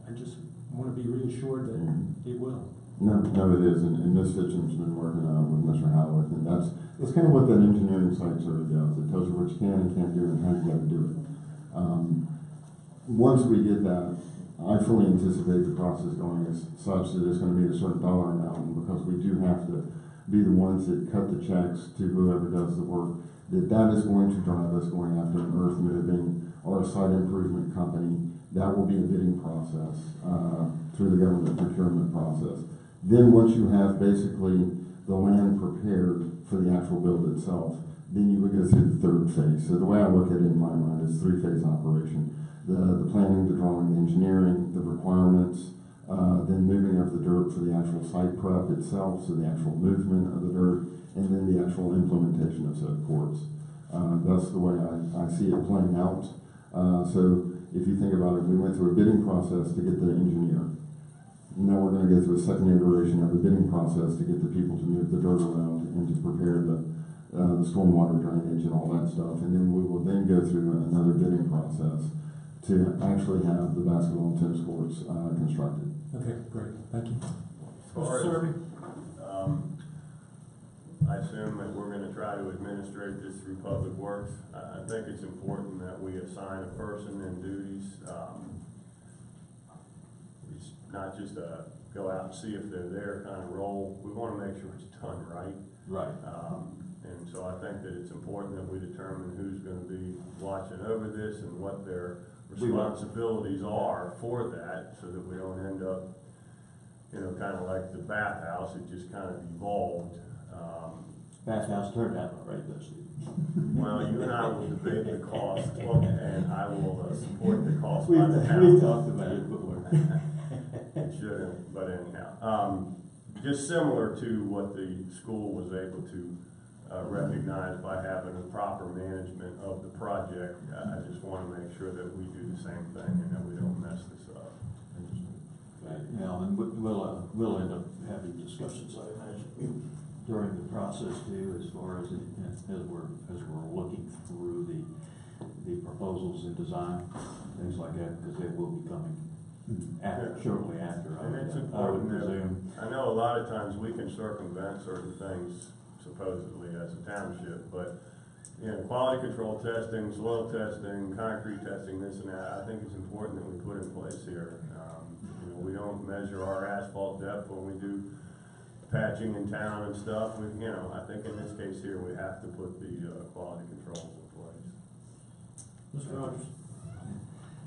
I just want to be reassured that it will. no, it is. And Ms. Fitcham's been working with Mr. Howitt, and that's kind of what that engineering site survey does. It tells you what you can and can't do and how you got to do it. Once we get that, I fully anticipate the process going as such that it's going to be a certain dollar amount, because we do have to be the ones that cut the checks to whoever does the work, that is going to drive us going after an earth moving or a site improvement company. That will be a bidding process through the government procurement process. Then once you have basically the land prepared for the actual build itself, then you would go through the third phase. So the way I look at it in my mind is three-phase operation. The planning, the drawing, the engineering, the requirements, then moving of the dirt for the actual site prep itself, so the actual movement of the dirt, and then the actual implementation of said courts. That's the way I see it playing out. So if you think about it, we went through a bidding process to get the engineer. Now we're gonna go through a second iteration of the bidding process to get the people to move the dirt around and to prepare the stormwater drainage and all that stuff. And then we will then go through another bidding process to actually have the basketball and tennis courts constructed. Okay, great, thank you. As far as, I assume that we're gonna try to administrate this through Public Works. I think it's important that we assign a person and duties. It's not just a go out and see if they're there kind of role. We wanna make sure it's done right. Right. And so I think that it's important that we determine who's gonna be watching over this and what their responsibilities are for that, so that we don't end up, you know, kind of like the bathhouse. It just kind of evolved. Bathhouse turned out all right, though, Steve. Well, you and I will debate the cost, and I will support the cost We by the town. talked about it before. It shouldn't, but anyhow. Just similar to what the school was able to recognize by having a proper management of the project. I just want to make sure that we do the same thing and that we don't mess this up. Yeah, and we'll end up having discussions, I imagine, during the process too, as far as we're looking through the proposals and design, things like that, because they will be coming shortly after. And it's I would important that, presume. I know a lot of times we can circumvent certain things supposedly as a township, but you know, quality control testing, soil testing, concrete testing, this and that, I think it's important that we put in place here. You know, we don't measure our asphalt depth when we do patching in town and stuff. You know, I think in this case here, we have to put the quality controls in place. Mr. Rogers.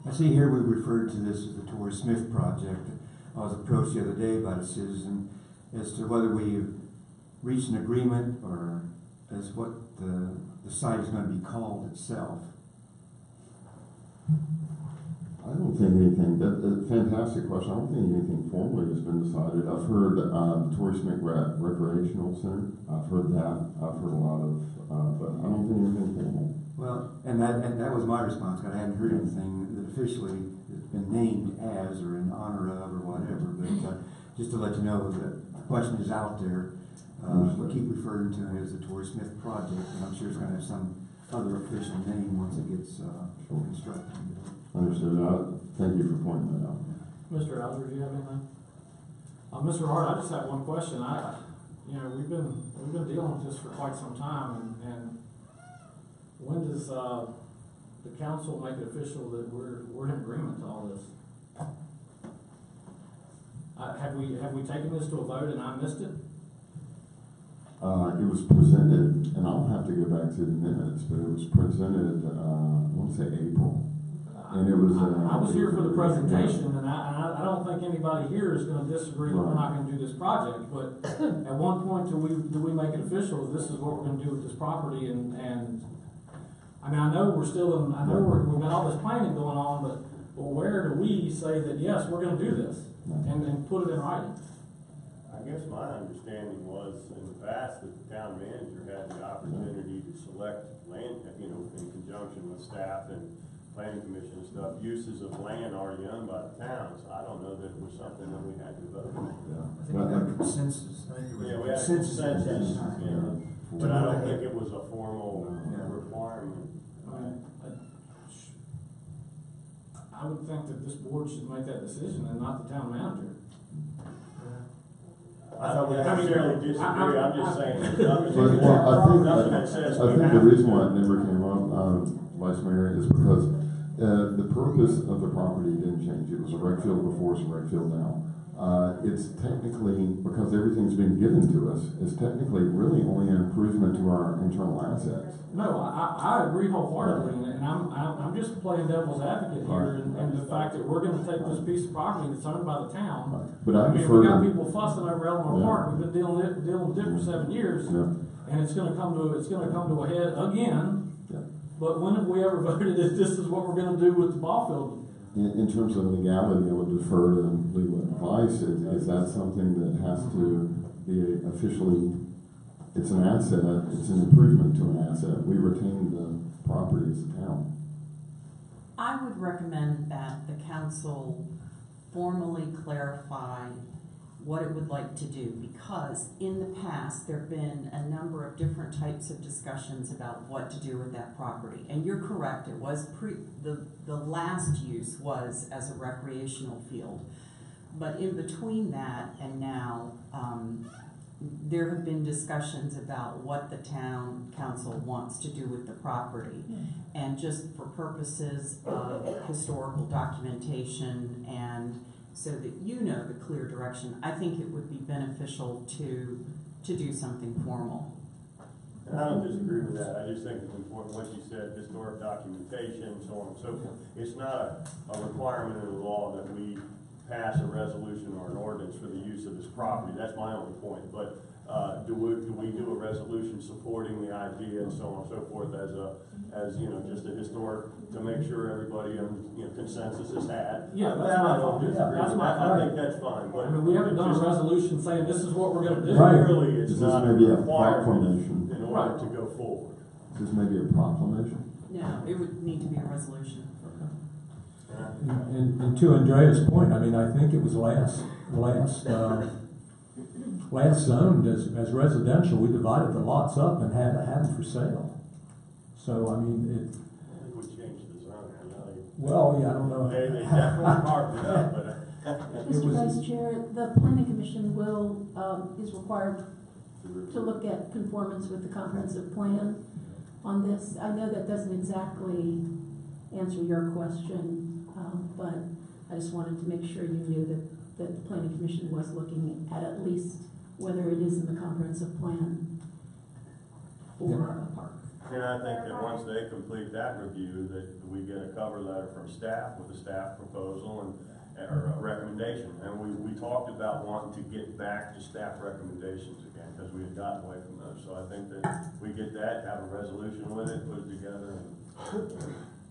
I see here we referred to this as the Torrey Smith project. I was approached the other day by a citizen as to whether we reached an agreement or as what the site is going to be called itself. I don't think anything, that's a fantastic question. I don't think anything formally has been decided. I've heard the Torrey Smith Recreational Center. I've heard that. I've heard a lot of, but I don't think anything formal. Well, and that was my response. I hadn't heard anything that officially has been named as or in honor of or whatever, but just to let you know that the question is out there. We'll keep referring to it as the Torrey Smith project, and I'm sure it's going to have some other official name once it gets constructed. Understood. Thank you for pointing that out. Mr. Alger, do you have anything? Mr. Hart, I just have one question. You know, we've been dealing with this for quite some time, and when does the council make it official that we're in agreement to all this? Have we taken this to a vote and I missed it? It was presented, and I'll have to go back to the minutes, but it was presented, I want to say April. And it was. I was here for the presentation, and I don't think anybody here is going to disagree that we're not going to do this project. But at one point, do we make it official? This is what we're going to do with this property, and I mean, I know we're still in. I know we've got all this planning going on, but where do we say that yes, we're going to do this and put it in writing? I guess my understanding was in the past that the town manager had the opportunity to select land, you know, in conjunction with staff and planning commission and stuff, uses of land already owned by the town. So I don't know that it was something that we had to vote on. I think we had a consensus. Yeah, we had a consensus, yeah. But I don't think it was a formal requirement. I would think that this board should make that decision and not the town manager. I don't necessarily disagree. I'm just saying there's nothing. I think the reason why it never came up, Vice Mayor, is because the purpose of the property didn't change. It was a rec field before, it's a rec field now. It's technically, because everything's been given to us, it's technically really only an improvement to our internal assets. No, I agree wholeheartedly, and I'm just playing devil's advocate here, and the fact that we're going to take this piece of property that's owned by the town. But I mean, we got people fussing over Elmore Park. We've been dealing with it for 7 years, and it's going to come to a head again. But when have we ever voted that this is what we're going to do with the ball field? In terms of legality, I would defer to legal advice. Is that something that has to be officially? It's an asset. It's an improvement to an asset. We retain the property as a town. I would recommend that the council formally clarify what it would like to do, because in the past, there have been a number of different types of discussions about what to do with that property. And you're correct, it was the last use was as a recreational field. But in between that and now, there have been discussions about what the town council wants to do with the property. And just for purposes of historical documentation and so that you know the clear direction, I think it would be beneficial to do something formal. And I don't disagree with that. I just think it's important what you said, historic documentation, so on and so forth. It's not a requirement in the law that we pass a resolution or an ordinance for the use of this property. That's my only point. But do we do a resolution supporting the idea and so on and so forth as you know, just a historic, to make sure everybody consensus is had? Yeah, that's that my I don't thought. disagree That's with my that. thought. I think that's fine. But I mean, we haven't done a resolution saying this is what we're gonna do. Right. Clearly, it's Is this not a maybe a requirement proclamation? in order to go forward. Is this maybe a proclamation? No, it would need to be a resolution. And to Andrea's point, I mean, I think it was last zoned as residential. We divided the lots up and had them for sale. So, I mean, I think we changed the zone. I don't know. They definitely carved it up, but Mr. Vice Chair, the planning commission is required to look at conformance with the comprehensive plan on this. I know that doesn't exactly answer your question, but I just wanted to make sure you knew that the planning commission was looking at least whether it is in the comprehensive plan for a park. and I think that once they complete that review, that we get a cover letter from staff with a staff proposal or a recommendation. And we talked about wanting to get back to staff recommendations again, because we had gotten away from those. So I think that we get that, have a resolution with it, put it together.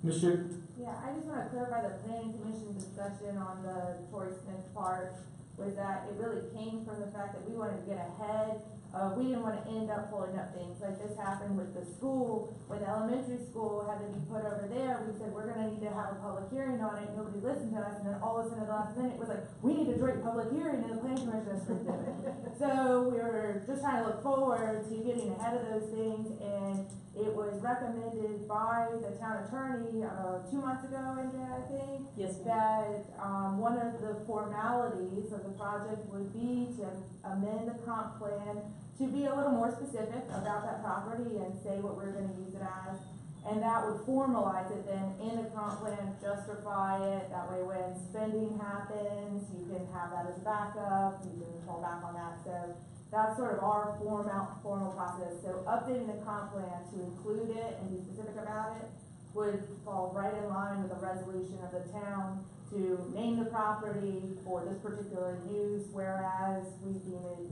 Ms. Schick? Yeah, I just want to clarify the planning commission discussion on the Torrey Smith part was that it really came from the fact that we wanted to get ahead. We didn't want to end up pulling up things like this happened with the school, when the elementary school had to be put over there. We said, we're going to need to have a public hearing on it. Nobody listened to us. And then all of a sudden at the last minute it was like, we need a joint public hearing, and the planning commission approved it. So we were just trying to look forward to getting ahead of those things, and it was recommended by the town attorney 2 months ago, Andrea, I think. Yes, That one of the formalities of the project would be to amend the comp plan to be a little more specific about that property and say what we're going to use it as. And that would formalize it then in the comp plan, justify it. That way when spending happens, you can have that as a backup. You can fall back on that. So that's sort of our formal process. So updating the comp plan to include it and be specific about it would fall right in line with a resolution of the town to name the property for this particular use, whereas we deem it,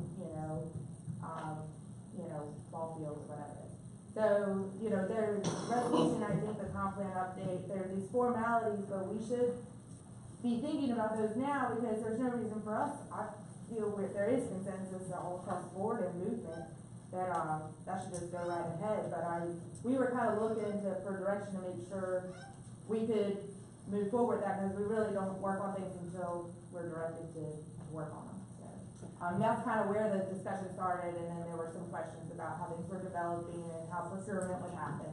ball fields, whatever it is. So, there's resolution, I think the comp plan update, there are these formalities, but we should be thinking about those now, because there's no reason for us, I feel there is consensus all across the board and movement that that should just go right ahead. But we were kind of looking for direction to make sure we could move forward with that, because we really don't work on things until we're directed to work on them. So that's kind of where the discussion started, and then there were some questions about how things were developing and how procurement would happen,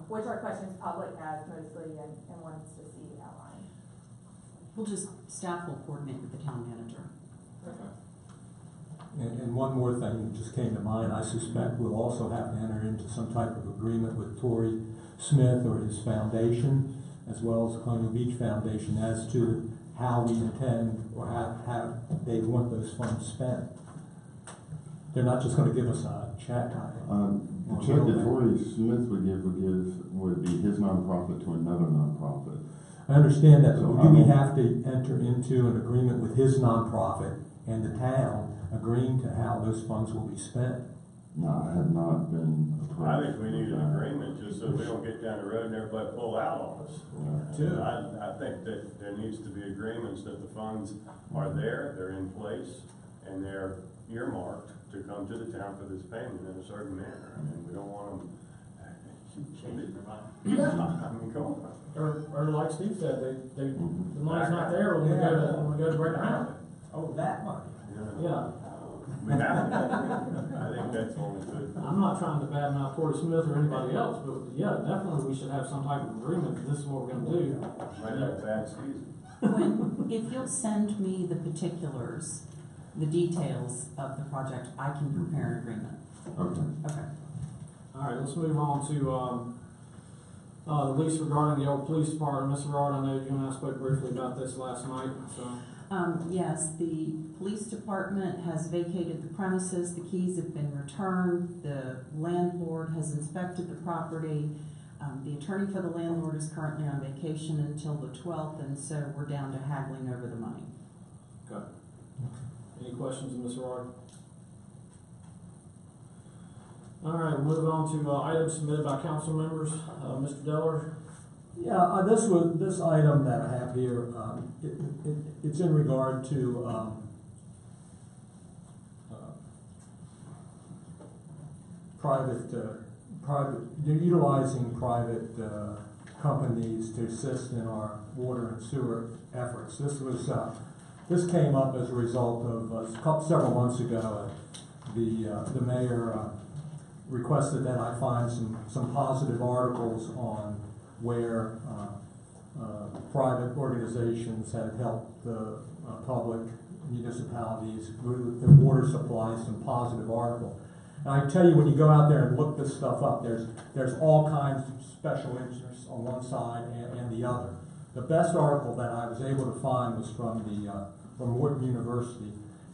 which are questions public has mostly and wants to see outlined. Staff will coordinate with the town manager. And one more thing that just came to mind, I suspect we'll also have to enter into some type of agreement with Torrey Smith or his foundation, as well as the Colonial Beach Foundation, as to how we intend or how they want those funds spent. They're not just going to give us a check. The check that Torrey Smith would be his nonprofit to another nonprofit. I understand that, So but do we have to enter into an agreement with his nonprofit and the town agreeing to how those funds will be spent? No, I have not been approached. I think we need an agreement, just so we don't get down the road and everybody pull out on us. I think that there needs to be agreements that the funds are there, they're in place, and they're earmarked to come to the town for this payment in a certain manner. I mean, we don't want them, Changing their mind. I mean, come on. Or like Steve said, the money's not there when we go to break ground. Oh, that money. Yeah. We have to. I think that's only good. I'm not trying to badmouth Corey Smith or anybody else, but yeah, definitely we should have some type of agreement that this is what we're gonna do. Might have a bad season. If you'll send me the particulars, the details of the project, I can prepare an agreement. Okay. Okay. All right, let's move on to, the lease regarding the old police department. Mr. Rod, I know you and I spoke briefly about this last night, so. Yes, the police department has vacated the premises, the keys have been returned, the landlord has inspected the property. The attorney for the landlord is currently on vacation until the 12th, and so we're down to haggling over the money. Okay. Any questions of Ms. Rod? All right, we'll move on to items submitted by council members. Mr. Deller? Yeah, this item that I have here, it's in regard to utilizing private companies to assist in our water and sewer efforts. This came up as a result of several months ago. The mayor requested that I find some positive articles on where private organizations have helped the public municipalities with the water supply, some positive article. And I tell you, when you go out there and look this stuff up, there's all kinds of special interests on one side and the other. The best article that I was able to find was from Wharton University,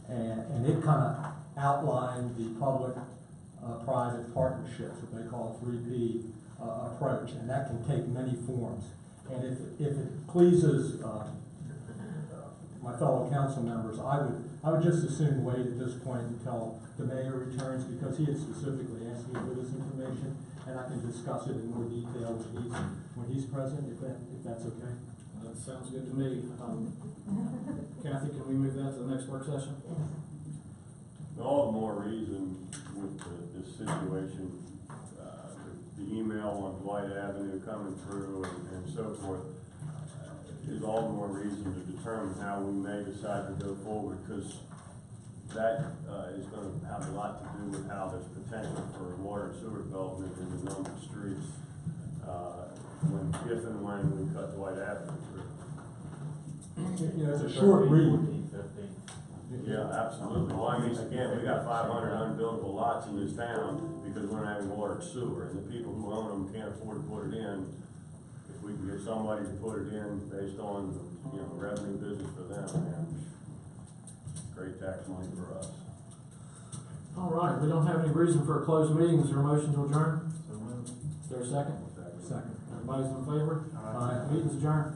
and it kind of outlined the public-private partnerships, what they call a 3P approach, and that can take many forms. And if it pleases my fellow council members, I would just as soon wait at this point until the mayor returns, because he had specifically asked me for this information, and I can discuss it in more detail when he's present, if that's okay. That sounds good to me. Kathy, can we move that to the next work session? All the more reason with this situation, the email on Dwight Avenue coming through and so forth, is all the more reason to determine how we may decide to go forward, because that is going to have a lot to do with how there's potential for water and sewer development in the numbered streets if and when we cut Dwight Avenue through. You know, it's a short read. 14, 15. Yeah, absolutely. Well, I mean, again, we got 500 unbuildable lots in this town because we're not having water and sewer, and the people who own them can't afford to put it in. If we can get somebody to put it in based on, revenue business for them, man, great tax money for us. All right, we don't have any reason for a closed meeting. Is there a motion to adjourn? Is there a second? Second. Everybody's in favor? Aye. Meeting's adjourned.